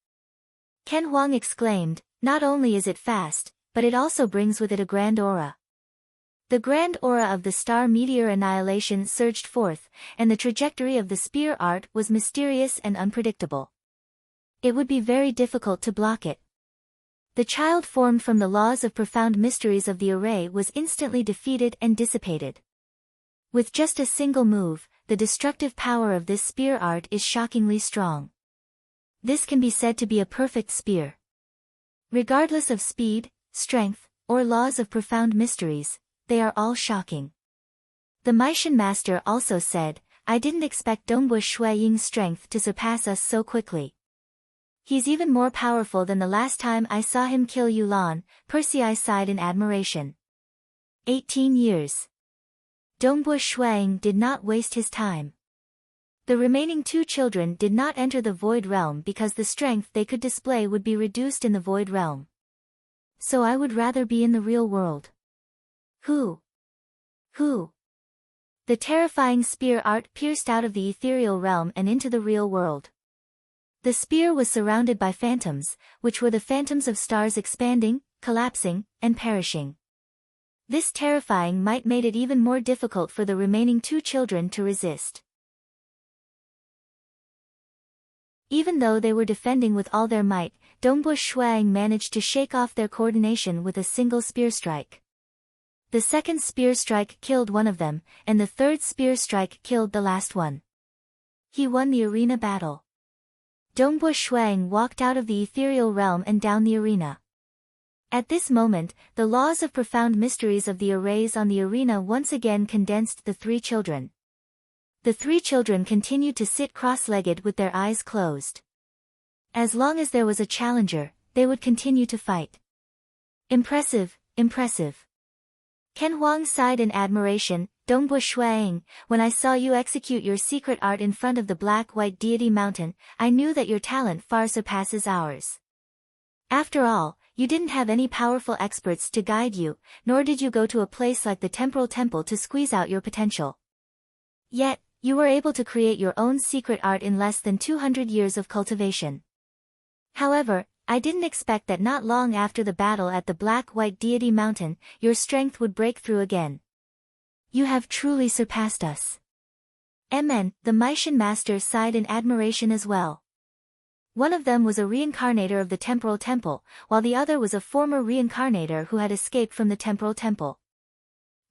Ken Huang exclaimed, not only is it fast, but it also brings with it a grand aura. The grand aura of the star-meteor annihilation surged forth, and the trajectory of the spear art was mysterious and unpredictable. It would be very difficult to block it. The child formed from the laws of profound mysteries of the array was instantly defeated and dissipated. With just a single move, the destructive power of this spear art is shockingly strong. This can be said to be a perfect spear. Regardless of speed, strength, or laws of profound mysteries, they are all shocking. The Maishan master also said, I didn't expect Dongbua Shuiying's strength to surpass us so quickly. He's even more powerful than the last time I saw him kill Yulan, Persei sighed in admiration. 18 years. Dongbua Shuiying did not waste his time. The remaining 2 children did not enter the Void Realm because the strength they could display would be reduced in the Void Realm. So I would rather be in the real world. Who? The terrifying spear art pierced out of the ethereal realm and into the real world. The spear was surrounded by phantoms, which were the phantoms of stars expanding, collapsing, and perishing. This terrifying might made it even more difficult for the remaining 2 children to resist. Even though they were defending with all their might, Dongbua Shuiying managed to shake off their coordination with a single spear strike. The second spear strike killed one of them, and the third spear strike killed the last one. He won the arena battle. Dongbua Shuiying walked out of the ethereal realm and down the arena. At this moment, the laws of profound mysteries of the arrays on the arena once again condensed the 3 children. The 3 children continued to sit cross-legged with their eyes closed. As long as there was a challenger, they would continue to fight. Impressive, impressive. Ken Huang sighed in admiration, Dongbua Shuiying, when I saw you execute your secret art in front of the black-white deity mountain, I knew that your talent far surpasses ours. After all, you didn't have any powerful experts to guide you, nor did you go to a place like the temporal temple to squeeze out your potential. Yet, you were able to create your own secret art in less than 200 years of cultivation. However, I didn't expect that not long after the battle at the black-white deity mountain, your strength would break through again. You have truly surpassed us. The Maishan master sighed in admiration as well. One of them was a reincarnator of the temporal temple, while the other was a former reincarnator who had escaped from the temporal temple.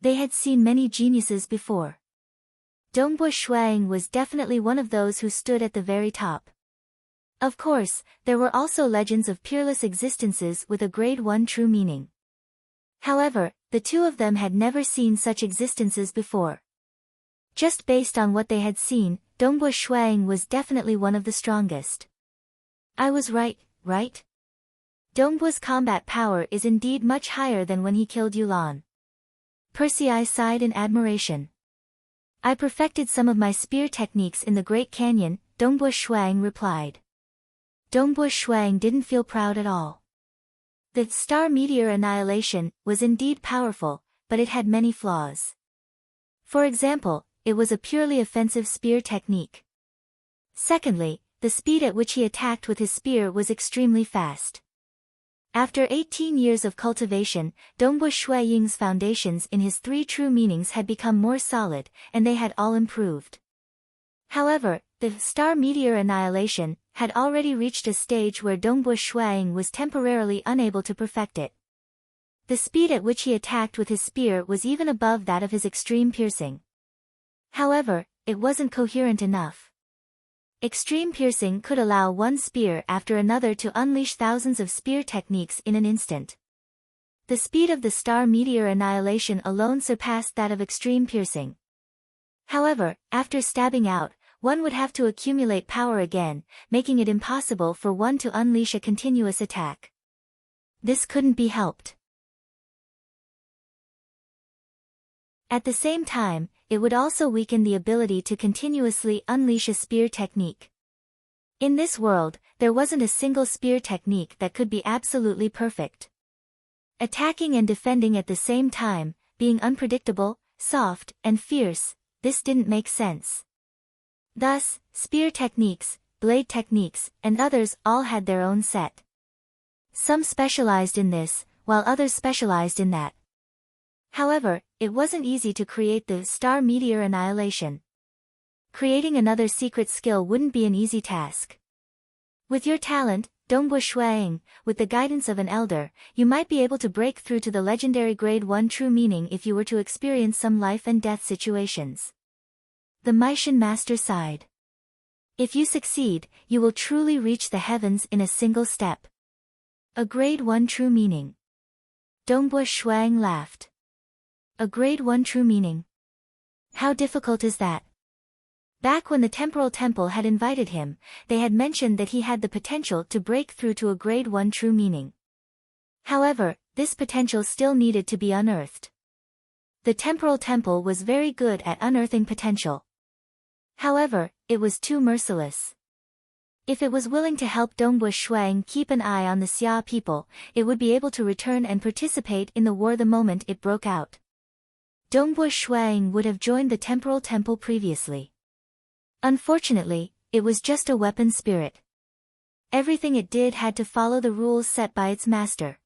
They had seen many geniuses before. Dongbua Shuiying was definitely one of those who stood at the very top. Of course, there were also legends of peerless existences with a grade 1 true meaning. However, the 2 of them had never seen such existences before. Just based on what they had seen, Dongbua Shuiying was definitely one of the strongest. I was right, right? Dongbua's combat power is indeed much higher than when he killed Yulan. Persei sighed in admiration. I perfected some of my spear techniques in the Great Canyon, Dongbua Shuiying replied. Dongbua Shuiying didn't feel proud at all. The star-meteor annihilation was indeed powerful, but it had many flaws. For example, it was a purely offensive spear technique. Secondly, the speed at which he attacked with his spear was extremely fast. After 18 years of cultivation, Dongbu Shui Ying's foundations in his three true meanings had become more solid, and they had all improved. However, the star meteor annihilation had already reached a stage where Dongbu Shui Ying was temporarily unable to perfect it. The speed at which he attacked with his spear was even above that of his extreme piercing. However, it wasn't coherent enough. Extreme piercing could allow one spear after another to unleash thousands of spear techniques in an instant. The speed of the star meteor annihilation alone surpassed that of extreme piercing. However, after stabbing out, one would have to accumulate power again, making it impossible for one to unleash a continuous attack. This couldn't be helped. At the same time, it would also weaken the ability to continuously unleash a spear technique. In this world, there wasn't a single spear technique that could be absolutely perfect. Attacking and defending at the same time, being unpredictable, soft, and fierce, this didn't make sense. Thus, spear techniques, blade techniques, and others all had their own set. Some specialized in this, while others specialized in that. However, it wasn't easy to create the star meteor annihilation. Creating another secret skill wouldn't be an easy task. With your talent, Dongbu Shuiying, with the guidance of an elder, you might be able to break through to the legendary grade 1 true meaning if you were to experience some life and death situations. The Maishan master sighed. If you succeed, you will truly reach the heavens in a single step. A grade 1 true meaning. Dongbu Shuiying laughed. A grade 1 true meaning. How difficult is that? Back when the Temporal Temple had invited him, they had mentioned that he had the potential to break through to a grade 1 true meaning. However, this potential still needed to be unearthed. The Temporal Temple was very good at unearthing potential. However, it was too merciless. If it was willing to help Dongbu Shuiying keep an eye on the Xia people, it would be able to return and participate in the war the moment it broke out. Dongbu Shuiying would have joined the Temporal Temple previously. Unfortunately, it was just a weapon spirit. Everything it did had to follow the rules set by its master.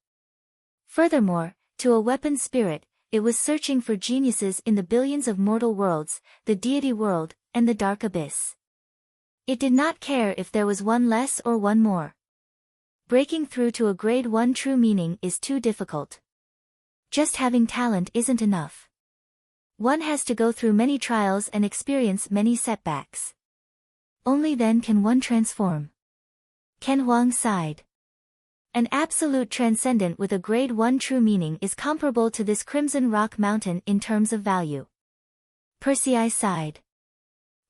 Furthermore, to a weapon spirit, it was searching for geniuses in the billions of mortal worlds, the deity world, and the dark abyss. It did not care if there was one less or one more. Breaking through to a grade 1 true meaning is too difficult. Just having talent isn't enough. One has to go through many trials and experience many setbacks. Only then can one transform. Ken Huang sighed. An absolute transcendent with a grade 1 true meaning is comparable to this Crimson Rock Mountain in terms of value. Percy sighed.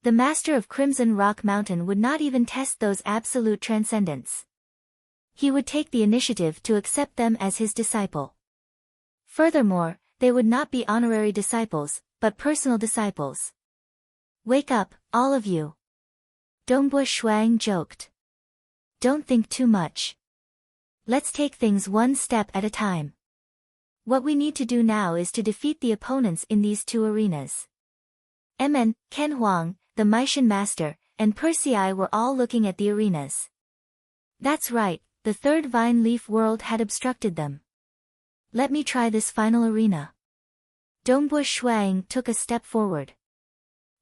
The master of Crimson Rock Mountain would not even test those absolute transcendents. He would take the initiative to accept them as his disciple. Furthermore, they would not be honorary disciples, but personal disciples. Wake up, all of you. Dongbu Shuiying joked. Don't think too much. Let's take things one step at a time. What we need to do now is to defeat the opponents in these two arenas. Ken Huang, the Maishan master, and Percy were all looking at the arenas. That's right, the third vine leaf world had obstructed them. Let me try this final arena. Dongbu Shuiying took a step forward.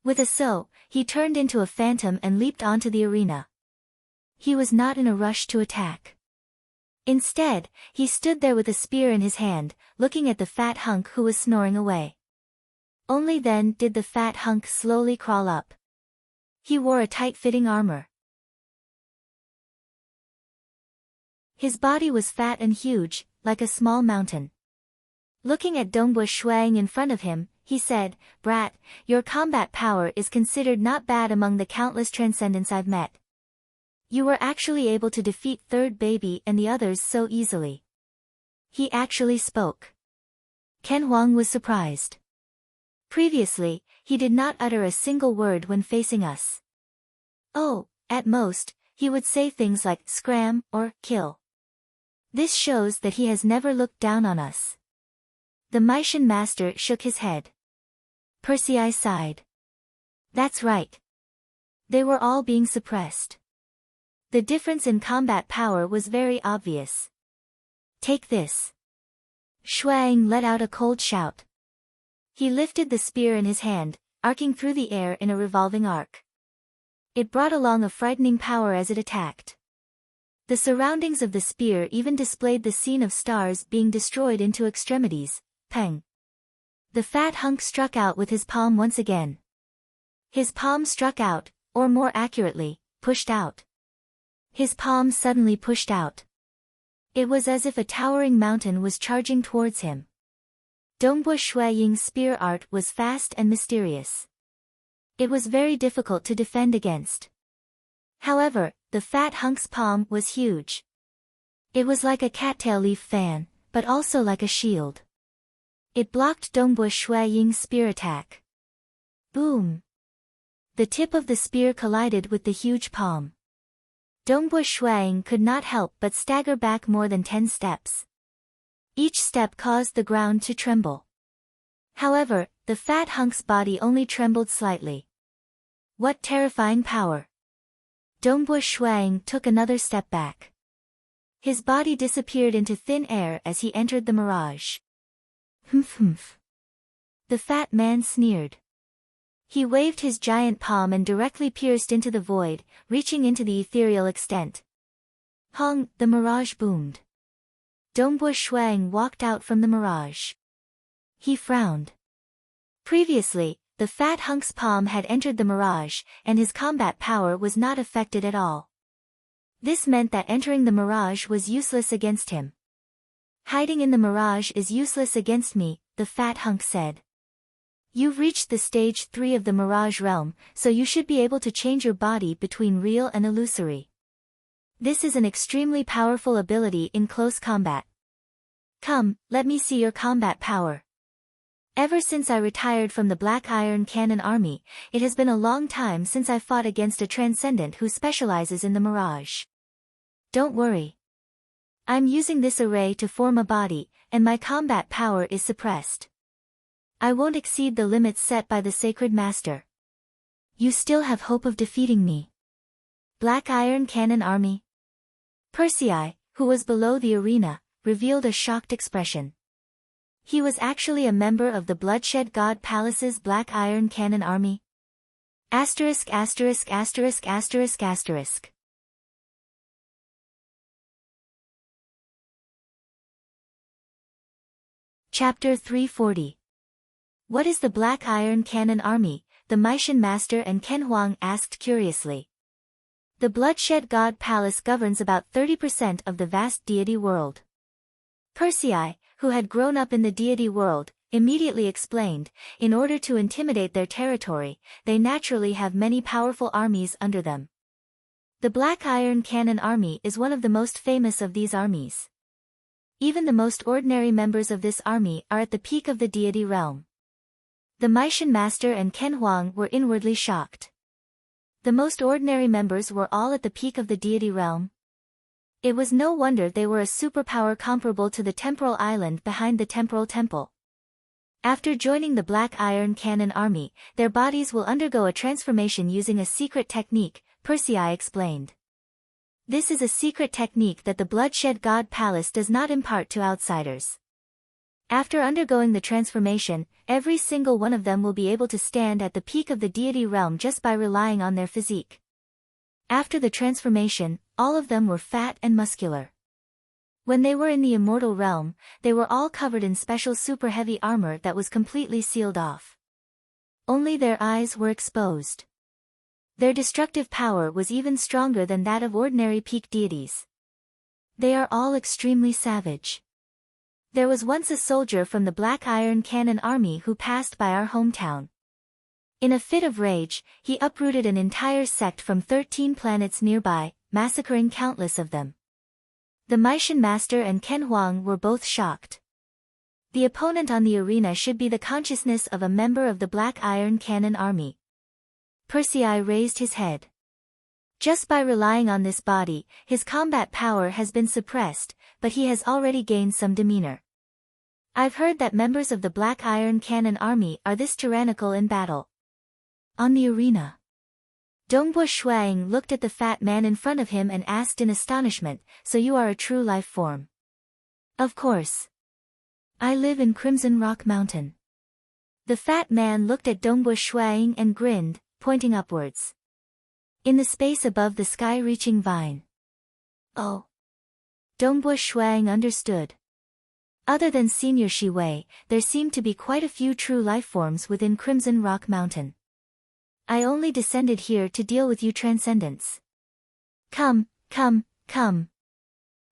With a so, he turned into a phantom and leaped onto the arena. He was not in a rush to attack. Instead, he stood there with a spear in his hand, looking at the fat hunk who was snoring away. Only then did the fat hunk slowly crawl up. He wore a tight-fitting armor. His body was fat and huge, like a small mountain. Looking at Dongbu Shuiying in front of him, he said, "Brat, your combat power is considered not bad among the countless transcendents I've met. You were actually able to defeat Third Baby and the others so easily." He actually spoke. Ken Huang was surprised. Previously, he did not utter a single word when facing us. Oh, at most, he would say things like scram or kill. This shows that he has never looked down on us. The Maishan master shook his head. Percy sighed. That's right. They were all being suppressed. The difference in combat power was very obvious. Take this. Shuang let out a cold shout. He lifted the spear in his hand, arcing through the air in a revolving arc. It brought along a frightening power as it attacked. The surroundings of the spear even displayed the scene of stars being destroyed into extremities. Peng. The fat hunk struck out with his palm once again. His palm struck out, or more accurately, pushed out. His palm suddenly pushed out. It was as if a towering mountain was charging towards him. Dongbua Shuiying's spear art was fast and mysterious. It was very difficult to defend against. However, the fat hunk's palm was huge. It was like a cattail leaf fan, but also like a shield. It blocked Dongbua Shuiying's spear attack. Boom! The tip of the spear collided with the huge palm. Dongbua Shuiying could not help but stagger back more than 10 steps. Each step caused the ground to tremble. However, the fat hunk's body only trembled slightly. What terrifying power! Dongbua Shuiying took another step back. His body disappeared into thin air as he entered the mirage. Humph. The fat man sneered. He waved his giant palm and directly pierced into the void, reaching into the ethereal extent. Hong, the mirage boomed. Dongbua Shuiying walked out from the mirage. He frowned. Previously, the fat hunk's palm had entered the mirage, and his combat power was not affected at all. This meant that entering the mirage was useless against him. Hiding in the mirage is useless against me, the fat hunk said. You've reached the stage 3 of the mirage realm, so you should be able to change your body between real and illusory. This is an extremely powerful ability in close combat. Come, let me see your combat power. Ever since I retired from the Black Iron Cannon Army, it has been a long time since I fought against a transcendent who specializes in the mirage. Don't worry. I'm using this array to form a body, and my combat power is suppressed. I won't exceed the limits set by the Sacred Master. You still have hope of defeating me. Black Iron Cannon Army. Persei, who was below the arena, revealed a shocked expression. He was actually a member of the Bloodshed God Palace's Black Iron Cannon Army. Asterisk. Chapter 340. What is the Black Iron Cannon Army? The Meishan Master and Ken Huang asked curiously. The Bloodshed God Palace governs about 30% of the vast deity world. Persei, who had grown up in the deity world, immediately explained, in order to intimidate their territory, they naturally have many powerful armies under them. The Black Iron Cannon Army is one of the most famous of these armies. Even the most ordinary members of this army are at the peak of the deity realm. The Meishan Master and Ken Huang were inwardly shocked. The most ordinary members were all at the peak of the deity realm. It was no wonder they were a superpower comparable to the temporal island behind the temporal temple. After joining the Black Iron Cannon Army, their bodies will undergo a transformation using a secret technique, Persei explained. This is a secret technique that the Bloodshed God Palace does not impart to outsiders. After undergoing the transformation, every single one of them will be able to stand at the peak of the deity realm just by relying on their physique. After the transformation, all of them were fat and muscular. When they were in the immortal realm, they were all covered in special super heavy armor that was completely sealed off. Only their eyes were exposed. Their destructive power was even stronger than that of ordinary peak deities. They are all extremely savage. There was once a soldier from the Black Iron Cannon Army who passed by our hometown. In a fit of rage, he uprooted an entire sect from 13 planets nearby, massacring countless of them. The Meishan Master and Ken Huang were both shocked. The opponent on the arena should be the consciousness of a member of the Black Iron Cannon Army. Persei raised his head. Just by relying on this body, his combat power has been suppressed, but he has already gained some demeanor. I've heard that members of the Black Iron Cannon Army are this tyrannical in battle. On the arena. Dongbo Shuang looked at the fat man in front of him and asked in astonishment, "So you are a true life form?" "Of course. I live in Crimson Rock Mountain." The fat man looked at Dongbo Shuang and grinned, pointing upwards. "In the space above the sky-reaching vine." "Oh." Dongbo Shuang understood. Other than Senior Shi Wei, there seemed to be quite a few true life forms within Crimson Rock Mountain. "I only descended here to deal with you transcendents. Come, come, come.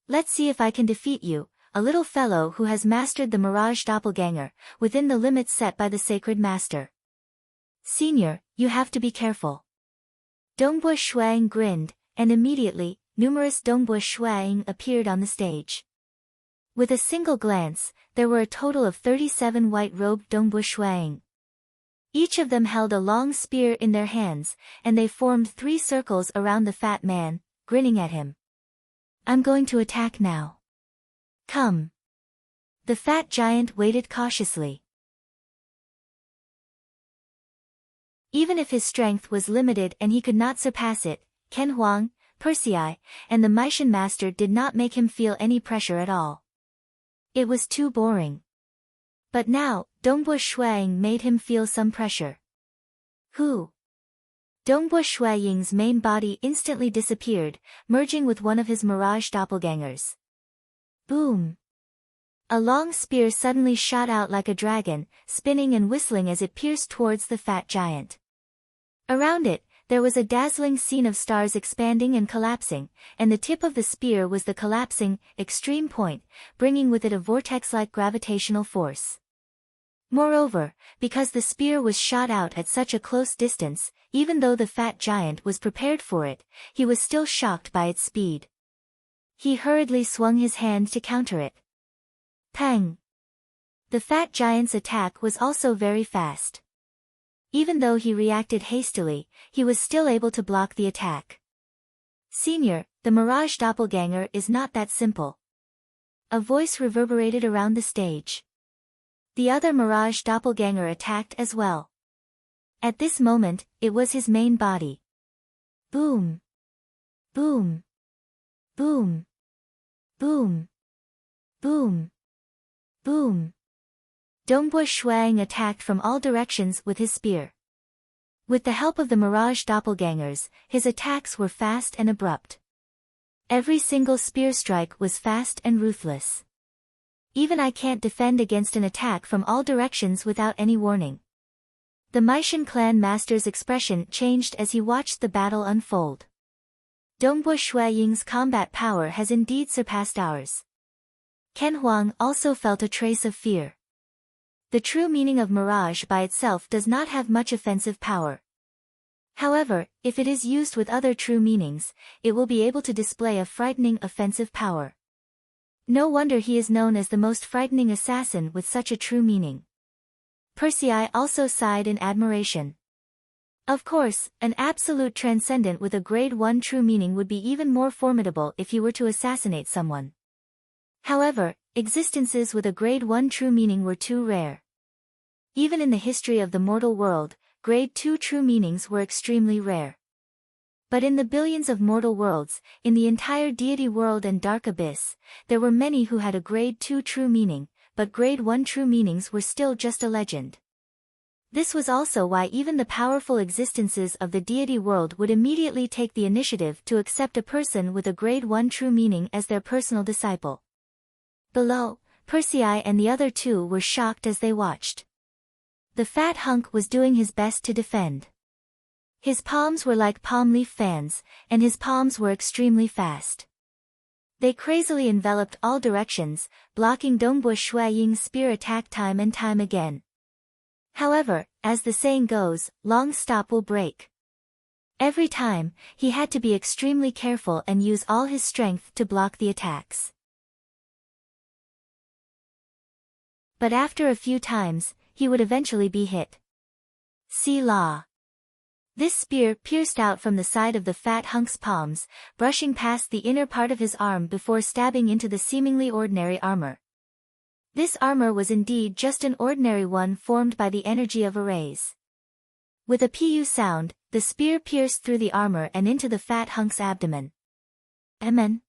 Let's see if I can defeat you, a little fellow who has mastered the Mirage Doppelganger, within the limits set by the Sacred Master. Senior, you have to be careful." Dongbo Shuang grinned, and immediately, numerous Dongbo Shuang appeared on the stage. With a single glance, there were a total of 37 white-robed Dongbo Shuang. Each of them held a long spear in their hands, and they formed 3 circles around the fat man, grinning at him. "I'm going to attack now. Come." The fat giant waited cautiously. Even if his strength was limited and he could not surpass it, Ken Huang, Persei, and the Meishan master did not make him feel any pressure at all. It was too boring. But now, Dongbo Shuang made him feel some pressure. "Who?" Dongbo Shuang's main body instantly disappeared, merging with one of his Mirage doppelgangers. Boom! A long spear suddenly shot out like a dragon, spinning and whistling as it pierced towards the fat giant. Around it, there was a dazzling scene of stars expanding and collapsing, and the tip of the spear was the collapsing, extreme point, bringing with it a vortex-like gravitational force. Moreover, because the spear was shot out at such a close distance, even though the fat giant was prepared for it, he was still shocked by its speed. He hurriedly swung his hand to counter it. Pang! The fat giant's attack was also very fast. Even though he reacted hastily, he was still able to block the attack. "Senior, the Mirage Doppelganger is not that simple." A voice reverberated around the stage. The other Mirage Doppelganger attacked as well. At this moment, it was his main body. Boom! Boom! Boom! Boom! Boom! Boom! Dongbo Shuang attacked from all directions with his spear. With the help of the Mirage Doppelgangers, his attacks were fast and abrupt. Every single spear strike was fast and ruthless. Even I can't defend against an attack from all directions without any warning. The Meishan clan master's expression changed as he watched the battle unfold. Dongbo Shuang's combat power has indeed surpassed ours. Ken Huang also felt a trace of fear. The true meaning of mirage by itself does not have much offensive power. However, if it is used with other true meanings, it will be able to display a frightening offensive power. No wonder he is known as the most frightening assassin with such a true meaning. Persei also sighed in admiration. Of course, an absolute transcendent with a grade 1 true meaning would be even more formidable if he were to assassinate someone. However, existences with a grade 1 true meaning were too rare. Even in the history of the mortal world, grade 2 true meanings were extremely rare. But in the billions of mortal worlds, in the entire deity world and dark abyss, there were many who had a grade 2 true meaning, but grade 1 true meanings were still just a legend. This was also why even the powerful existences of the deity world would immediately take the initiative to accept a person with a grade 1 true meaning as their personal disciple. Below, Persei and the other two were shocked as they watched. The fat hunk was doing his best to defend. His palms were like palm leaf fans, and his palms were extremely fast. They crazily enveloped all directions, blocking Dongbo Shuang's spear attack time and time again. However, as the saying goes, long stop will break. Every time, he had to be extremely careful and use all his strength to block the attacks. But after a few times, he would eventually be hit. Selah. This spear pierced out from the side of the fat hunk's palms, brushing past the inner part of his arm before stabbing into the seemingly ordinary armor. This armor was indeed just an ordinary one formed by the energy of arrays. With a pu sound, the spear pierced through the armor and into the fat hunk's abdomen. Amen.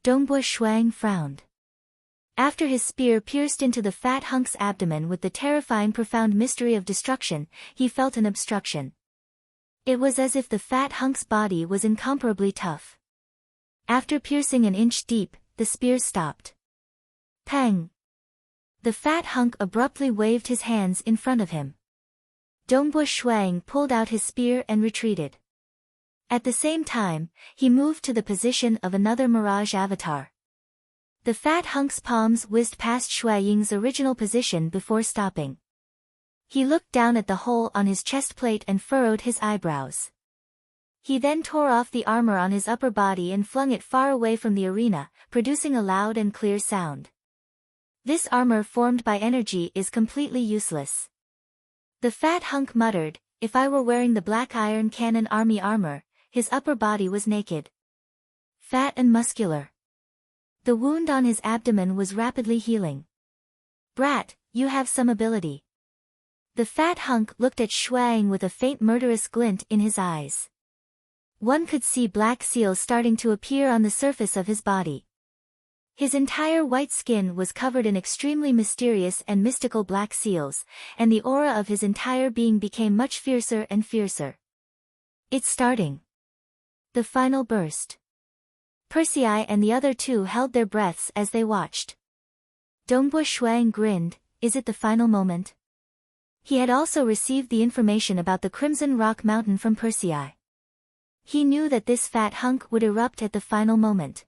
Dongbua Shuang frowned. After his spear pierced into the fat hunk's abdomen with the terrifying profound mystery of destruction, he felt an obstruction. It was as if the fat hunk's body was incomparably tough. After piercing an inch deep, the spear stopped. Pang! The fat hunk abruptly waved his hands in front of him. Dongbua Shuang pulled out his spear and retreated. At the same time, he moved to the position of another mirage avatar. The fat hunk's palms whizzed past Ying's original position before stopping. He looked down at the hole on his chest plate and furrowed his eyebrows. He then tore off the armor on his upper body and flung it far away from the arena, producing a loud and clear sound. This armor formed by energy is completely useless. The fat hunk muttered, if I were wearing the black iron cannon army armor, his upper body was naked. Fat and muscular. The wound on his abdomen was rapidly healing. Brat, you have some ability. The fat hunk looked at Shuang with a faint murderous glint in his eyes. One could see black seals starting to appear on the surface of his body. His entire white skin was covered in extremely mysterious and mystical black seals, and the aura of his entire being became much fiercer and fiercer. It's starting. The final burst. Persei and the other two held their breaths as they watched. Dongbua Shuang grinned, is it the final moment? He had also received the information about the Crimson Rock Mountain from Persei. He knew that this fat hunk would erupt at the final moment.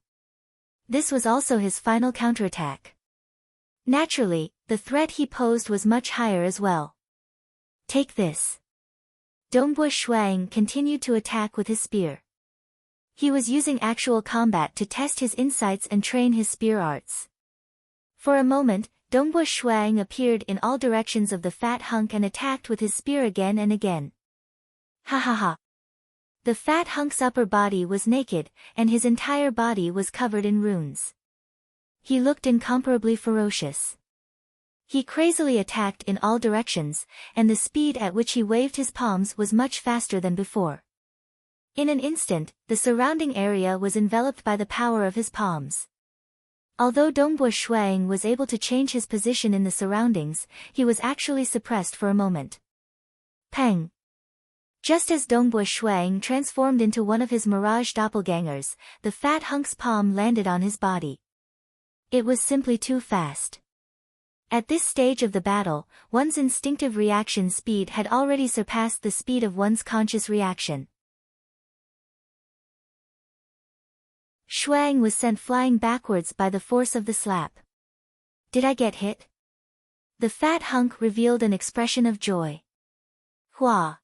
This was also his final counterattack. Naturally, the threat he posed was much higher as well. Take this. Dongbua Shuang continued to attack with his spear. He was using actual combat to test his insights and train his spear arts. For a moment, Dongbua Shuang appeared in all directions of the fat hunk and attacked with his spear again and again. Ha ha ha. The fat hunk's upper body was naked, and his entire body was covered in runes. He looked incomparably ferocious. He crazily attacked in all directions, and the speed at which he waved his palms was much faster than before. In an instant, the surrounding area was enveloped by the power of his palms. Although Dongbua Shuang was able to change his position in the surroundings, he was actually suppressed for a moment. Pang! Just as Dongbua Shuang transformed into one of his mirage doppelgangers, the fat hunk's palm landed on his body. It was simply too fast. At this stage of the battle, one's instinctive reaction speed had already surpassed the speed of one's conscious reaction. Shuang was sent flying backwards by the force of the slap. Did I get hit? The fat hunk revealed an expression of joy. Hua!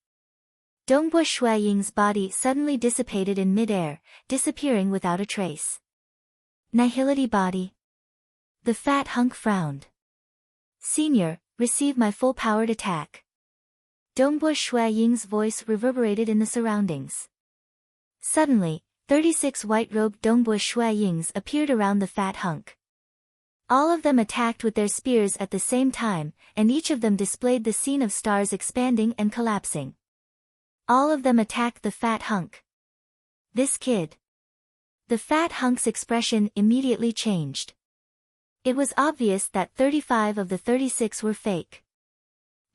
Dongbua Shuaying's body suddenly dissipated in mid-air, disappearing without a trace. Nihility body. The fat hunk frowned. Senior, receive my full-powered attack. Dongbua Shuaying's voice reverberated in the surroundings. Suddenly, 36 white-robed Dongbua Shuayings appeared around the fat hunk. All of them attacked with their spears at the same time, and each of them displayed the scene of stars expanding and collapsing. All of them attacked the fat hunk. This kid. The fat hunk's expression immediately changed. It was obvious that 35 of the 36 were fake.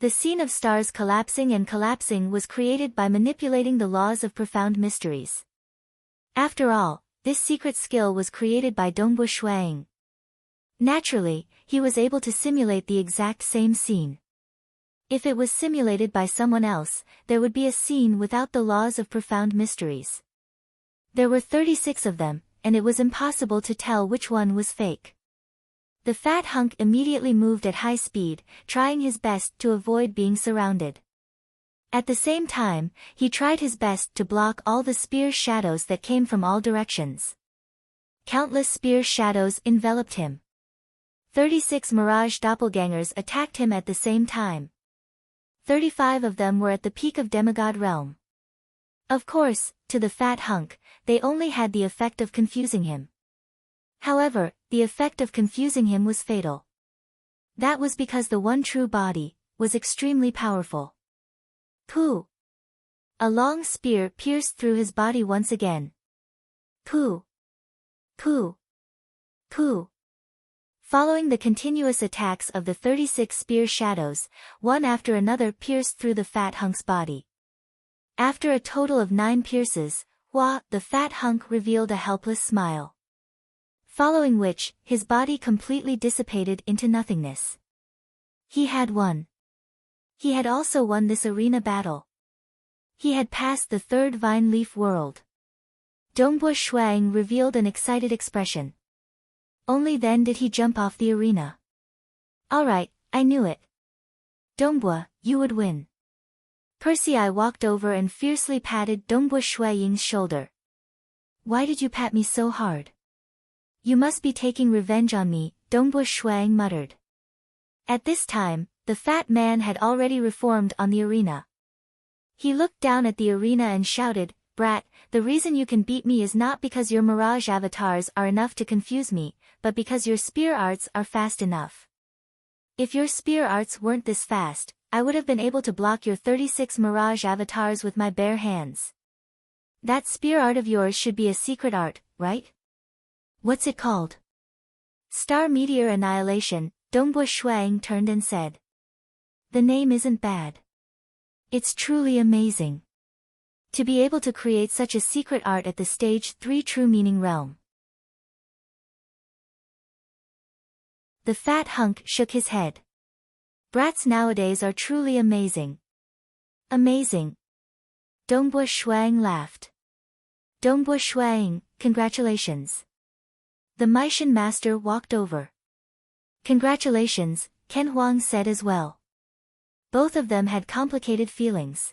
The scene of stars collapsing and collapsing was created by manipulating the laws of profound mysteries. After all, this secret skill was created by Dongbua Shuang. Naturally, he was able to simulate the exact same scene. If it was simulated by someone else, there would be a scene without the laws of profound mysteries. There were 36 of them, and it was impossible to tell which one was fake. The fat hunk immediately moved at high speed, trying his best to avoid being surrounded. At the same time, he tried his best to block all the spear shadows that came from all directions. Countless spear shadows enveloped him. 36 mirage doppelgangers attacked him at the same time. 35 of them were at the peak of demigod realm. Of course, to the fat hunk, they only had the effect of confusing him. However, the effect of confusing him was fatal. That was because the one true body was extremely powerful. Pooh! A long spear pierced through his body once again. Pooh! Pooh! Pooh! Following the continuous attacks of the 36 spear shadows, one after another pierced through the fat hunk's body. After a total of 9 pierces, the fat hunk revealed a helpless smile. Following which, his body completely dissipated into nothingness. He had won. He had also won this arena battle. He had passed the 3rd vine leaf world. Dongbua Shuang revealed an excited expression. Only then did he jump off the arena. Alright, I knew it. Dongbua, you would win. Persei walked over and fiercely patted Dongbua Shuaying's shoulder. Why did you pat me so hard? You must be taking revenge on me, Dongbua Shuang muttered. At this time, the fat man had already reformed on the arena. He looked down at the arena and shouted, Brat, the reason you can beat me is not because your mirage avatars are enough to confuse me, but because your spear arts are fast enough. If your spear arts weren't this fast, I would have been able to block your 36 mirage avatars with my bare hands. That spear art of yours should be a secret art, right? What's it called? Star Meteor Annihilation, Dongbua Shuang turned and said. The name isn't bad. It's truly amazing. To be able to create such a secret art at the stage 3 true meaning realm. The fat hunk shook his head. Brats nowadays are truly amazing. Amazing. Dongbua Shuang laughed. Dongbua Shuang, congratulations. The Meishan master walked over. Congratulations, Ken Huang said as well. Both of them had complicated feelings.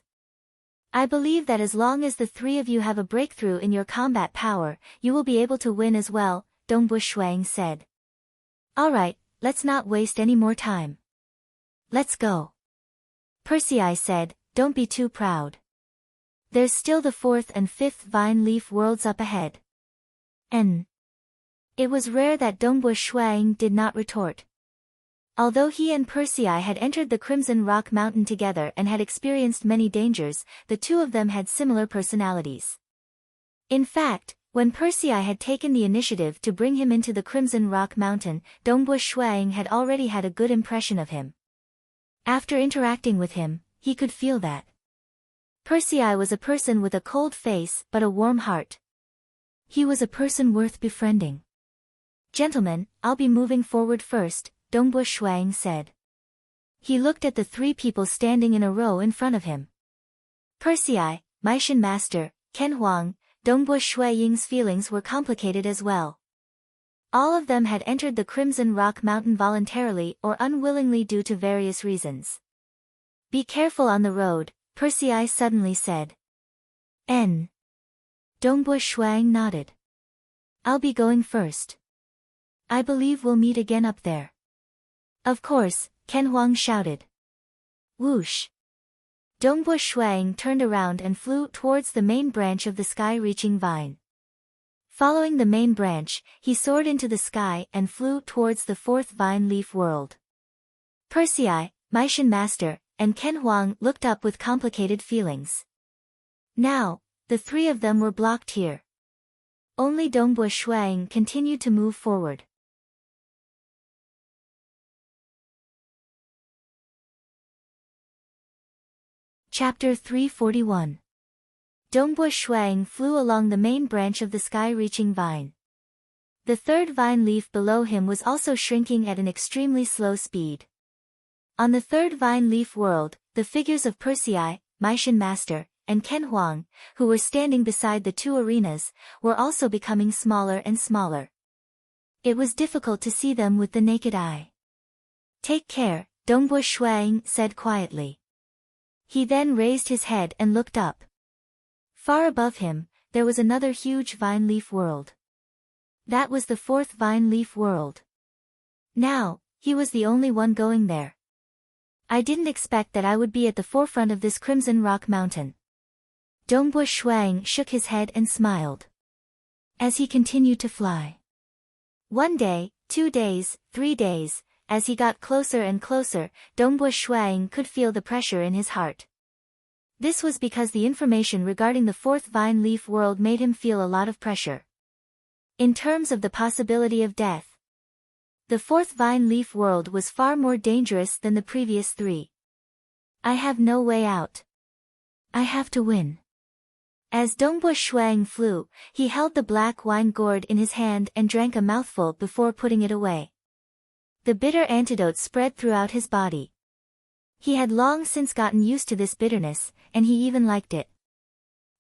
I believe that as long as the 3 of you have a breakthrough in your combat power, you will be able to win as well, Dongbua Shuang said. Alright, let's not waste any more time. Let's go. Persei said, don't be too proud. There's still the 4th and 5th vine leaf worlds up ahead. It was rare that Dongbua Shuang did not retort. Although he and Persei had entered the Crimson Rock Mountain together and had experienced many dangers, the 2 of them had similar personalities. In fact, when Persei had taken the initiative to bring him into the Crimson Rock Mountain, Dongbua Shuang had already had a good impression of him. After interacting with him, he could feel that. Persei was a person with a cold face but a warm heart. He was a person worth befriending. Gentlemen, I'll be moving forward first, Dongbua Shuang said. He looked at the 3 people standing in a row in front of him. Persei, Meishan master, Ken Huang, Dongbua Shuaying's feelings were complicated as well. All of them had entered the Crimson Rock Mountain voluntarily or unwillingly due to various reasons. Be careful on the road, Persei suddenly said. Dongbua Shuang nodded. I'll be going first. I believe we'll meet again up there. Of course, Ken Huang shouted. Whoosh! Dongbua Shuang turned around and flew towards the main branch of the sky-reaching vine. Following the main branch, he soared into the sky and flew towards the 4th vine leaf world. Persei, Meishan master, and Ken Huang looked up with complicated feelings. Now, the 3 of them were blocked here. Only Dongbua Shuang continued to move forward. Chapter 341. Dongbua Shuang flew along the main branch of the sky-reaching vine. The 3rd vine leaf below him was also shrinking at an extremely slow speed. On the 3rd vine leaf world, the figures of Persei, Meishan master, and Ken Huang, who were standing beside the 2 arenas, were also becoming smaller and smaller. It was difficult to see them with the naked eye. Take care, Dongbua Shuang said quietly. He then raised his head and looked up. Far above him, there was another huge vine leaf world. That was the 4th vine leaf world. Now, he was the only one going there. I didn't expect that I would be at the forefront of this Crimson Rock Mountain. Dongbua Shuang shook his head and smiled. As he continued to fly. 1 day, 2 days, 3 days, as he got closer and closer, Dongbua Shuang could feel the pressure in his heart. This was because the information regarding the fourth vine leaf world made him feel a lot of pressure. In terms of the possibility of death, the fourth vine leaf world was far more dangerous than the previous three. I have no way out. I have to win. As Dongbu Shuang flew, he held the black wine gourd in his hand and drank a mouthful before putting it away. The bitter antidote spread throughout his body. He had long since gotten used to this bitterness, and he even liked it.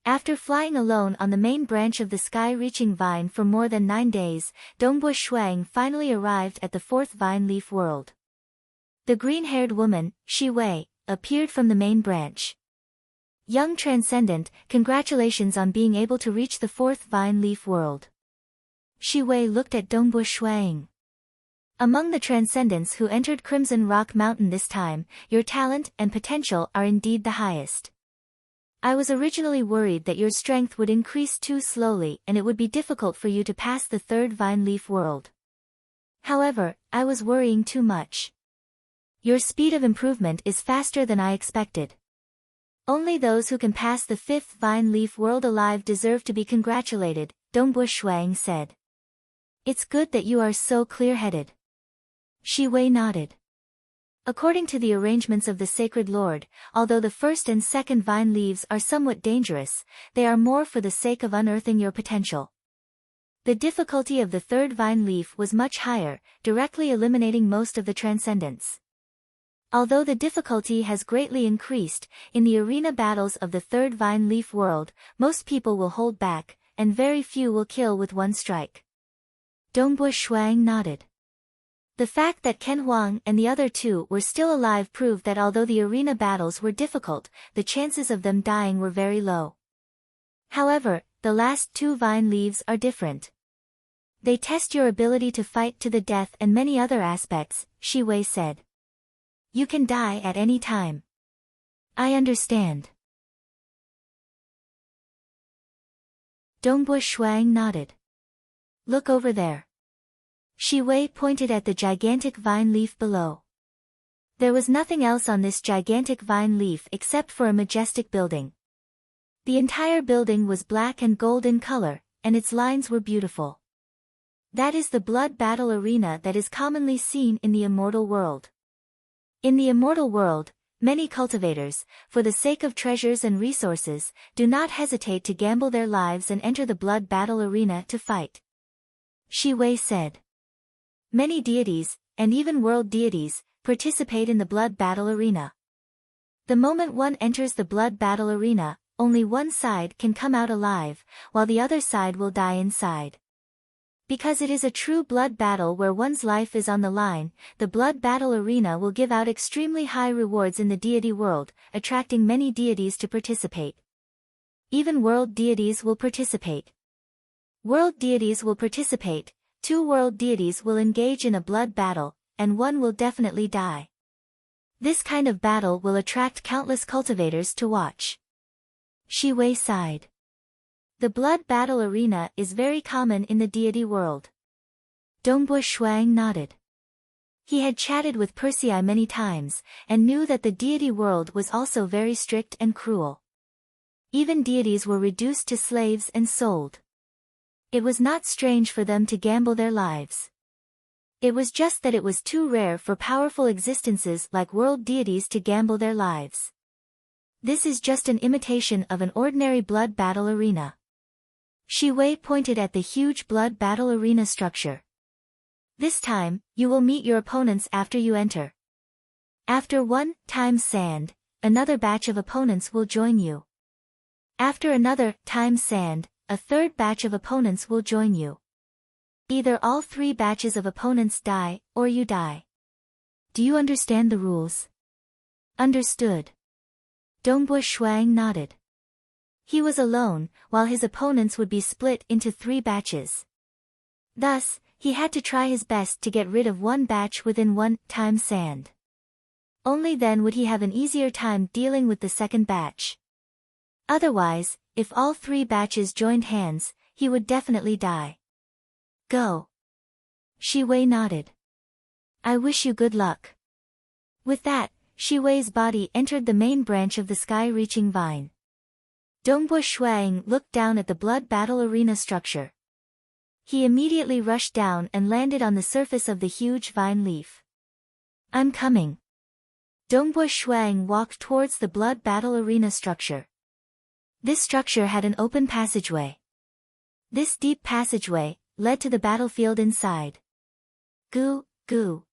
After flying alone on the main branch of the sky-reaching vine for more than 9 days, Dongbu Shuang finally arrived at the fourth vine leaf world. The green-haired woman, Shi Wei, appeared from the main branch. Young Transcendent, congratulations on being able to reach the fourth vine leaf world. Shi Wei looked at Dongbu Shuang. Among the Transcendents who entered Crimson Rock Mountain this time, your talent and potential are indeed the highest. I was originally worried that your strength would increase too slowly and it would be difficult for you to pass the third vine leaf world. However, I was worrying too much. Your speed of improvement is faster than I expected. Only those who can pass the fifth vine leaf world alive deserve to be congratulated, Dongbu Shuang said. It's good that you are so clear-headed. Shi Wei nodded. According to the arrangements of the Sacred Lord, although the first and second vine leaves are somewhat dangerous, they are more for the sake of unearthing your potential. The difficulty of the third vine leaf was much higher, directly eliminating most of the transcendents. Although the difficulty has greatly increased, in the arena battles of the third vine leaf world, most people will hold back, and very few will kill with one strike. Dongbu Shuang nodded. The fact that Ken Huang and the other two were still alive proved that although the arena battles were difficult, the chances of them dying were very low. However, the last two vine leaves are different. They test your ability to fight to the death and many other aspects, Shi Wei said. You can die at any time. I understand. Dongbu Shuang nodded. Look over there. Shi Wei pointed at the gigantic vine leaf below. There was nothing else on this gigantic vine leaf except for a majestic building. The entire building was black and gold in color, and its lines were beautiful. That is the blood battle arena that is commonly seen in the immortal world. In the immortal world, many cultivators, for the sake of treasures and resources, do not hesitate to gamble their lives and enter the blood battle arena to fight. Shi Wei said. Many deities, and even world deities, participate in the blood battle arena. The moment one enters the blood battle arena, only one side can come out alive, while the other side will die inside. Because it is a true blood battle where one's life is on the line, the blood battle arena will give out extremely high rewards in the deity world, attracting many deities to participate. Even world deities will participate. World deities will participate. 2 world deities will engage in a blood battle, and one will definitely die. This kind of battle will attract countless cultivators to watch. Shi Wei sighed. The blood battle arena is very common in the deity world. Dongbu Shuang nodded. He had chatted with Persei many times, and knew that the deity world was also very strict and cruel. Even deities were reduced to slaves and sold. It was not strange for them to gamble their lives. It was just that it was too rare for powerful existences like world deities to gamble their lives. This is just an imitation of an ordinary blood battle arena. Shi Wei pointed at the huge blood battle arena structure. This time, you will meet your opponents after you enter. After 1 times sand, another batch of opponents will join you. After another times sand, a third batch of opponents will join you. Either all 3 batches of opponents die, or you die. Do you understand the rules? Understood. Dongbu Shuang nodded. He was alone, while his opponents would be split into 3 batches. Thus, he had to try his best to get rid of 1 batch within 1 time sand. Only then would he have an easier time dealing with the second batch. Otherwise, if all 3 batches joined hands, he would definitely die. Go. Shi Wei nodded. I wish you good luck. With that, Shi Wei's body entered the main branch of the sky-reaching vine. Dongbo Shuang looked down at the blood battle arena structure. He immediately rushed down and landed on the surface of the huge vine leaf. I'm coming. Dongbo Shuang walked towards the blood battle arena structure. This structure had an open passageway. This deep passageway led to the battlefield inside. Goo, goo.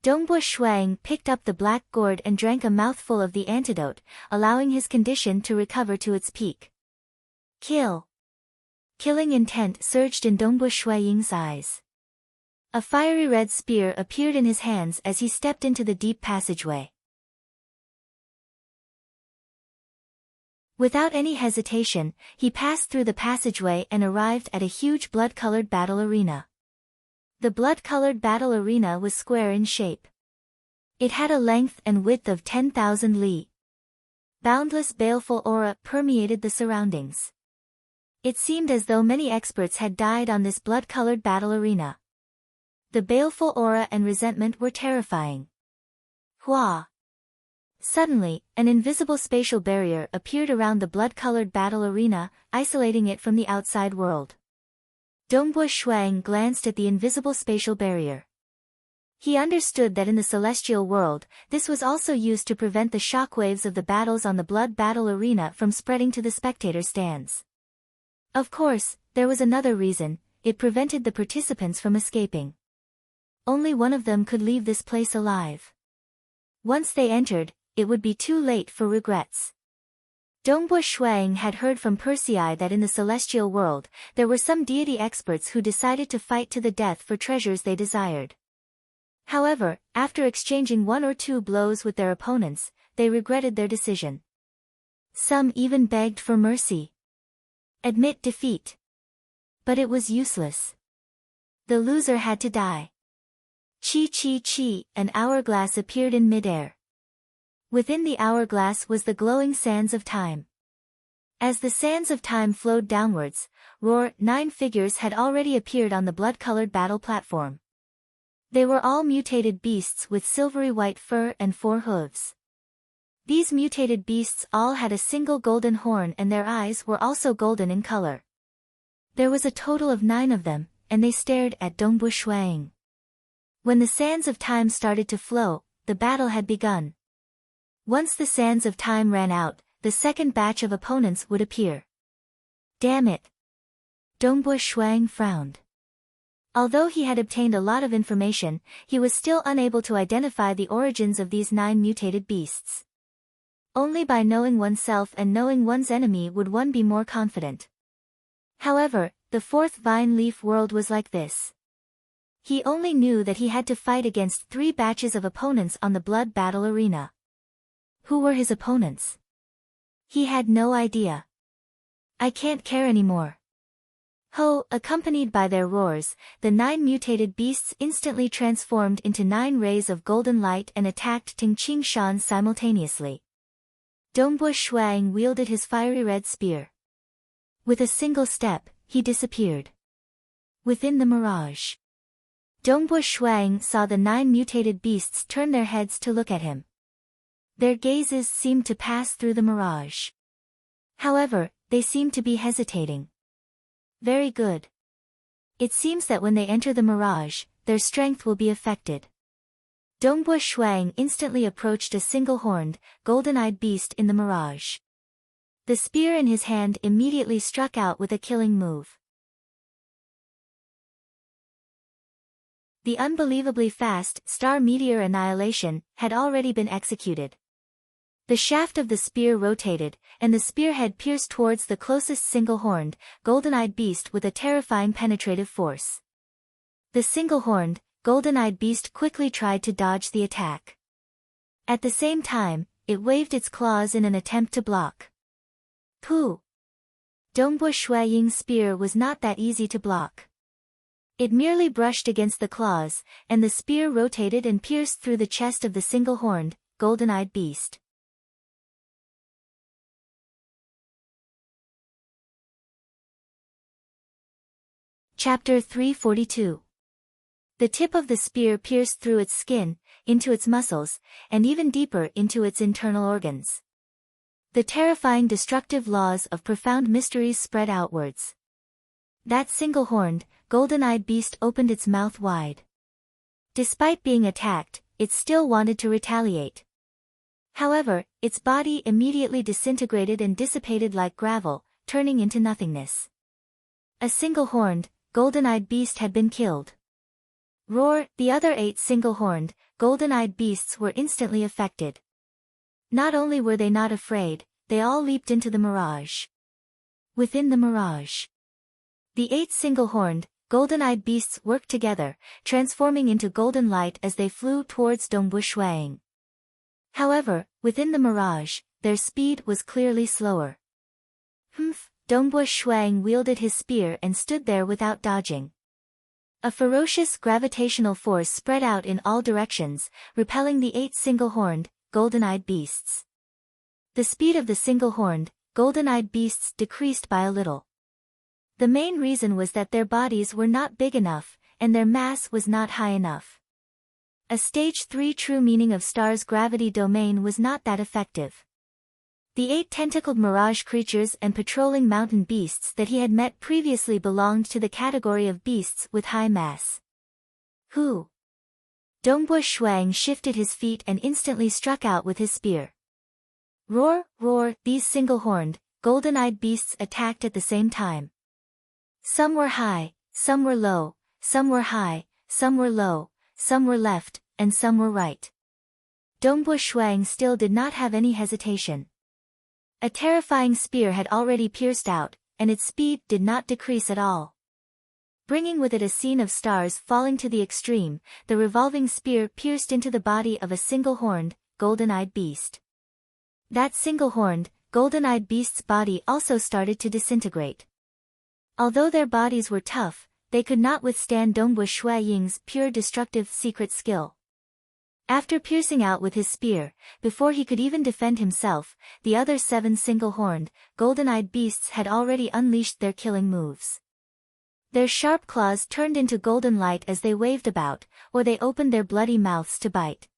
Dongbo Shuang picked up the black gourd and drank a mouthful of the antidote, allowing his condition to recover to its peak. Kill. Killing intent surged in Dongbo Shuang's eyes. A fiery red spear appeared in his hands as he stepped into the deep passageway. Without any hesitation, he passed through the passageway and arrived at a huge blood-colored battle arena. The blood-colored battle arena was square in shape. It had a length and width of 10,000 li. Boundless baleful aura permeated the surroundings. It seemed as though many experts had died on this blood-colored battle arena. The baleful aura and resentment were terrifying. Hua! Suddenly, an invisible spatial barrier appeared around the blood-colored battle arena, isolating it from the outside world. Dongbo Shuang glanced at the invisible spatial barrier. He understood that in the celestial world, this was also used to prevent the shockwaves of the battles on the blood battle arena from spreading to the spectator stands. Of course, there was another reason: it prevented the participants from escaping. Only one of them could leave this place alive. Once they entered, it would be too late for regrets. Dongbo Shuang had heard from Persei that in the celestial world, there were some deity experts who decided to fight to the death for treasures they desired. However, after exchanging one or two blows with their opponents, they regretted their decision. Some even begged for mercy. Admit defeat. But it was useless. The loser had to die. Chi, an hourglass appeared in midair. Within the hourglass was the glowing sands of time. As the sands of time flowed downwards, 9 figures had already appeared on the blood-colored battle platform. They were all mutated beasts with silvery white fur and 4 hooves. These mutated beasts all had a single golden horn and their eyes were also golden in color. There was a total of 9 of them, and they stared at Dongbo Shuang. When the sands of time started to flow, the battle had begun. Once the sands of time ran out, the second batch of opponents would appear. Damn it! Dongbo Shuang frowned. Although he had obtained a lot of information, he was still unable to identify the origins of these 9 mutated beasts. Only by knowing oneself and knowing one's enemy would one be more confident. However, the 4th vine leaf world was like this. He only knew that he had to fight against 3 batches of opponents on the blood battle arena. Who were his opponents? He had no idea. I can't care anymore. Ho! Accompanied by their roars, the 9 mutated beasts instantly transformed into 9 rays of golden light and attacked Ting Qingshan simultaneously. Dongbo Shuang wielded his fiery red spear. With a single step, he disappeared. Within the mirage, Dongbo Shuang saw the 9 mutated beasts turn their heads to look at him. Their gazes seemed to pass through the mirage. However, they seemed to be hesitating. Very good. It seems that when they enter the mirage, their strength will be affected. Dongbo Shuang instantly approached a single-horned, golden-eyed beast in the mirage. The spear in his hand immediately struck out with a killing move. The unbelievably fast star meteor annihilation had already been executed. The shaft of the spear rotated, and the spearhead pierced towards the closest single-horned, golden-eyed beast with a terrifying penetrative force. The single-horned, golden-eyed beast quickly tried to dodge the attack. At the same time, it waved its claws in an attempt to block. Pooh! Dongbo Shuaying's spear was not that easy to block. It merely brushed against the claws, and the spear rotated and pierced through the chest of the single-horned, golden-eyed beast. Chapter 342. The tip of the spear pierced through its skin, into its muscles, and even deeper into its internal organs. The terrifying destructive laws of profound mysteries spread outwards. That single-horned, golden-eyed beast opened its mouth wide. Despite being attacked, it still wanted to retaliate. However, its body immediately disintegrated and dissipated like gravel, turning into nothingness. A single-horned, golden-eyed beast had been killed. Roar! The other 8 single-horned, golden-eyed beasts were instantly affected. Not only were they not afraid, they all leaped into the mirage. Within the mirage, the 8 single-horned, golden-eyed beasts worked together, transforming into golden light as they flew towards Dongbu Shuang. However, within the mirage, their speed was clearly slower. Dongbu Shuang wielded his spear and stood there without dodging. A ferocious gravitational force spread out in all directions, repelling the 8 single-horned, golden-eyed beasts. The speed of the single-horned, golden-eyed beasts decreased by a little. The main reason was that their bodies were not big enough, and their mass was not high enough. A stage 3 true meaning of star's gravity domain was not that effective. The 8 tentacled mirage creatures and patrolling mountain beasts that he had met previously belonged to the category of beasts with high mass. Who? Dongbu Shuang shifted his feet and instantly struck out with his spear. Roar, roar! These single-horned, golden-eyed beasts attacked at the same time. Some were high, some were low, some were high, some were low, some were left, and some were right. Dongbu Shuang still did not have any hesitation. A terrifying spear had already pierced out, and its speed did not decrease at all. Bringing with it a scene of stars falling to the extreme, the revolving spear pierced into the body of a single-horned, golden-eyed beast. That single-horned, golden-eyed beast's body also started to disintegrate. Although their bodies were tough, they could not withstand Dongbu Shuaying's pure destructive secret skill. After piercing out with his spear, before he could even defend himself, the other 7 single-horned, golden-eyed beasts had already unleashed their killing moves. Their sharp claws turned into golden light as they waved about, or they opened their bloody mouths to bite.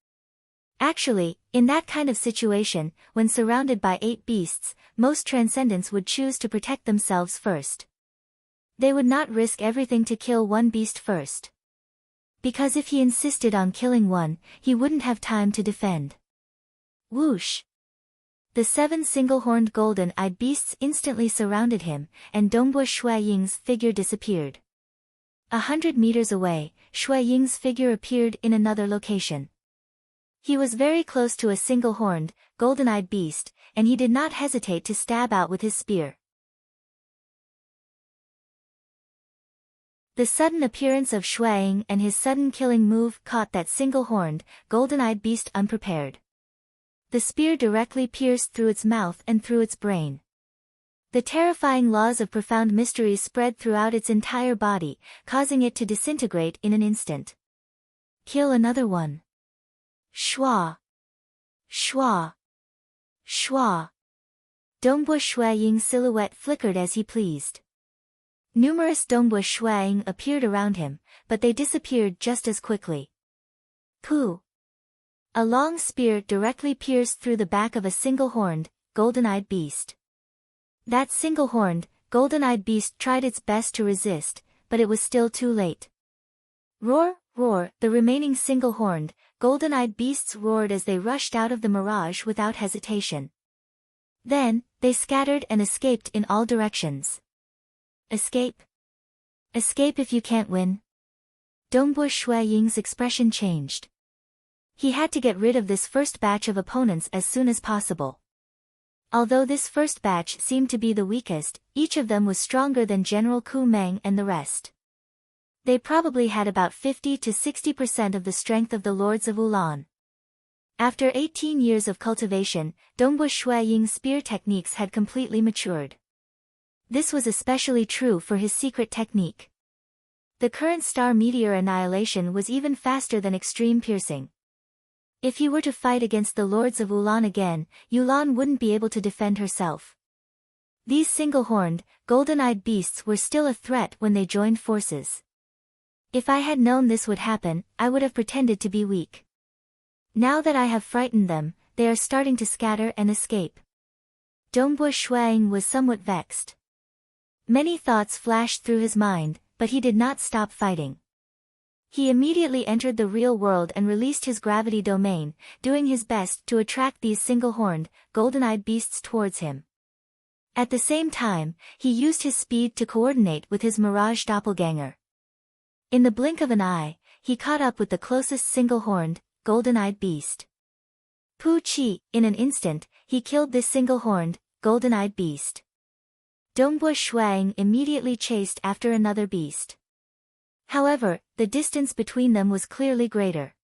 Actually, in that kind of situation, when surrounded by 8 beasts, most transcendents would choose to protect themselves first. They would not risk everything to kill one beast first. Because if he insisted on killing one, he wouldn't have time to defend. Whoosh! The 7 single-horned golden-eyed beasts instantly surrounded him, and Dongbu Shuaying's figure disappeared. 100 meters away, Shuaying's figure appeared in another location. He was very close to a single-horned, golden-eyed beast, and he did not hesitate to stab out with his spear. The sudden appearance of Shuaying and his sudden killing move caught that single-horned, golden-eyed beast unprepared. The spear directly pierced through its mouth and through its brain. The terrifying laws of profound mysteries spread throughout its entire body, causing it to disintegrate in an instant. Kill another one. Shua! Shua! Shua! Dongbu Shuaying's silhouette flickered as he pleased. Numerous Dongbu Shuaying appeared around him, but they disappeared just as quickly. Pooh! A long spear directly pierced through the back of a single-horned, golden-eyed beast. That single-horned, golden-eyed beast tried its best to resist, but it was still too late. Roar, roar! The remaining single-horned, golden-eyed beasts roared as they rushed out of the mirage without hesitation. Then, they scattered and escaped in all directions. Escape? Escape if you can't win? Dongbu Shuaying's expression changed. He had to get rid of this first batch of opponents as soon as possible. Although this first batch seemed to be the weakest, each of them was stronger than General Ku Meng and the rest. They probably had about 50 to 60% of the strength of the Lords of Ulan. After 18 years of cultivation, Dongbu Shuaying's spear techniques had completely matured. This was especially true for his secret technique. The current star meteor annihilation was even faster than extreme piercing. If he were to fight against the Lords of Ulan again, Yulan wouldn't be able to defend herself. These single-horned, golden-eyed beasts were still a threat when they joined forces. If I had known this would happen, I would have pretended to be weak. Now that I have frightened them, they are starting to scatter and escape. Dongbu Shuang was somewhat vexed. Many thoughts flashed through his mind, but he did not stop fighting. He immediately entered the real world and released his gravity domain, doing his best to attract these single-horned, golden-eyed beasts towards him. At the same time, he used his speed to coordinate with his mirage doppelganger. In the blink of an eye, he caught up with the closest single-horned, golden-eyed beast. Pu Qi, in an instant, he killed this single-horned, golden-eyed beast. Dongbu Shuang immediately chased after another beast. However, the distance between them was clearly greater.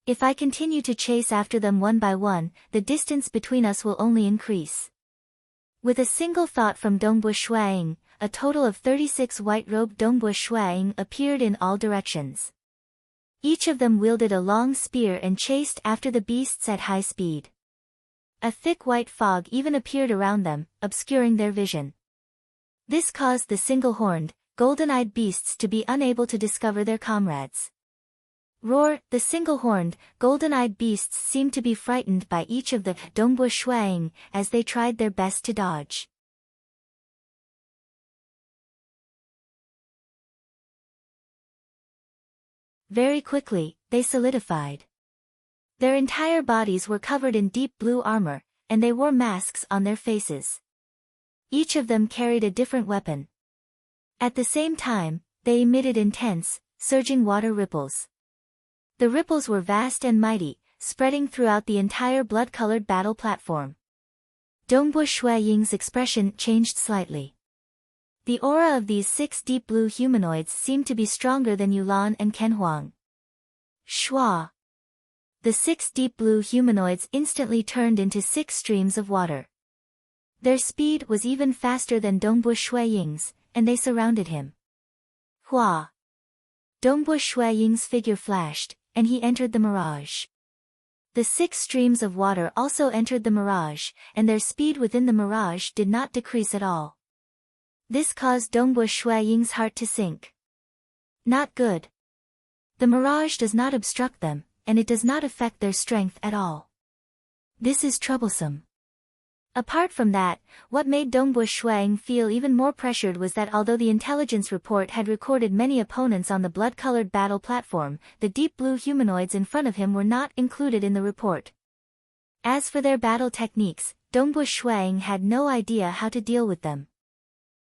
If I continue to chase after them one by one, the distance between us will only increase. With a single thought from Dongbu Shuang, a total of 36 white-robed Dongbu Shuang appeared in all directions. Each of them wielded a long spear and chased after the beasts at high speed. A thick white fog even appeared around them, obscuring their vision. This caused the single-horned, golden-eyed beasts to be unable to discover their comrades. Roar! The single-horned, golden-eyed beasts seemed to be frightened by each of the Dongbu Shuang as they tried their best to dodge. Very quickly, they solidified. Their entire bodies were covered in deep blue armor, and they wore masks on their faces. Each of them carried a different weapon. At the same time, they emitted intense, surging water ripples. The ripples were vast and mighty, spreading throughout the entire blood-colored battle platform. Dongbu Shuaying's expression changed slightly. The aura of these 6 deep blue humanoids seemed to be stronger than Yulan and Kenhuang. Shua! The 6 deep blue humanoids instantly turned into 6 streams of water. Their speed was even faster than Dongbu Shuaying's, and they surrounded him. Hua! Dongbu Shuaying's figure flashed, and he entered the mirage. The 6 streams of water also entered the mirage, and their speed within the mirage did not decrease at all. This caused Dongbu Shuaying's heart to sink. Not good. The mirage does not obstruct them, and it does not affect their strength at all. This is troublesome. Apart from that, what made Dongbu Shuang feel even more pressured was that although the intelligence report had recorded many opponents on the blood-colored battle platform, the deep blue humanoids in front of him were not included in the report. As for their battle techniques, Dongbu Shuang had no idea how to deal with them.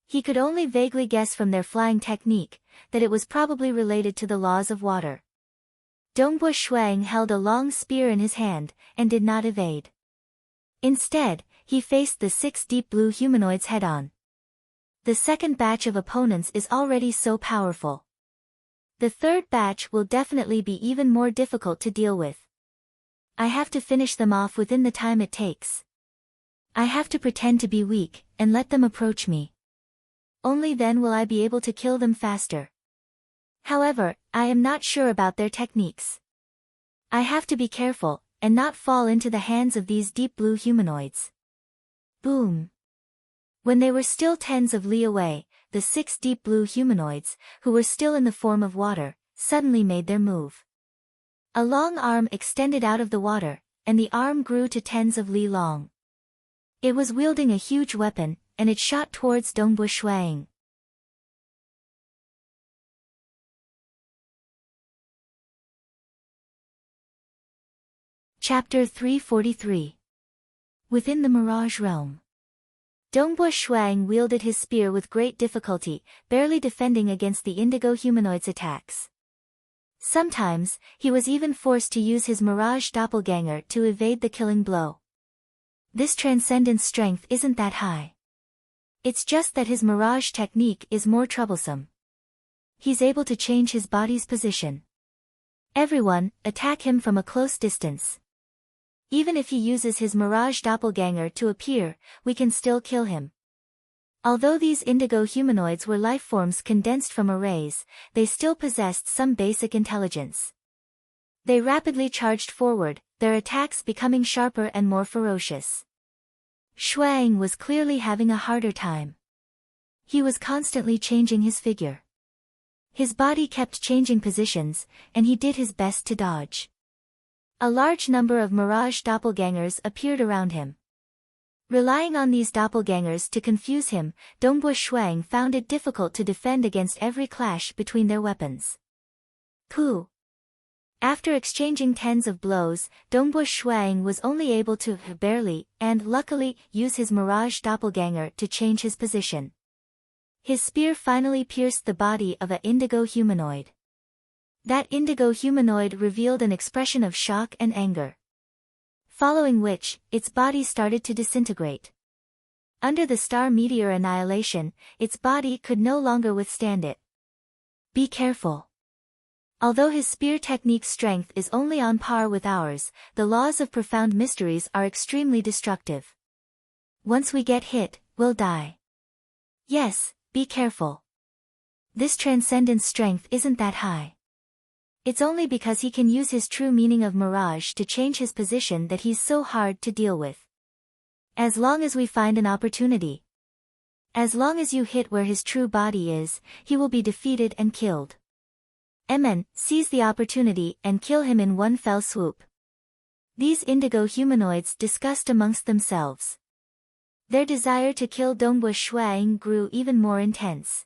He could only vaguely guess from their flying technique, that it was probably related to the laws of water. Dongbu Shuang held a long spear in his hand, and did not evade. Instead, he faced the 6 deep blue humanoids head-on. The second batch of opponents is already so powerful. The third batch will definitely be even more difficult to deal with. I have to finish them off within the time it takes. I have to pretend to be weak, and let them approach me. Only then will I be able to kill them faster. However, I am not sure about their techniques. I have to be careful, and not fall into the hands of these deep blue humanoids. Boom! When they were still tens of li away, the 6 deep blue humanoids, who were still in the form of water, suddenly made their move. A long arm extended out of the water, and the arm grew to tens of li long. It was wielding a huge weapon, and it shot towards Dongbu Shuang. Chapter 343. Within the Mirage Realm. Dongbu Shuang wielded his spear with great difficulty, barely defending against the indigo humanoids' attacks. Sometimes, he was even forced to use his Mirage doppelganger to evade the killing blow. This transcendence strength isn't that high. It's just that his Mirage technique is more troublesome. He's able to change his body's position. Everyone, attack him from a close distance. Even if he uses his Mirage doppelganger to appear, we can still kill him. Although these indigo humanoids were lifeforms condensed from arrays, they still possessed some basic intelligence. They rapidly charged forward, their attacks becoming sharper and more ferocious. Shuang was clearly having a harder time. He was constantly changing his figure. His body kept changing positions, and he did his best to dodge. A large number of mirage doppelgangers appeared around him. Relying on these doppelgangers to confuse him, Dongbo Shuang found it difficult to defend against every clash between their weapons. Pooh! After exchanging tens of blows, Dongbo Shuang was only able to, barely, and luckily, use his mirage doppelganger to change his position. His spear finally pierced the body of an indigo humanoid. That indigo humanoid revealed an expression of shock and anger. Following which, its body started to disintegrate. Under the star meteor annihilation, its body could no longer withstand it. Be careful. Although his spear technique's strength is only on par with ours, the laws of profound mysteries are extremely destructive. Once we get hit, we'll die. Yes, be careful. This transcendent strength isn't that high. It's only because he can use his true meaning of mirage to change his position that he's so hard to deal with. As long as we find an opportunity. As long as you hit where his true body is, he will be defeated and killed. Emen, seize the opportunity and kill him in one fell swoop. These indigo humanoids discussed amongst themselves. Their desire to kill Dongbo Shuang grew even more intense.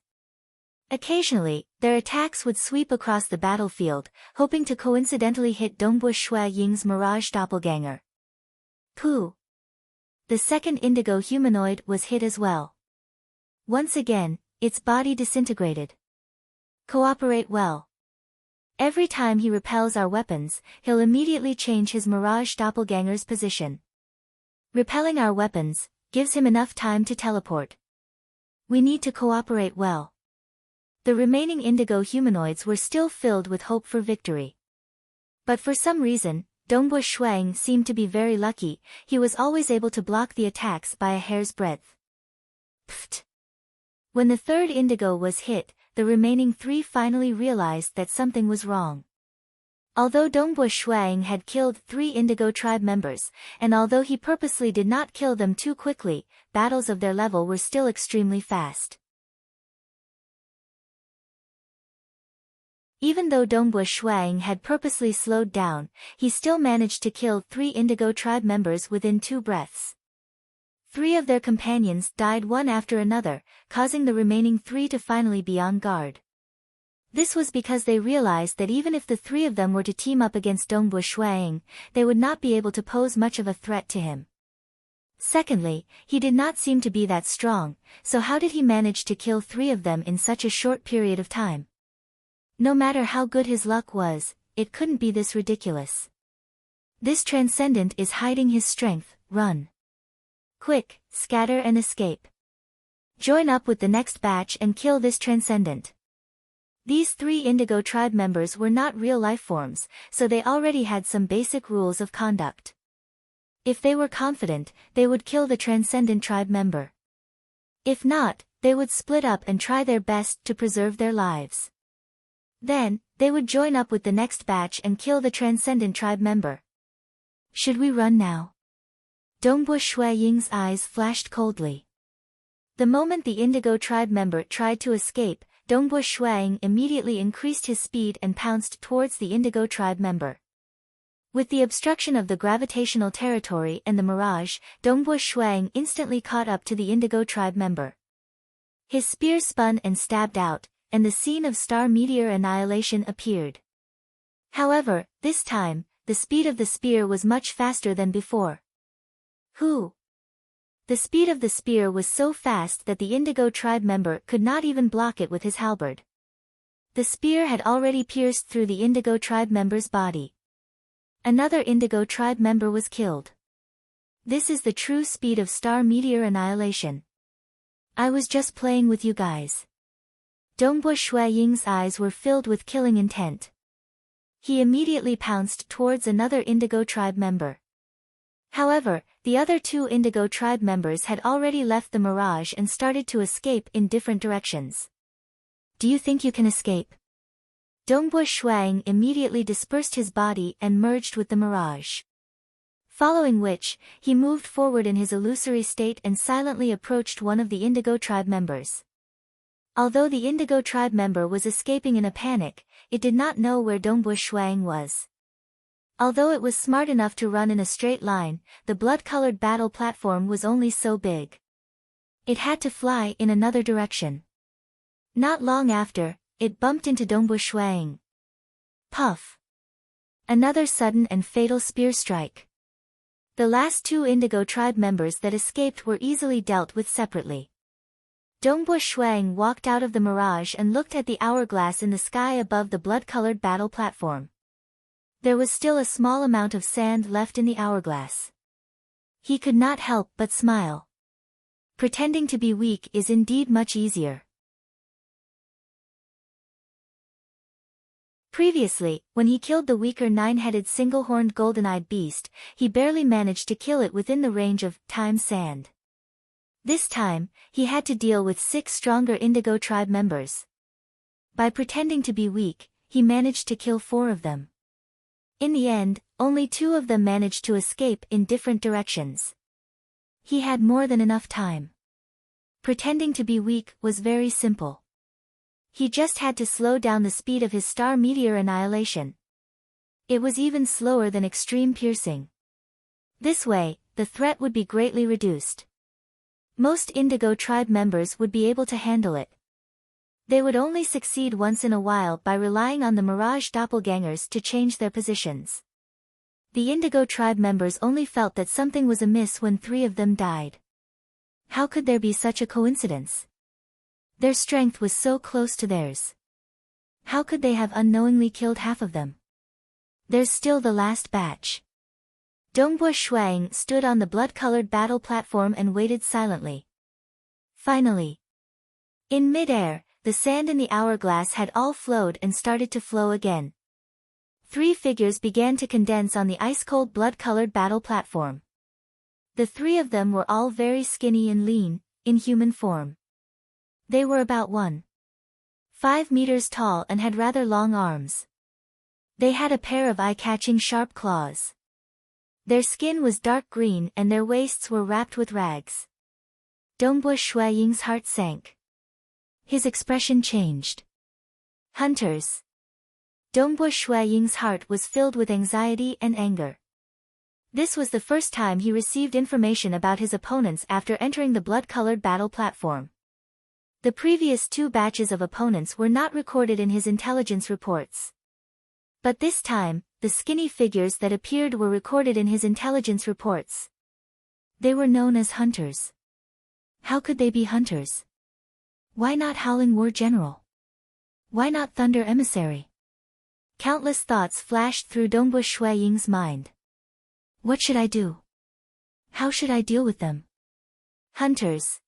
Occasionally, their attacks would sweep across the battlefield, hoping to coincidentally hit Dongbo Ying's mirage doppelganger. Pooh! The second indigo humanoid was hit as well. Once again, its body disintegrated. Cooperate well. Every time he repels our weapons, he'll immediately change his mirage doppelganger's position. Repelling our weapons gives him enough time to teleport. We need to cooperate well. The remaining indigo humanoids were still filled with hope for victory. But for some reason, Dongbo Shuang seemed to be very lucky. He was always able to block the attacks by a hair's breadth. Pfft! When the third indigo was hit, the remaining three finally realized that something was wrong. Although Dongbo Shuang had killed 3 indigo tribe members, and although he purposely did not kill them too quickly, battles of their level were still extremely fast. Even though Dongbo Shuang had purposely slowed down, he still managed to kill 3 indigo tribe members within 2 breaths. 3 of their companions died one after another, causing the remaining 3 to finally be on guard. This was because they realized that even if the 3 of them were to team up against Dongbo Shuang, they would not be able to pose much of a threat to him. Secondly, he did not seem to be that strong, so how did he manage to kill 3 of them in such a short period of time? No matter how good his luck was, it couldn't be this ridiculous. This transcendent is hiding his strength. Run. Quick, scatter and escape. Join up with the next batch and kill this transcendent. These 3 indigo tribe members were not real life forms, so they already had some basic rules of conduct. If they were confident, they would kill the transcendent tribe member. If not, they would split up and try their best to preserve their lives. Then, they would join up with the next batch and kill the transcendent tribe member. Should we run now? Dongbo Ying's eyes flashed coldly. The moment the indigo tribe member tried to escape, Dongbo Shuang immediately increased his speed and pounced towards the indigo tribe member. With the obstruction of the gravitational territory and the mirage, Dongbo Shuang instantly caught up to the indigo tribe member. His spear spun and stabbed out, and the scene of star meteor annihilation appeared. However, this time, the speed of the spear was much faster than before. Who? The speed of the spear was so fast that the indigo tribe member could not even block it with his halberd. The spear had already pierced through the indigo tribe member's body. Another indigo tribe member was killed. This is the true speed of star meteor annihilation. I was just playing with you guys. Dongbo Ying's eyes were filled with killing intent. He immediately pounced towards another indigo tribe member. However, the other 2 indigo tribe members had already left the mirage and started to escape in different directions. Do you think you can escape? Dongbo Shuang immediately dispersed his body and merged with the mirage. Following which, he moved forward in his illusory state and silently approached one of the indigo tribe members. Although the Indigo tribe member was escaping in a panic, it did not know where Dongbu Shuang was. Although it was smart enough to run in a straight line, the blood-colored battle platform was only so big. It had to fly in another direction. Not long after, it bumped into Dongbu Shuang. Puff! Another sudden and fatal spear strike. The last two Indigo tribe members that escaped were easily dealt with separately. Dongbu Shuang walked out of the mirage and looked at the hourglass in the sky above the blood-colored battle platform. There was still a small amount of sand left in the hourglass. He could not help but smile. Pretending to be weak is indeed much easier. Previously, when he killed the weaker nine-headed single-horned golden-eyed beast, he barely managed to kill it within the range of time sand. This time, he had to deal with 6 stronger Indigo tribe members. By pretending to be weak, he managed to kill 4 of them. In the end, only 2 of them managed to escape in different directions. He had more than enough time. Pretending to be weak was very simple. He just had to slow down the speed of his star meteor annihilation. It was even slower than extreme piercing. This way, the threat would be greatly reduced. Most Indigo tribe members would be able to handle it. They would only succeed once in a while by relying on the Mirage doppelgangers to change their positions. The Indigo tribe members only felt that something was amiss when 3 of them died. How could there be such a coincidence? Their strength was so close to theirs. How could they have unknowingly killed half of them? There's still the last batch. Dongbu Shuang stood on the blood-colored battle platform and waited silently. Finally, in mid-air, the sand in the hourglass had all flowed and started to flow again. 3 figures began to condense on the ice-cold blood-colored battle platform. The 3 of them were all very skinny and lean, in human form. They were about 1.5 meters tall and had rather long arms. They had a pair of eye-catching sharp claws. Their skin was dark green and their waists were wrapped with rags. Dongbu Shuaying's heart sank. His expression changed. Hunters. Dongbu Shuaying's heart was filled with anxiety and anger. This was the first time he received information about his opponents after entering the blood-colored battle platform. The previous 2 batches of opponents were not recorded in his intelligence reports. But this time, the skinny figures that appeared were recorded in his intelligence reports. They were known as hunters. How could they be hunters? Why not Howling War General? Why not Thunder Emissary? Countless thoughts flashed through Dongbu Shuaying's mind. What should I do? How should I deal with them? Hunters.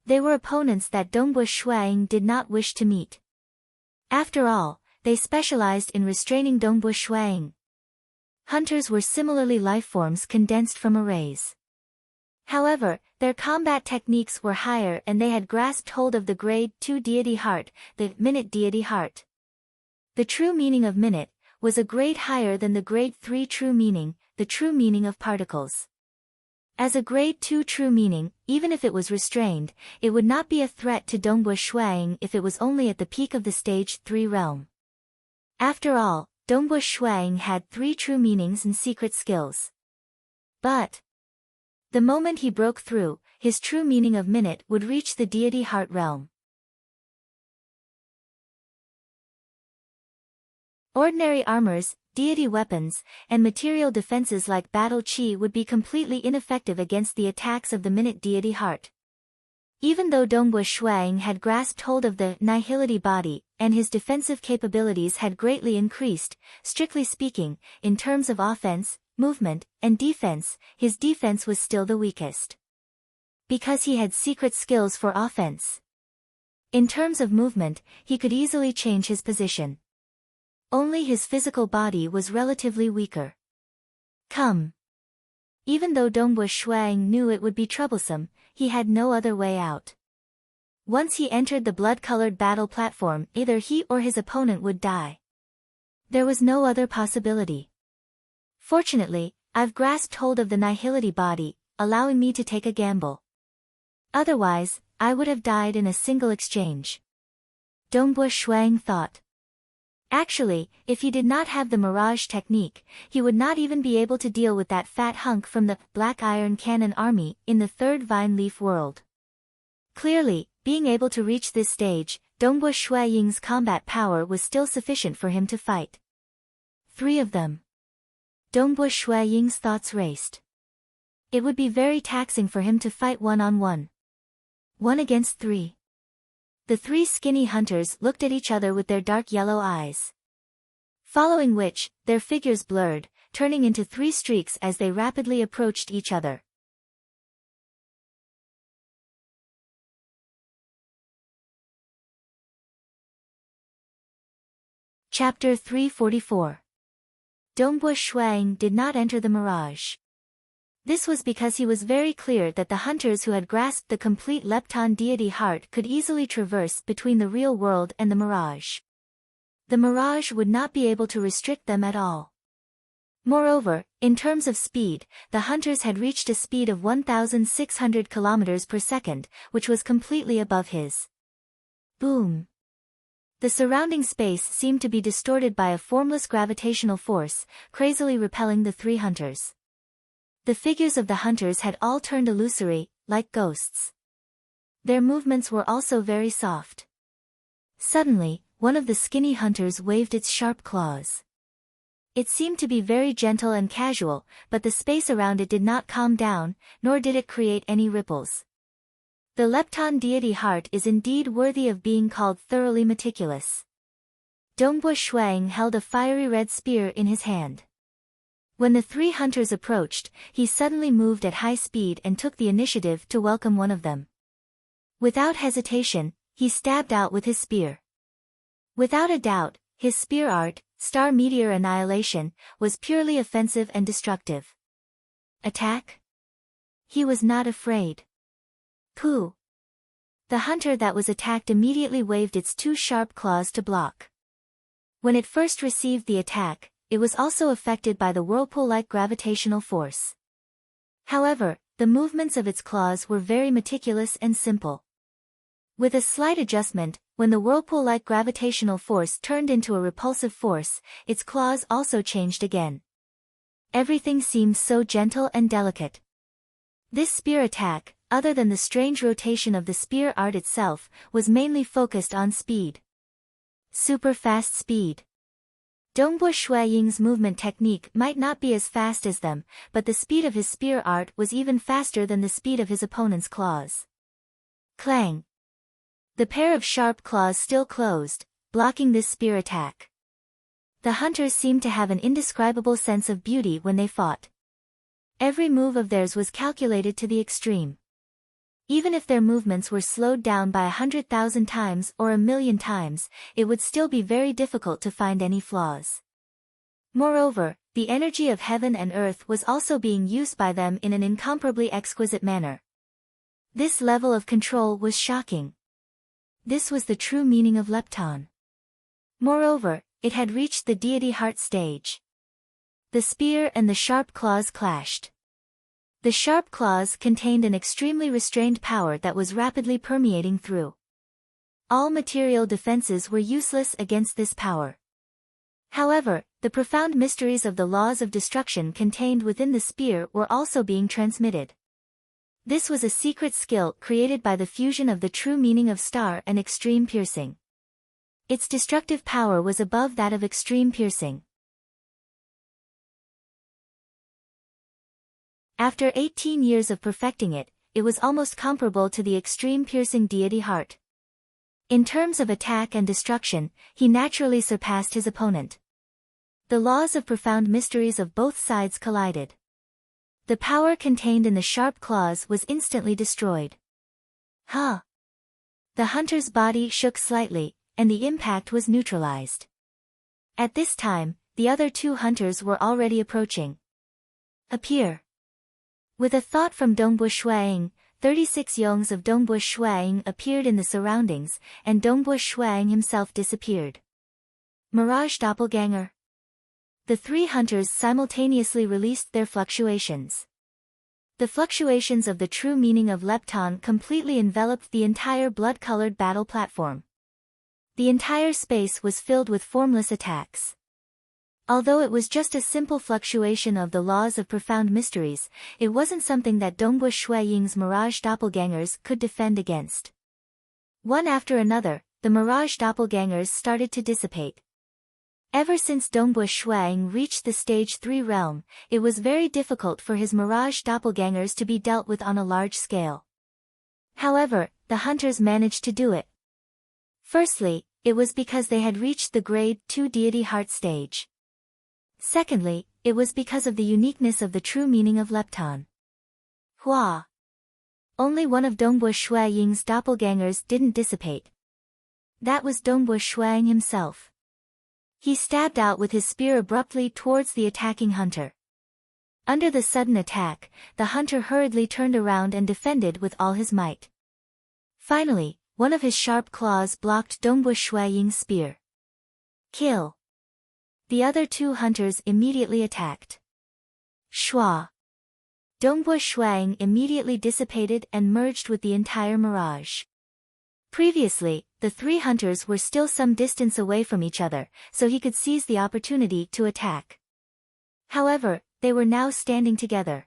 They were opponents that Dongbu Shuaying did not wish to meet. After all, they specialized in restraining Dongbu Shuaying. Hunters were similarly lifeforms condensed from arrays. However, their combat techniques were higher and they had grasped hold of the Grade 2 deity heart, the minute deity heart. The true meaning of minute was a grade higher than the Grade 3 true meaning, the true meaning of particles. As a Grade 2 true meaning, even if it was restrained, it would not be a threat to Dongbu Shuaying if it was only at the peak of the Stage 3 realm. After all, Dongbu Shuaying had 3 true meanings and secret skills. But the moment he broke through, his true meaning of minute would reach the deity heart realm. Ordinary armors, deity weapons, and material defenses like battle chi would be completely ineffective against the attacks of the minute deity heart. Even though Dongbu Shuang had grasped hold of the nihility body, and his defensive capabilities had greatly increased, strictly speaking, in terms of offense, movement, and defense, his defense was still the weakest. Because he had secret skills for offense. In terms of movement, he could easily change his position. Only his physical body was relatively weaker. Come. Even though Dongbu Shuang knew it would be troublesome, he had no other way out. Once he entered the blood-colored battle platform, either he or his opponent would die. There was no other possibility. Fortunately, I've grasped hold of the nihility body, allowing me to take a gamble. Otherwise, I would have died in a single exchange. Dongbu Shuang thought. Actually, if he did not have the mirage technique, he would not even be able to deal with that fat hunk from the Black Iron Cannon army in the third vine leaf world. Clearly, being able to reach this stage, Dongbu Shuaying's combat power was still sufficient for him to fight. 3 of them. Dongbu Shuaying's thoughts raced. It would be very taxing for him to fight one-on-one. 1 against 3. The 3 skinny hunters looked at each other with their dark yellow eyes. Following which, their figures blurred, turning into 3 streaks as they rapidly approached each other. Chapter 344. Dongbu Shuang did not enter the mirage. This was because he was very clear that the hunters who had grasped the complete Lepton deity heart could easily traverse between the real world and the mirage. The mirage would not be able to restrict them at all. Moreover, in terms of speed, the hunters had reached a speed of 1,600 kilometers per second, which was completely above his. Boom. The surrounding space seemed to be distorted by a formless gravitational force, crazily repelling the 3 hunters. The figures of the hunters had all turned illusory, like ghosts. Their movements were also very soft. Suddenly, one of the skinny hunters waved its sharp claws. It seemed to be very gentle and casual, but the space around it did not calm down, nor did it create any ripples. The Lepton deity heart is indeed worthy of being called thoroughly meticulous. Dongbu Shuang held a fiery red spear in his hand. When the 3 hunters approached, he suddenly moved at high speed and took the initiative to welcome one of them. Without hesitation, he stabbed out with his spear. Without a doubt, his spear art, Star Meteor Annihilation, was purely offensive and destructive. Attack? He was not afraid. Pooh! The hunter that was attacked immediately waved its 2 sharp claws to block. When it first received the attack, it was also affected by the whirlpool-like gravitational force. However, the movements of its claws were very meticulous and simple. With a slight adjustment, when the whirlpool-like gravitational force turned into a repulsive force, its claws also changed again. Everything seemed so gentle and delicate. This spear attack, other than the strange rotation of the spear art itself, was mainly focused on speed. Super fast speed. Dongbu Shuaying's movement technique might not be as fast as them, but the speed of his spear art was even faster than the speed of his opponent's claws. Clang! The pair of sharp claws still closed, blocking this spear attack. The hunters seemed to have an indescribable sense of beauty when they fought. Every move of theirs was calculated to the extreme. Even if their movements were slowed down by 100,000 times or 1,000,000 times, it would still be very difficult to find any flaws. Moreover, the energy of heaven and earth was also being used by them in an incomparably exquisite manner. This level of control was shocking. This was the true meaning of Lepton. Moreover, it had reached the deity heart stage. The spear and the sharp claws clashed. The sharp claws contained an extremely restrained power that was rapidly permeating through. All material defenses were useless against this power. However, the profound mysteries of the laws of destruction contained within the spear were also being transmitted. This was a secret skill created by the fusion of the true meaning of star and extreme piercing. Its destructive power was above that of extreme piercing. After 18 years of perfecting it, it was almost comparable to the extreme piercing deity heart. In terms of attack and destruction, he naturally surpassed his opponent. The laws of profound mysteries of both sides collided. The power contained in the sharp claws was instantly destroyed. Ha! The hunter's body shook slightly, and the impact was neutralized. At this time, the other 2 hunters were already approaching. Appear! With a thought from Dongbu Shuang, 36 Yongs of Dongbu Shuang appeared in the surroundings, and Dongbu Shuang himself disappeared. Mirage doppelganger. The 3 hunters simultaneously released their fluctuations. The fluctuations of the true meaning of lepton completely enveloped the entire blood-colored battle platform. The entire space was filled with formless attacks. Although it was just a simple fluctuation of the laws of profound mysteries, it wasn't something that Dongbu Shui Ying's mirage doppelgangers could defend against. One after another, the mirage doppelgangers started to dissipate. Ever since Dongbu Shui Ying reached the stage 3 realm, it was very difficult for his mirage doppelgangers to be dealt with on a large scale. However, the hunters managed to do it. Firstly, it was because they had reached the grade 2 deity heart stage. Secondly, it was because of the uniqueness of the true meaning of lepton. Hua! Only one of Dongbu Shui Ying's doppelgangers didn't dissipate. That was Dongbu Shui Ying himself. He stabbed out with his spear abruptly towards the attacking hunter. Under the sudden attack, the hunter hurriedly turned around and defended with all his might. Finally, one of his sharp claws blocked Dongbu Shui Ying's spear. Kill! The other two hunters immediately attacked. Shua! Dongbu Shui Ying immediately dissipated and merged with the entire mirage. Previously, the three hunters were still some distance away from each other, so he could seize the opportunity to attack. However, they were now standing together.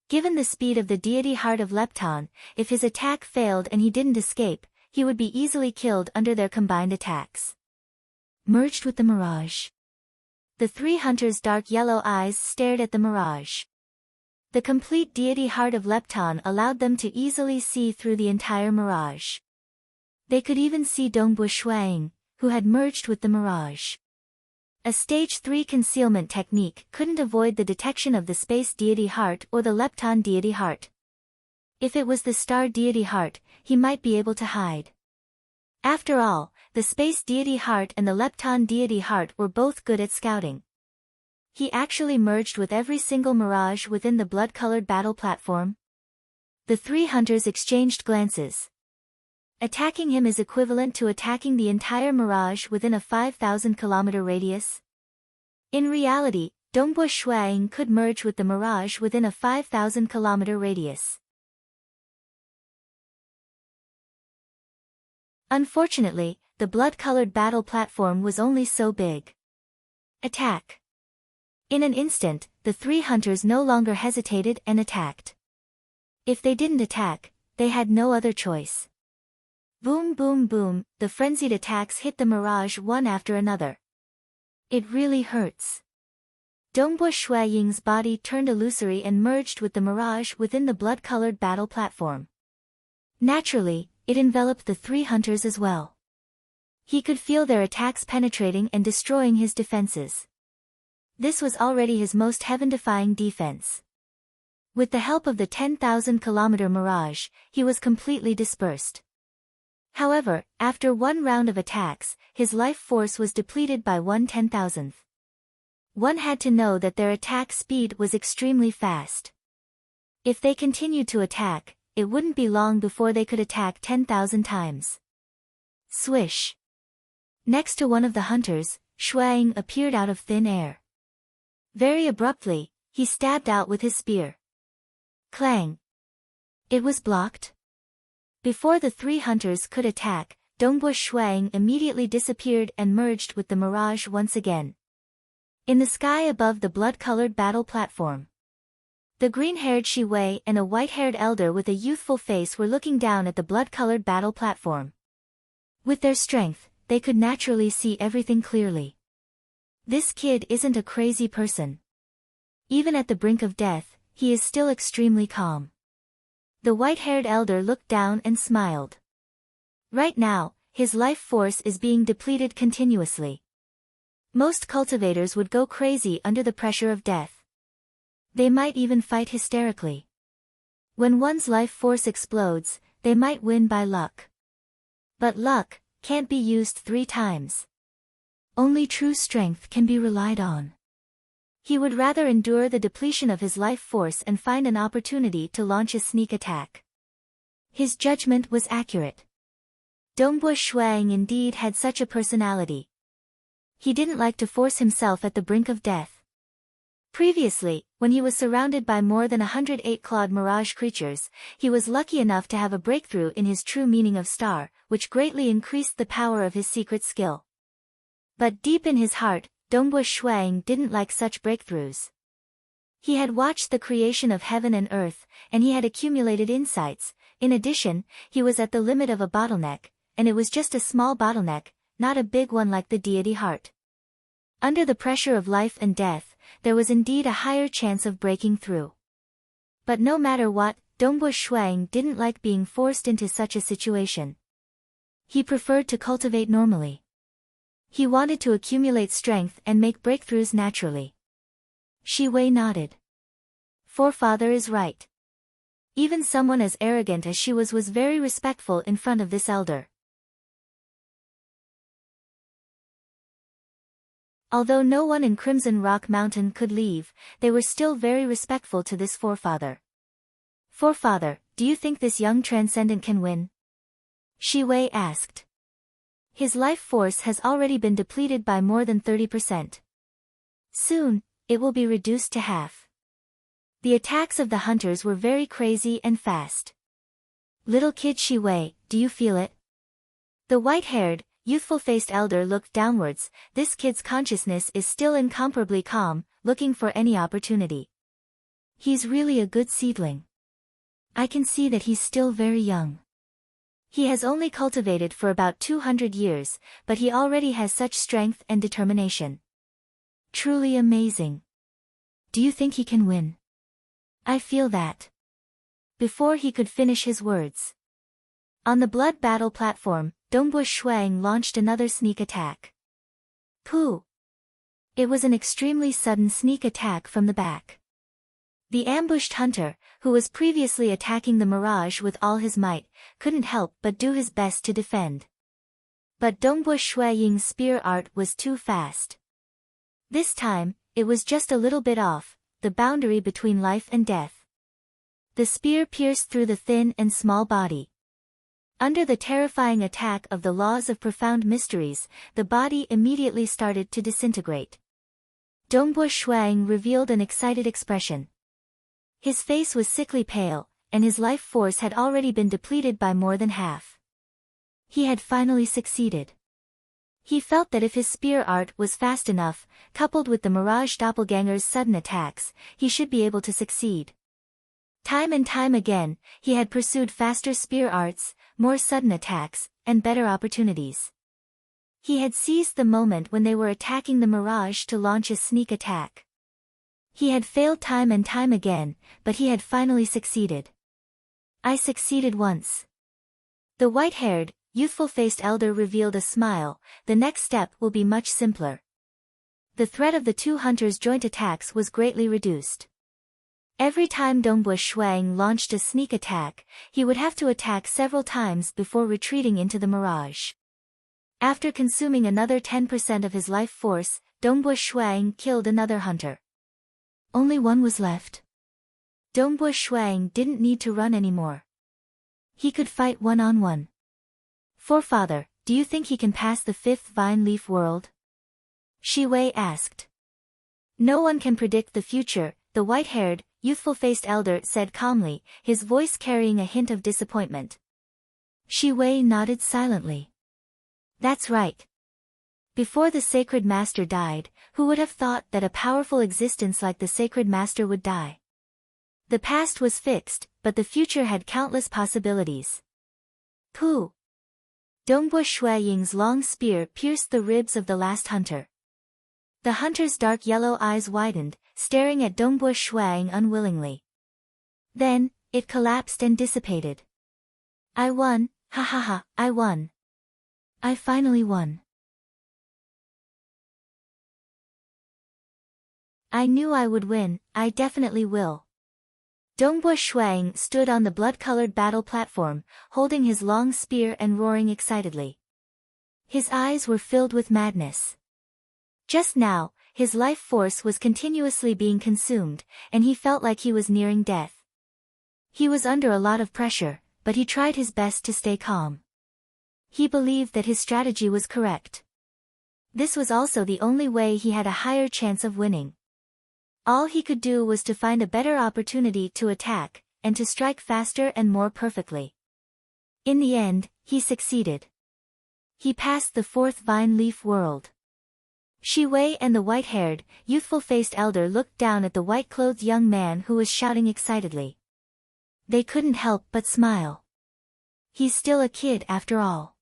Given the speed of the deity heart of lepton, if his attack failed and he didn't escape, he would be easily killed under their combined attacks. Merged with the mirage. The three hunters' dark yellow eyes stared at the mirage. The complete deity heart of lepton allowed them to easily see through the entire mirage. They could even see Dongbu Shui Ying, who had merged with the mirage. A stage 3 concealment technique couldn't avoid the detection of the space deity heart or the lepton deity heart. If it was the star deity heart, he might be able to hide. After all, the space deity heart and the lepton deity heart were both good at scouting. He actually merged with every single mirage within the blood-colored battle platform. The three hunters exchanged glances. Attacking him is equivalent to attacking the entire mirage within a 5,000-kilometer radius. In reality, Dongbu Shui Ying could merge with the mirage within a 5,000-kilometer radius. Unfortunately, the blood-colored battle platform was only so big. Attack! In an instant, the three hunters no longer hesitated and attacked. If they didn't attack, they had no other choice. Boom boom boom, the frenzied attacks hit the mirage one after another. It really hurts. Dongbu Shui Ying's body turned illusory and merged with the mirage within the blood-colored battle platform. Naturally, it enveloped the three hunters as well. He could feel their attacks penetrating and destroying his defenses. This was already his most heaven-defying defense. With the help of the 10,000-kilometer mirage, he was completely dispersed. However, after one round of attacks, his life force was depleted by 1/10,000th. One had to know that their attack speed was extremely fast. If they continued to attack, it wouldn't be long before they could attack 10,000 times. Swish! Next to one of the hunters, Shui Ying appeared out of thin air. Very abruptly, he stabbed out with his spear. Clang! It was blocked. Before the three hunters could attack, Dongbu Shui Ying immediately disappeared and merged with the mirage once again. In the sky above the blood-colored battle platform, the green-haired Shi Wei and a white-haired elder with a youthful face were looking down at the blood-colored battle platform. With their strength, they could naturally see everything clearly. This kid isn't a crazy person. Even at the brink of death, he is still extremely calm. The white-haired elder looked down and smiled. Right now, his life force is being depleted continuously. Most cultivators would go crazy under the pressure of death. They might even fight hysterically. When one's life force explodes, they might win by luck. But luck can't be used 3 times. Only true strength can be relied on. He would rather endure the depletion of his life force and find an opportunity to launch a sneak attack. His judgment was accurate. Dongbu Shui Ying indeed had such a personality. He didn't like to force himself at the brink of death. Previously, when he was surrounded by more than 100 eight-clawed mirage creatures, he was lucky enough to have a breakthrough in his true meaning of star, which greatly increased the power of his secret skill. But deep in his heart, Dongbu Shuang didn't like such breakthroughs. He had watched the creation of heaven and earth, and he had accumulated insights. In addition, he was at the limit of a bottleneck, and it was just a small bottleneck, not a big one like the deity heart. Under the pressure of life and death, there was indeed a higher chance of breaking through. But no matter what, Dongbu Shuang didn't like being forced into such a situation. He preferred to cultivate normally. He wanted to accumulate strength and make breakthroughs naturally. Shi Wei nodded. Forefather is right. Even someone as arrogant as she was very respectful in front of this elder. Although no one in Crimson Rock Mountain could leave, they were still very respectful to this forefather. Forefather, do you think this young transcendent can win? Shi Wei asked. His life force has already been depleted by more than 30%. Soon, it will be reduced to half. The attacks of the hunters were very crazy and fast. Little kid Shi Wei, do you feel it? The white-haired, youthful-faced elder looked downwards. This kid's consciousness is still incomparably calm, looking for any opportunity. He's really a good seedling. I can see that he's still very young. He has only cultivated for about 200 years, but he already has such strength and determination. Truly amazing. Do you think he can win? I feel that. Before he could finish his words. On the blood battle platform, Dongbu Shuang launched another sneak attack. Pooh! It was an extremely sudden sneak attack from the back. The ambushed hunter, who was previously attacking the mirage with all his might, couldn't help but do his best to defend. But Dongbu Shuaying's spear art was too fast. This time, it was just a little bit off, the boundary between life and death. The spear pierced through the thin and small body. Under the terrifying attack of the laws of profound mysteries, the body immediately started to disintegrate. Dongbu Shuang revealed an excited expression. His face was sickly pale, and his life force had already been depleted by more than half. He had finally succeeded. He felt that if his spear art was fast enough, coupled with the Mirage Doppelganger's sudden attacks, he should be able to succeed. Time and time again, he had pursued faster spear arts, more sudden attacks, and better opportunities. He had seized the moment when they were attacking the Mirage to launch a sneak attack. He had failed time and time again, but he had finally succeeded. I succeeded once. The white-haired, youthful-faced elder revealed a smile. The next step will be much simpler. The threat of the two hunters' joint attacks was greatly reduced. Every time Dongbu Shuang launched a sneak attack, he would have to attack several times before retreating into the mirage. After consuming another 10% of his life force, Dongbu Shuang killed another hunter. Only one was left. Dongbu Shuang didn't need to run anymore. He could fight one-on-one. Forefather, do you think he can pass the fifth vine leaf world? Shi Wei asked. No one can predict the future, the white-haired, youthful-faced elder said calmly, his voice carrying a hint of disappointment. Shi Wei nodded silently. That's right. Before the Sacred Master died, who would have thought that a powerful existence like the Sacred Master would die? The past was fixed, but the future had countless possibilities. Pooh! Dongbu Shuaying's long spear pierced the ribs of the last hunter. The hunter's dark yellow eyes widened, staring at Dongbu Shuaying unwillingly. Then, it collapsed and dissipated. I won, ha ha ha, I won. I finally won. I knew I would win, I definitely will. Dongbu Shuang stood on the blood-colored battle platform, holding his long spear and roaring excitedly. His eyes were filled with madness. Just now, his life force was continuously being consumed, and he felt like he was nearing death. He was under a lot of pressure, but he tried his best to stay calm. He believed that his strategy was correct. This was also the only way he had a higher chance of winning. All he could do was to find a better opportunity to attack, and to strike faster and more perfectly. In the end, he succeeded. He passed the fourth vine leaf world. Shi Wei and the white-haired, youthful-faced elder looked down at the white-clothed young man who was shouting excitedly. They couldn't help but smile. He's still a kid after all.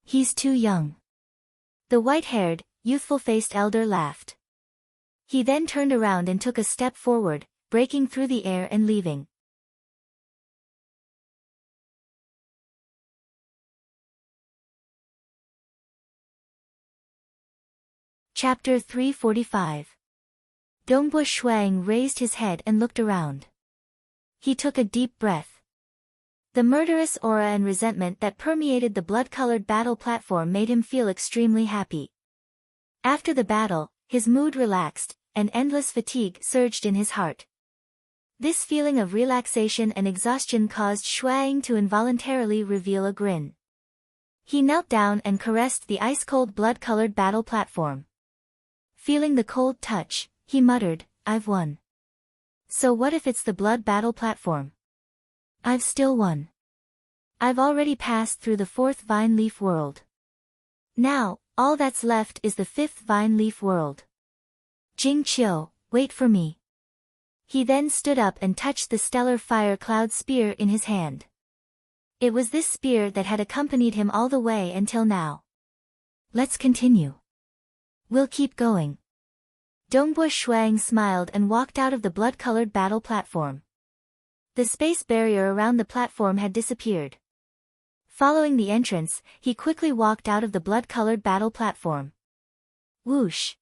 He's too young. The white-haired, youthful-faced elder laughed. He then turned around and took a step forward, breaking through the air and leaving. Chapter 345. Dongbo Shuang raised his head and looked around. He took a deep breath. The murderous aura and resentment that permeated the blood-colored battle platform made him feel extremely happy. After the battle, his mood relaxed, and endless fatigue surged in his heart. This feeling of relaxation and exhaustion caused Shuang to involuntarily reveal a grin. He knelt down and caressed the ice-cold blood-colored battle platform. Feeling the cold touch, he muttered, "I've won. So what if it's the blood battle platform? I've still won. I've already passed through the fourth vine leaf world. Now, all that's left is the fifth vine leaf world. Jing Qiu, wait for me." He then stood up and touched the stellar fire cloud spear in his hand. It was this spear that had accompanied him all the way until now. "Let's continue. We'll keep going." Dongbo Shuang smiled and walked out of the blood-colored battle platform. The space barrier around the platform had disappeared. Following the entrance, he quickly walked out of the blood-colored battle platform. Whoosh!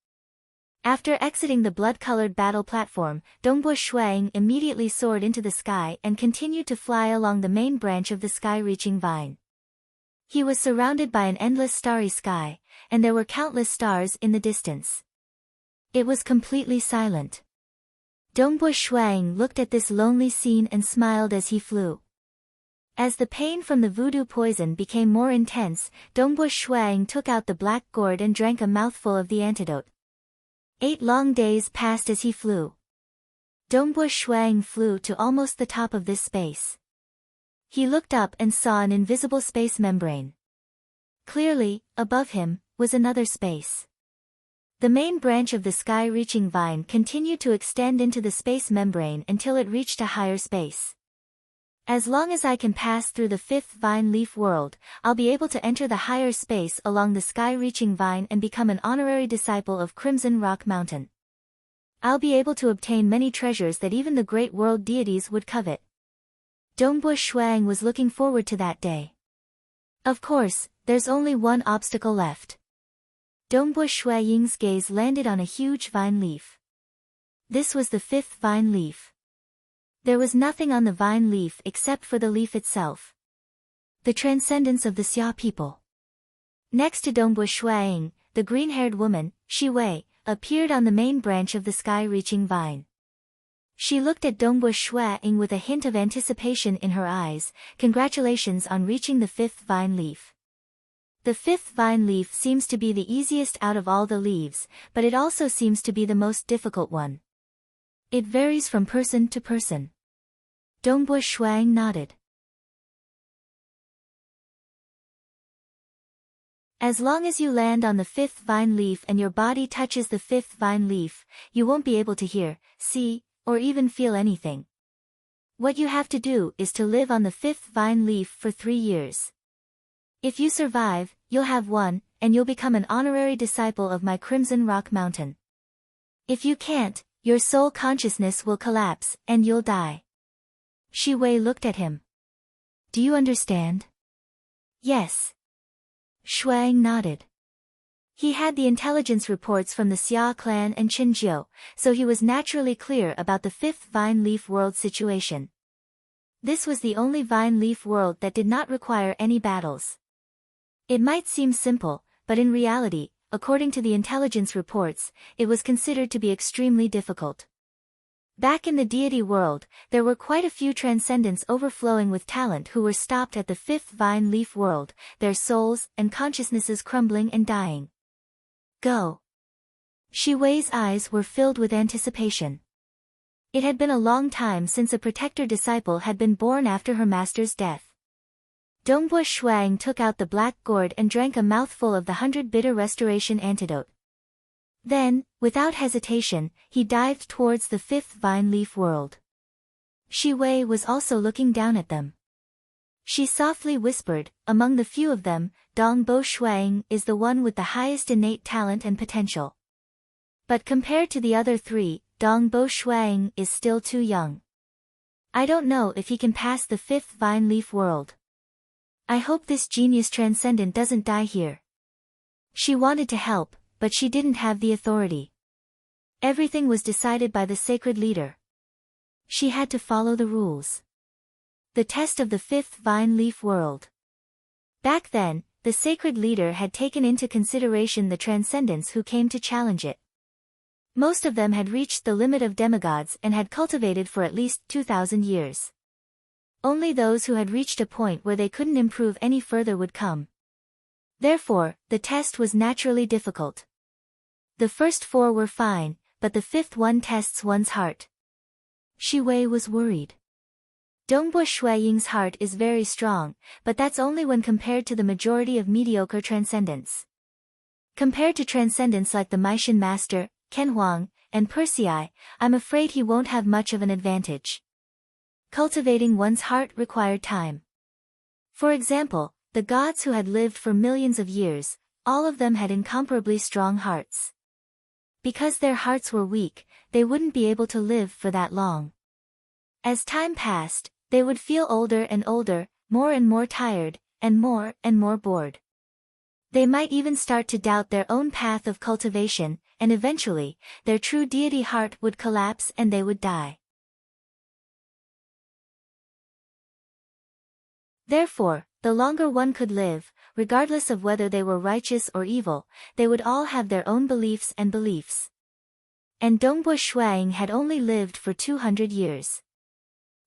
After exiting the blood-colored battle platform, Dongbo Shuang immediately soared into the sky and continued to fly along the main branch of the sky-reaching vine. He was surrounded by an endless starry sky, and there were countless stars in the distance. It was completely silent. Dongbo Shuang looked at this lonely scene and smiled as he flew. As the pain from the voodoo poison became more intense, Dongbo Shuang took out the black gourd and drank a mouthful of the antidote. 8 long days passed as he flew. Dongbo Shuang flew to almost the top of this space. He looked up and saw an invisible space membrane. Clearly, above him, was another space. The main branch of the sky-reaching vine continued to extend into the space membrane until it reached a higher space. As long as I can pass through the fifth vine leaf world, I'll be able to enter the higher space along the sky-reaching vine and become an honorary disciple of Crimson Rock Mountain. I'll be able to obtain many treasures that even the great world deities would covet. Dongbo Shuang was looking forward to that day. Of course, there's only one obstacle left. Dongbo Shuang's gaze landed on a huge vine leaf. This was the fifth vine leaf. There was nothing on the vine leaf except for the leaf itself. The transcendence of the Xia people. Next to Dongbo Shuang, the green-haired woman, Shi Wei, appeared on the main branch of the sky-reaching vine. She looked at Dongbo Shuang with a hint of anticipation in her eyes. "Congratulations on reaching the fifth vine leaf. The fifth vine leaf seems to be the easiest out of all the leaves, but it also seems to be the most difficult one. It varies from person to person." Dongbo Shuang nodded. As long as you land on the fifth vine leaf and your body touches the fifth vine leaf, you won't be able to hear, see, or even feel anything. What you have to do is to live on the fifth vine leaf for 3 years. If you survive, you'll have won, and you'll become an honorary disciple of my Crimson Rock Mountain. If you can't, your soul consciousness will collapse, and you'll die. Shi Wei looked at him. "Do you understand?" "Yes." Shuang nodded. He had the intelligence reports from the Xia clan and Qinzhou, so he was naturally clear about the fifth vine leaf world situation. This was the only vine leaf world that did not require any battles. It might seem simple, but in reality, according to the intelligence reports, it was considered to be extremely difficult. Back in the deity world, there were quite a few transcendents overflowing with talent who were stopped at the fifth vine leaf world, their souls and consciousnesses crumbling and dying. "Go." Shi Wei's eyes were filled with anticipation. It had been a long time since a protector disciple had been born after her master's death. Dongbo Shuang took out the black gourd and drank a mouthful of the 100 bitter restoration antidote. Then, without hesitation, he dived towards the 5th vine leaf world. Shi Wei was also looking down at them. She softly whispered, "Among the few of them, Dongbo Shuang is the one with the highest innate talent and potential. But compared to the other 3, Dongbo Shuang is still too young. I don't know if he can pass the 5th vine leaf world. I hope this genius transcendent doesn't die here." She wanted to help, but she didn't have the authority. Everything was decided by the sacred leader. She had to follow the rules. The test of the 5th vine leaf world. Back then, the sacred leader had taken into consideration the transcendents who came to challenge it. Most of them had reached the limit of demigods and had cultivated for at least 2,000 years. Only those who had reached a point where they couldn't improve any further would come. Therefore, the test was naturally difficult. The first 4 were fine, but the 5th one tests one's heart. Shi Wei was worried. Dongbo Shuiying's heart is very strong, but that's only when compared to the majority of mediocre transcendents. Compared to transcendents like the Maishan Master, Ken Huang, and Persei, I'm afraid he won't have much of an advantage. Cultivating one's heart required time. For example, the gods who had lived for millions of years, all of them had incomparably strong hearts. Because their hearts were weak, they wouldn't be able to live for that long. As time passed, they would feel older and older, more and more tired, and more bored. They might even start to doubt their own path of cultivation, and eventually, their true deity heart would collapse and they would die. Therefore, the longer one could live, regardless of whether they were righteous or evil, they would all have their own beliefs. And Dongbo Shuang had only lived for 200 years.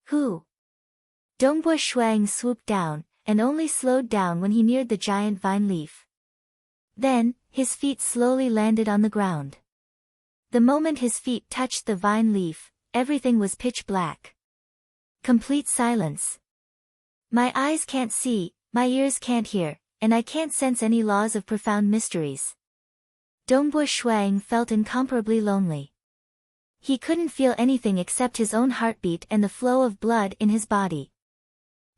Who? Dongbo Shuang swooped down, and only slowed down when he neared the giant vine leaf. Then, his feet slowly landed on the ground. The moment his feet touched the vine leaf, everything was pitch black. Complete silence. My eyes can't see, my ears can't hear, and I can't sense any laws of profound mysteries. Dongbo Shuang felt incomparably lonely. He couldn't feel anything except his own heartbeat and the flow of blood in his body.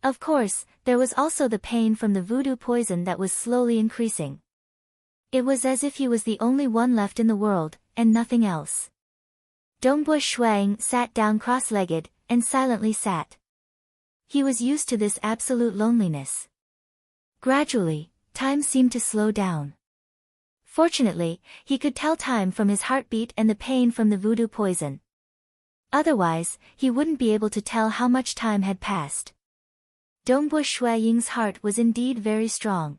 Of course, there was also the pain from the voodoo poison that was slowly increasing. It was as if he was the only one left in the world, and nothing else. Dongbo Shuang sat down cross-legged, and silently sat. He was used to this absolute loneliness. Gradually, time seemed to slow down. Fortunately, he could tell time from his heartbeat and the pain from the voodoo poison. Otherwise, he wouldn't be able to tell how much time had passed. Dongbo Shuiying's heart was indeed very strong.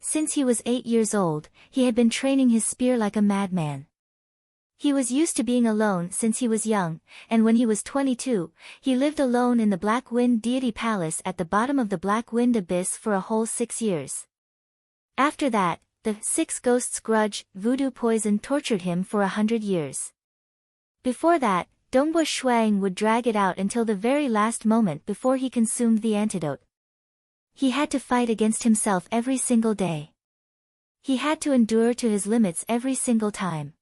Since he was 8 years old, he had been training his spear like a madman. He was used to being alone since he was young, and when he was 22, he lived alone in the Black Wind Deity Palace at the bottom of the Black Wind Abyss for a whole 6 years. After that, the 6 Ghosts Grudge, voodoo poison tortured him for 100 years. Before that, Dongbo Shuang would drag it out until the very last moment before he consumed the antidote. He had to fight against himself every single day. He had to endure to his limits every single time.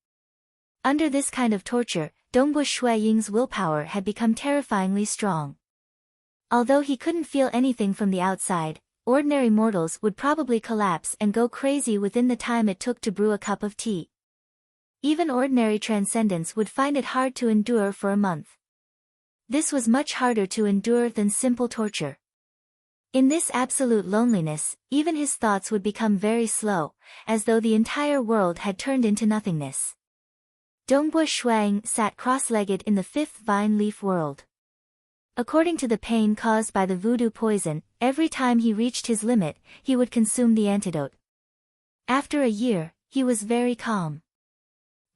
Under this kind of torture, Dongbo Shuiying's willpower had become terrifyingly strong. Although he couldn't feel anything from the outside, ordinary mortals would probably collapse and go crazy within the time it took to brew a cup of tea. Even ordinary transcendents would find it hard to endure for a month. This was much harder to endure than simple torture. In this absolute loneliness, even his thoughts would become very slow, as though the entire world had turned into nothingness. Dongbo Shuang sat cross-legged in the 5th vine leaf world. According to the pain caused by the voodoo poison, every time he reached his limit, he would consume the antidote. After a year, he was very calm.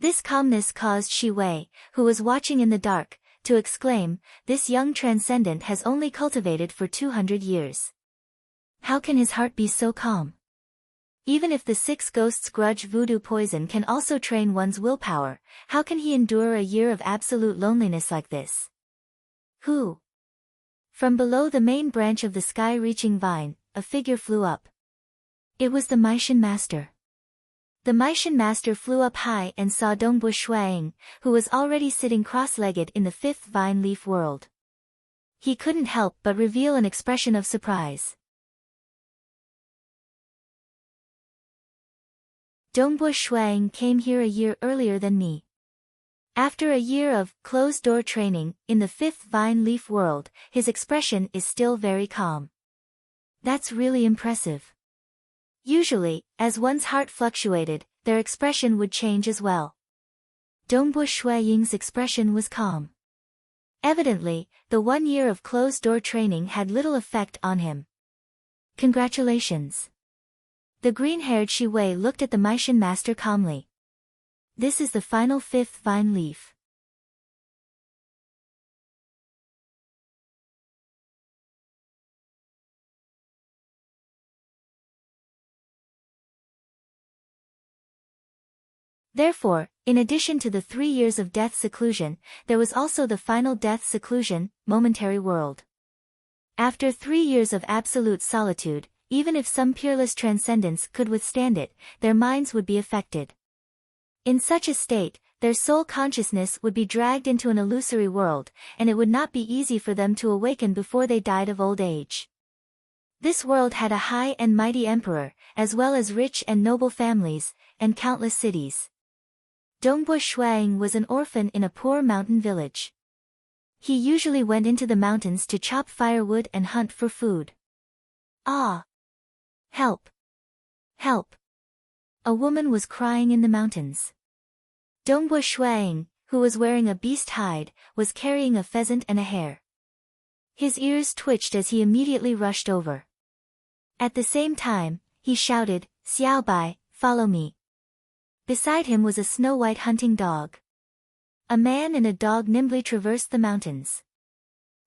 This calmness caused Shi Wei, who was watching in the dark, to exclaim, "This young transcendent has only cultivated for 200 years. How can his heart be so calm?" Even if the six ghosts' grudge voodoo poison can also train one's willpower, how can he endure a year of absolute loneliness like this? Who? From below the main branch of the sky-reaching vine, a figure flew up. It was the Maishan master. The Maishan master flew up high and saw Dongbu Shuang, who was already sitting cross-legged in the fifth vine leaf world. He couldn't help but reveal an expression of surprise. Dongbu Shuang came here a year earlier than me. After a year of closed-door training in the fifth vine leaf world, his expression is still very calm. That's really impressive. Usually, as one's heart fluctuated, their expression would change as well. Dongbu Shuaying's expression was calm. Evidently, the 1 year of closed-door training had little effect on him. Congratulations. The green-haired Shi Wei looked at the Maishan master calmly. This is the final fifth vine leaf. Therefore, in addition to the 3 years of death seclusion, there was also the final death seclusion, momentary world. After 3 years of absolute solitude, even if some peerless transcendents could withstand it, their minds would be affected. In such a state, their soul consciousness would be dragged into an illusory world, and it would not be easy for them to awaken before they died of old age. This world had a high and mighty emperor, as well as rich and noble families, and countless cities. Dongbu Shuang was an orphan in a poor mountain village. He usually went into the mountains to chop firewood and hunt for food. Ah! Help! Help! A woman was crying in the mountains. Dongbu Shuang, who was wearing a beast hide, was carrying a pheasant and a hare. His ears twitched as he immediately rushed over. At the same time, he shouted, "Xiaobai, follow me." Beside him was a snow-white hunting dog. A man and a dog nimbly traversed the mountains.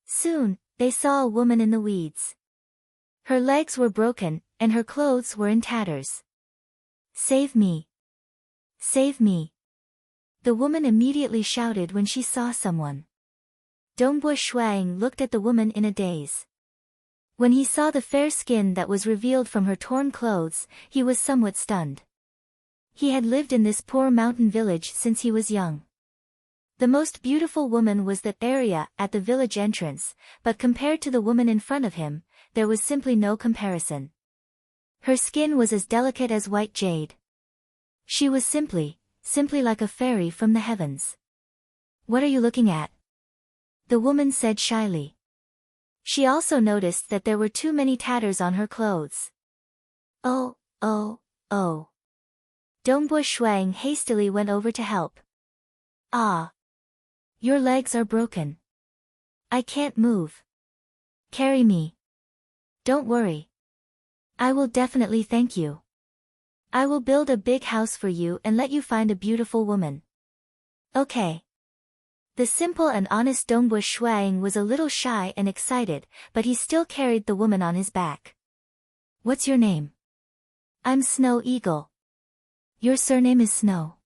Soon, they saw a woman in the weeds. Her legs were broken, and her clothes were in tatters. "Save me! Save me!" The woman immediately shouted when she saw someone. Dongbu Shuang looked at the woman in a daze. When he saw the fair skin that was revealed from her torn clothes, he was somewhat stunned. He had lived in this poor mountain village since he was young. The most beautiful woman was that area at the village entrance, but compared to the woman in front of him, there was simply no comparison. Her skin was as delicate as white jade. She was simply like a fairy from the heavens. "What are you looking at?" the woman said shyly. She also noticed that there were too many tatters on her clothes. Oh. Dongbu Shuang hastily went over to help. "Ah! Your legs are broken. I can't move. Carry me. Don't worry. I will definitely thank you. I will build a big house for you and let you find a beautiful woman." Okay. The simple and honest Dongbu Shuang was a little shy and excited, but he still carried the woman on his back. "What's your name?" "I'm Snow Eagle." "Your surname is Snow?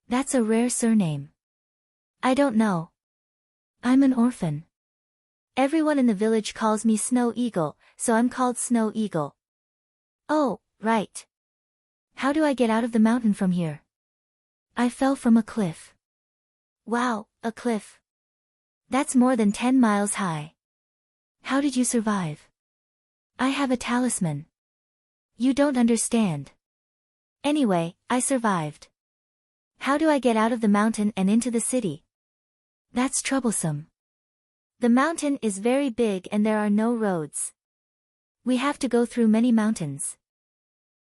That's a rare surname." "I don't know. I'm an orphan. Everyone in the village calls me Snow Eagle, so I'm called Snow Eagle." "Oh, right. How do I get out of the mountain from here?" "I fell from a cliff." "Wow, a cliff. That's more than 10 miles high. How did you survive?" "I have a talisman." "You don't understand. Anyway, I survived. How do I get out of the mountain and into the city?" "That's troublesome. The mountain is very big and there are no roads. We have to go through many mountains.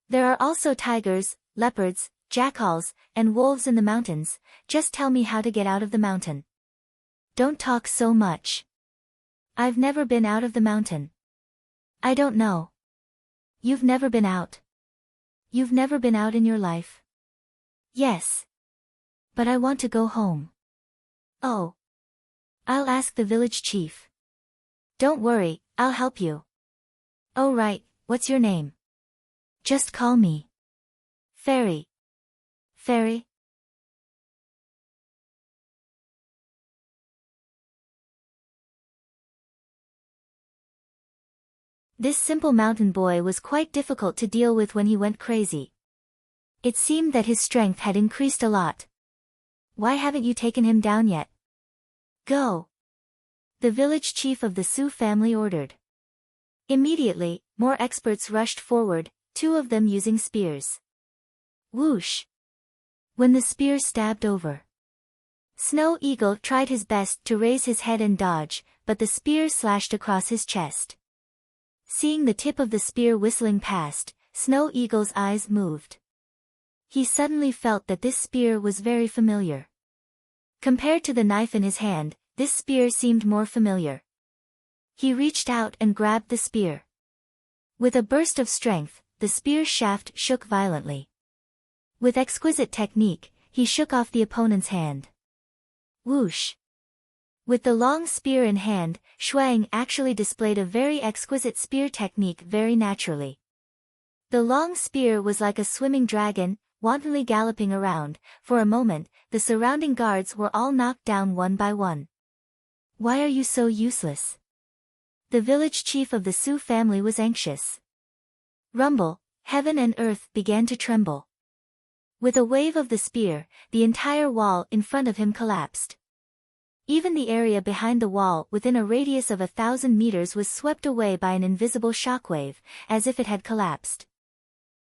There are also tigers, leopards, jackals, and wolves in the mountains. Just tell me how to get out of the mountain. Don't talk so much. I've never been out of the mountain." "I don't know. You've never been out? You've never been out in your life?" "Yes. But I want to go home." "Oh. I'll ask the village chief." "Don't worry, I'll help you." "Oh right, what's your name?" Just call me Fairy. Fairy? This simple mountain boy was quite difficult to deal with when he went crazy. It seemed that his strength had increased a lot. Why haven't you taken him down yet? Go! The village chief of the Su family ordered. Immediately, more experts rushed forward, 2 of them using spears. Whoosh! When the spear stabbed over, Snow Eagle tried his best to raise his head and dodge, but the spear slashed across his chest. Seeing the tip of the spear whistling past, Snow Eagle's eyes moved. He suddenly felt that this spear was very familiar. Compared to the knife in his hand, this spear seemed more familiar. He reached out and grabbed the spear. With a burst of strength, the spear shaft shook violently. With exquisite technique, he shook off the opponent's hand. Whoosh! With the long spear in hand, Shuang actually displayed a very exquisite spear technique very naturally. The long spear was like a swimming dragon, wantonly galloping around. For a moment, the surrounding guards were all knocked down one by one. Why are you so useless? The village chief of the Su family was anxious. Rumble, heaven and earth began to tremble. With a wave of the spear, the entire wall in front of him collapsed. Even the area behind the wall within a radius of 1,000 meters was swept away by an invisible shockwave, as if it had collapsed.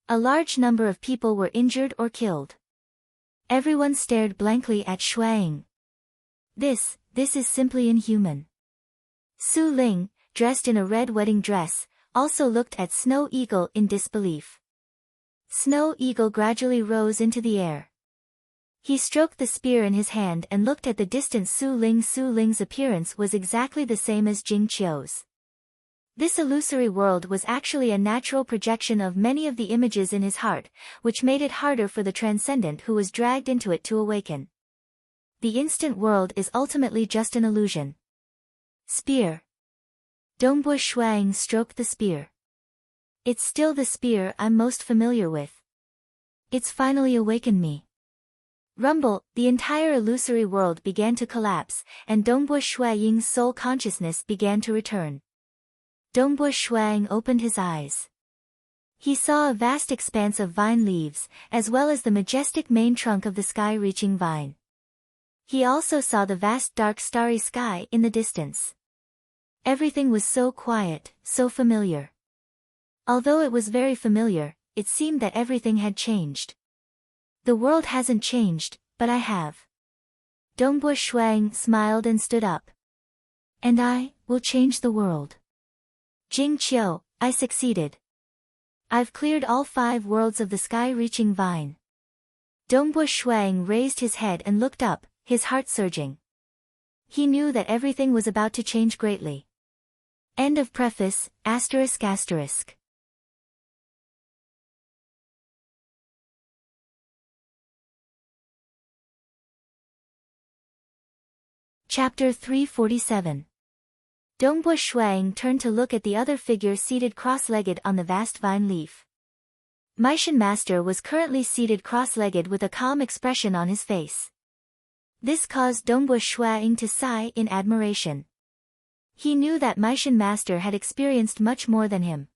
A large number of people were injured or killed. Everyone stared blankly at Shuang. This is simply inhuman. Su Ling, dressed in a red wedding dress, also looked at Snow Eagle in disbelief. Snow Eagle gradually rose into the air. He stroked the spear in his hand and looked at the distant Su Ling. Su Ling's appearance was exactly the same as Jing Qiu's. This illusory world was actually a natural projection of many of the images in his heart, which made it harder for the transcendent who was dragged into it to awaken. The instant world is ultimately just an illusion. Spear. Dongbo Shuang stroked the spear. It's still the spear I'm most familiar with. It's finally awakened me. Rumble, the entire illusory world began to collapse, and Dongbo Shuang's soul consciousness began to return. Dongbo Shuang opened his eyes. He saw a vast expanse of vine leaves, as well as the majestic main trunk of the sky-reaching vine. He also saw the vast dark starry sky in the distance. Everything was so quiet, so familiar. Although it was very familiar, it seemed that everything had changed. The world hasn't changed, but I have. Dongbo Shuang smiled and stood up. And I will change the world. Jing Qiu, I succeeded. I've cleared all 5 worlds of the sky-reaching vine. Dongbo Shuang raised his head and looked up, his heart surging. He knew that everything was about to change greatly. End of preface, ****. Chapter 347. Dongbo Shuang turned to look at the other figure seated cross-legged on the vast vine leaf. Meishan Master was currently seated cross-legged with a calm expression on his face. This caused Dongbo Shuang to sigh in admiration. He knew that Meishan Master had experienced much more than him.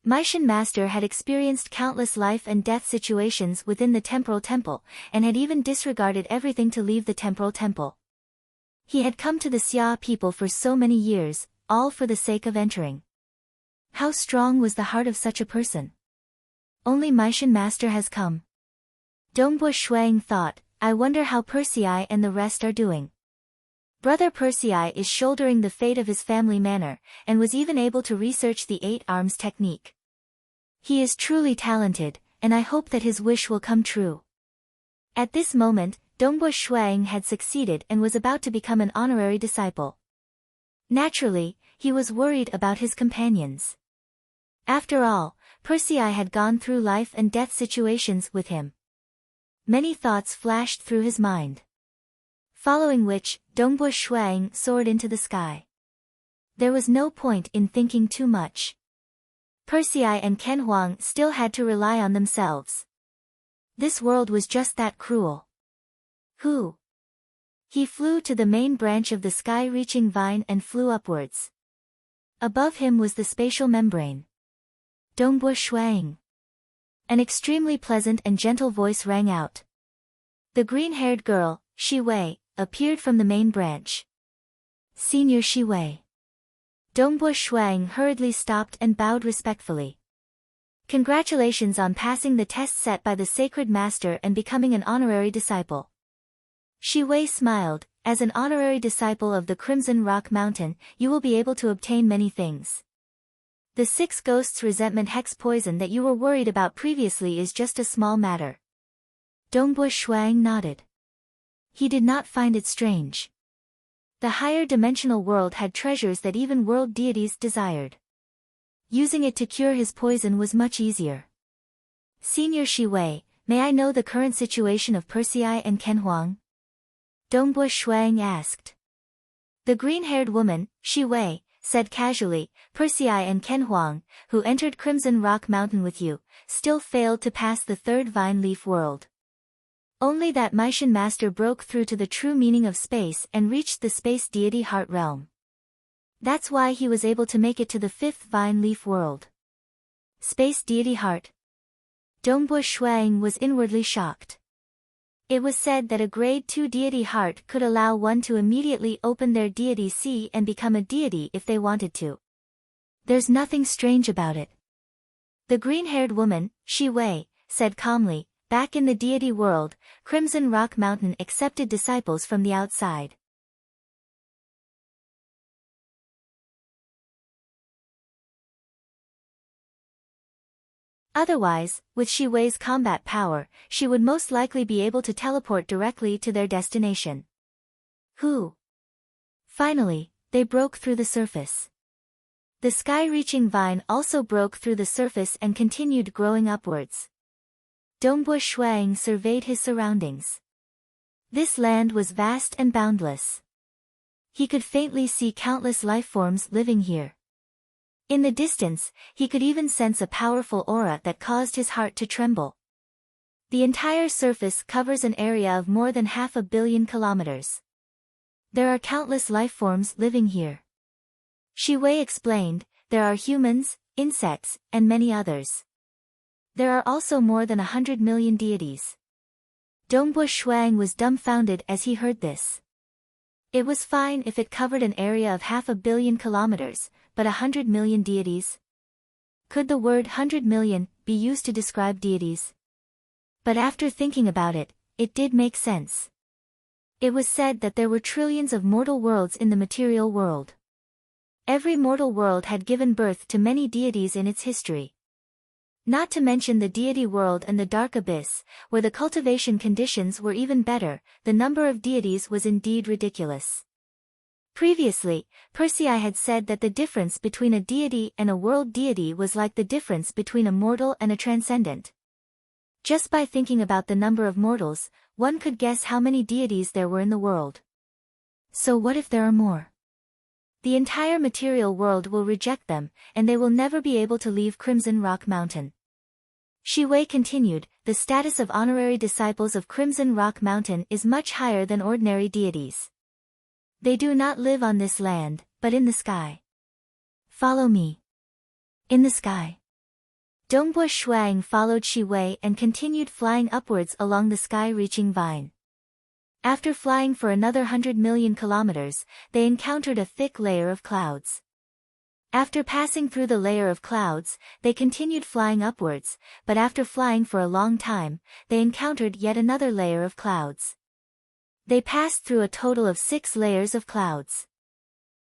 Meishan Master had experienced countless life and death situations within the temporal temple, and had even disregarded everything to leave the temporal temple. He had come to the Xia people for so many years, all for the sake of entering. How strong was the heart of such a person? Only Meishan Master has come. Dongbo Shuang thought, I wonder how Persei and the rest are doing. Brother Persei is shouldering the fate of his family manor, and was even able to research the 8 arms technique. He is truly talented, and I hope that his wish will come true. At this moment, Dongbo Shuang had succeeded and was about to become an honorary disciple. Naturally, he was worried about his companions. After all, Persei had gone through life and death situations with him. Many thoughts flashed through his mind. Following which, Dongbo Shuang soared into the sky. There was no point in thinking too much. Persei and Ken Huang still had to rely on themselves. This world was just that cruel. Who? He flew to the main branch of the sky-reaching vine and flew upwards. Above him was the spatial membrane. Dongbo Shuang. An extremely pleasant and gentle voice rang out. The green-haired girl, Shi Wei, appeared from the main branch. Senior Shi Wei. Dongbo Shuang hurriedly stopped and bowed respectfully. Congratulations on passing the test set by the sacred master and becoming an honorary disciple. Shi Wei smiled. As an honorary disciple of the Crimson Rock Mountain, you will be able to obtain many things. The 6 ghosts' resentment hex poison that you were worried about previously is just a small matter. Dongbo Shuang nodded. He did not find it strange. The higher dimensional world had treasures that even world deities desired. Using it to cure his poison was much easier. Senior Shi Wei, may I know the current situation of Persei and Ken Huang? Dongbo Shuang asked. The green-haired woman, Shi Wei, said casually, Persei and Ken Huang, who entered Crimson Rock Mountain with you, still failed to pass the 3rd Vine Leaf World. Only that Meishan Master broke through to the true meaning of space and reached the Space Deity Heart Realm. That's why he was able to make it to the 5th Vine Leaf World. Space Deity Heart. Dongbo Shuang was inwardly shocked. It was said that a Grade 2 deity heart could allow one to immediately open their deity sea and become a deity if they wanted to. There's nothing strange about it. The green-haired woman, Shi Wei, said calmly, back in the deity world, Crimson Rock Mountain accepted disciples from the outside. Otherwise, with Shi Wei's combat power, she would most likely be able to teleport directly to their destination. Who? Finally, they broke through the surface. The sky-reaching vine also broke through the surface and continued growing upwards. Dongbo Shuang surveyed his surroundings. This land was vast and boundless. He could faintly see countless life forms living here. In the distance, he could even sense a powerful aura that caused his heart to tremble. The entire surface covers an area of more than 500 million kilometers. There are countless life forms living here. Shi Wei explained, there are humans, insects, and many others. There are also more than 100 million deities. Dongbo Shuang was dumbfounded as he heard this. It was fine if it covered an area of 500 million kilometers, but 100 million deities? Could the word 100 million be used to describe deities? But after thinking about it, it did make sense. It was said that there were trillions of mortal worlds in the material world. Every mortal world had given birth to many deities in its history. Not to mention the deity world and the dark abyss, where the cultivation conditions were even better, the number of deities was indeed ridiculous. Previously, Persei had said that the difference between a deity and a world deity was like the difference between a mortal and a transcendent. Just by thinking about the number of mortals, one could guess how many deities there were in the world. So what if there are more? The entire material world will reject them, and they will never be able to leave Crimson Rock Mountain. Shi Wei continued, the status of honorary disciples of Crimson Rock Mountain is much higher than ordinary deities. They do not live on this land, but in the sky. Follow me. In the sky. Dongbo Shuang followed Shi Wei and continued flying upwards along the sky-reaching vine. After flying for another 100 million kilometers, they encountered a thick layer of clouds. After passing through the layer of clouds, they continued flying upwards, but after flying for a long time, they encountered yet another layer of clouds. They passed through a total of 6 layers of clouds.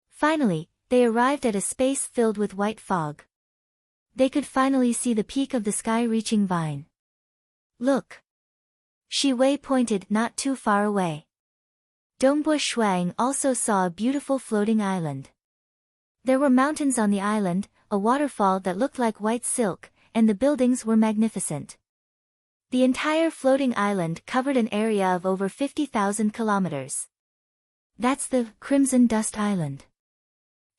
Finally, they arrived at a space filled with white fog. They could finally see the peak of the sky-reaching vine. Look! Shi Wei pointed not too far away. Dongbo Shuang also saw a beautiful floating island. There were mountains on the island, a waterfall that looked like white silk, and the buildings were magnificent. The entire floating island covered an area of over 50,000 kilometers. That's the Crimson Dust Island.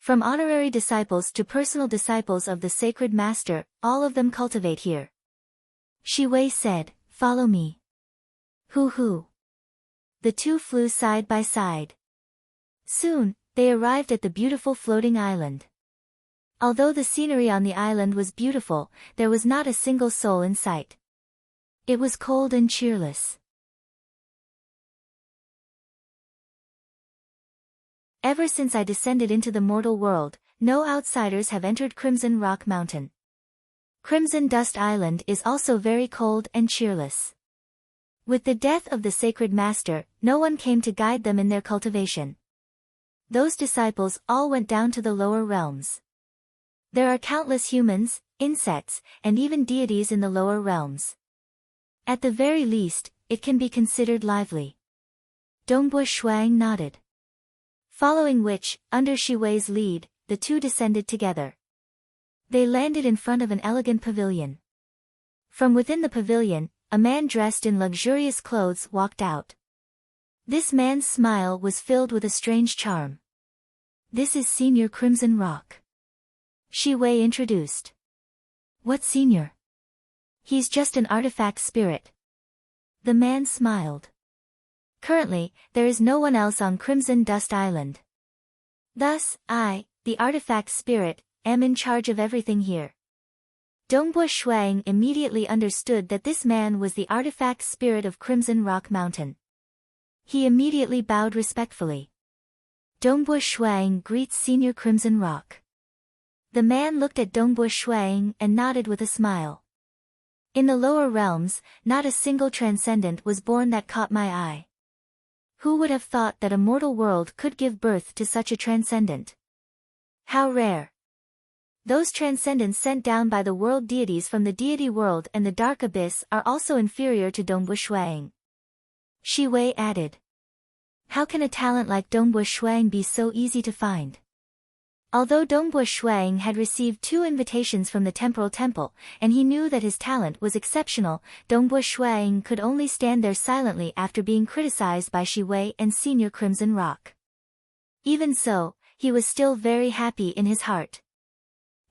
From honorary disciples to personal disciples of the sacred master, all of them cultivate here. Shi Wei said, "Follow me." Hoo. The two flew side by side. Soon, they arrived at the beautiful floating island. Although the scenery on the island was beautiful, there was not a single soul in sight. It was cold and cheerless. Ever since I descended into the mortal world, no outsiders have entered Crimson Rock Mountain. Crimson Dust Island is also very cold and cheerless. With the death of the sacred master, no one came to guide them in their cultivation. Those disciples all went down to the lower realms. There are countless humans, insects, and even deities in the lower realms. At the very least, it can be considered lively. Dongbu Shuang nodded. Following which, under Shi Wei's lead, the two descended together. They landed in front of an elegant pavilion. From within the pavilion, a man dressed in luxurious clothes walked out. This man's smile was filled with a strange charm. "This is Senior Crimson Rock," Shi Wei introduced. "What senior?" "He's just an artifact spirit." The man smiled. "Currently, there is no one else on Crimson Dust Island. Thus, I, the artifact spirit, am in charge of everything here." Dongbu Shuang immediately understood that this man was the artifact spirit of Crimson Rock Mountain. He immediately bowed respectfully. "Dongbu Shuang greets Senior Crimson Rock." The man looked at Dongbu Shuang and nodded with a smile. "In the lower realms, not a single transcendent was born that caught my eye. Who would have thought that a mortal world could give birth to such a transcendent? How rare! Those transcendents sent down by the world deities from the deity world and the dark abyss are also inferior to Dongbu Shuang." Shi Wei added. "How can a talent like Dongbu Shuang be so easy to find?" Although Dongbu Shuang had received 2 invitations from the temporal temple, and he knew that his talent was exceptional, Dongbu Shuang could only stand there silently after being criticized by Shi Wei and Senior Crimson Rock. Even so, he was still very happy in his heart.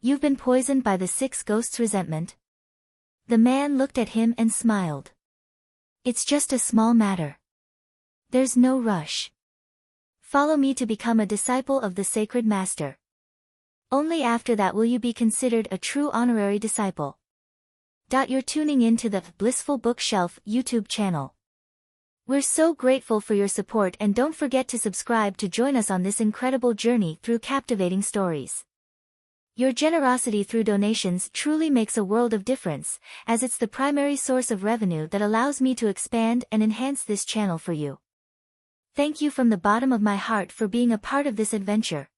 "You've been poisoned by the 6 ghosts' resentment?" The man looked at him and smiled. "It's just a small matter. There's no rush. Follow me to become a disciple of the sacred master. Only after that will you be considered a true honorary disciple." You're tuning in to the Blissful Bookshelf YouTube channel. We're so grateful for your support, and don't forget to subscribe to join us on this incredible journey through captivating stories. Your generosity through donations truly makes a world of difference, as it's the primary source of revenue that allows me to expand and enhance this channel for you. Thank you from the bottom of my heart for being a part of this adventure.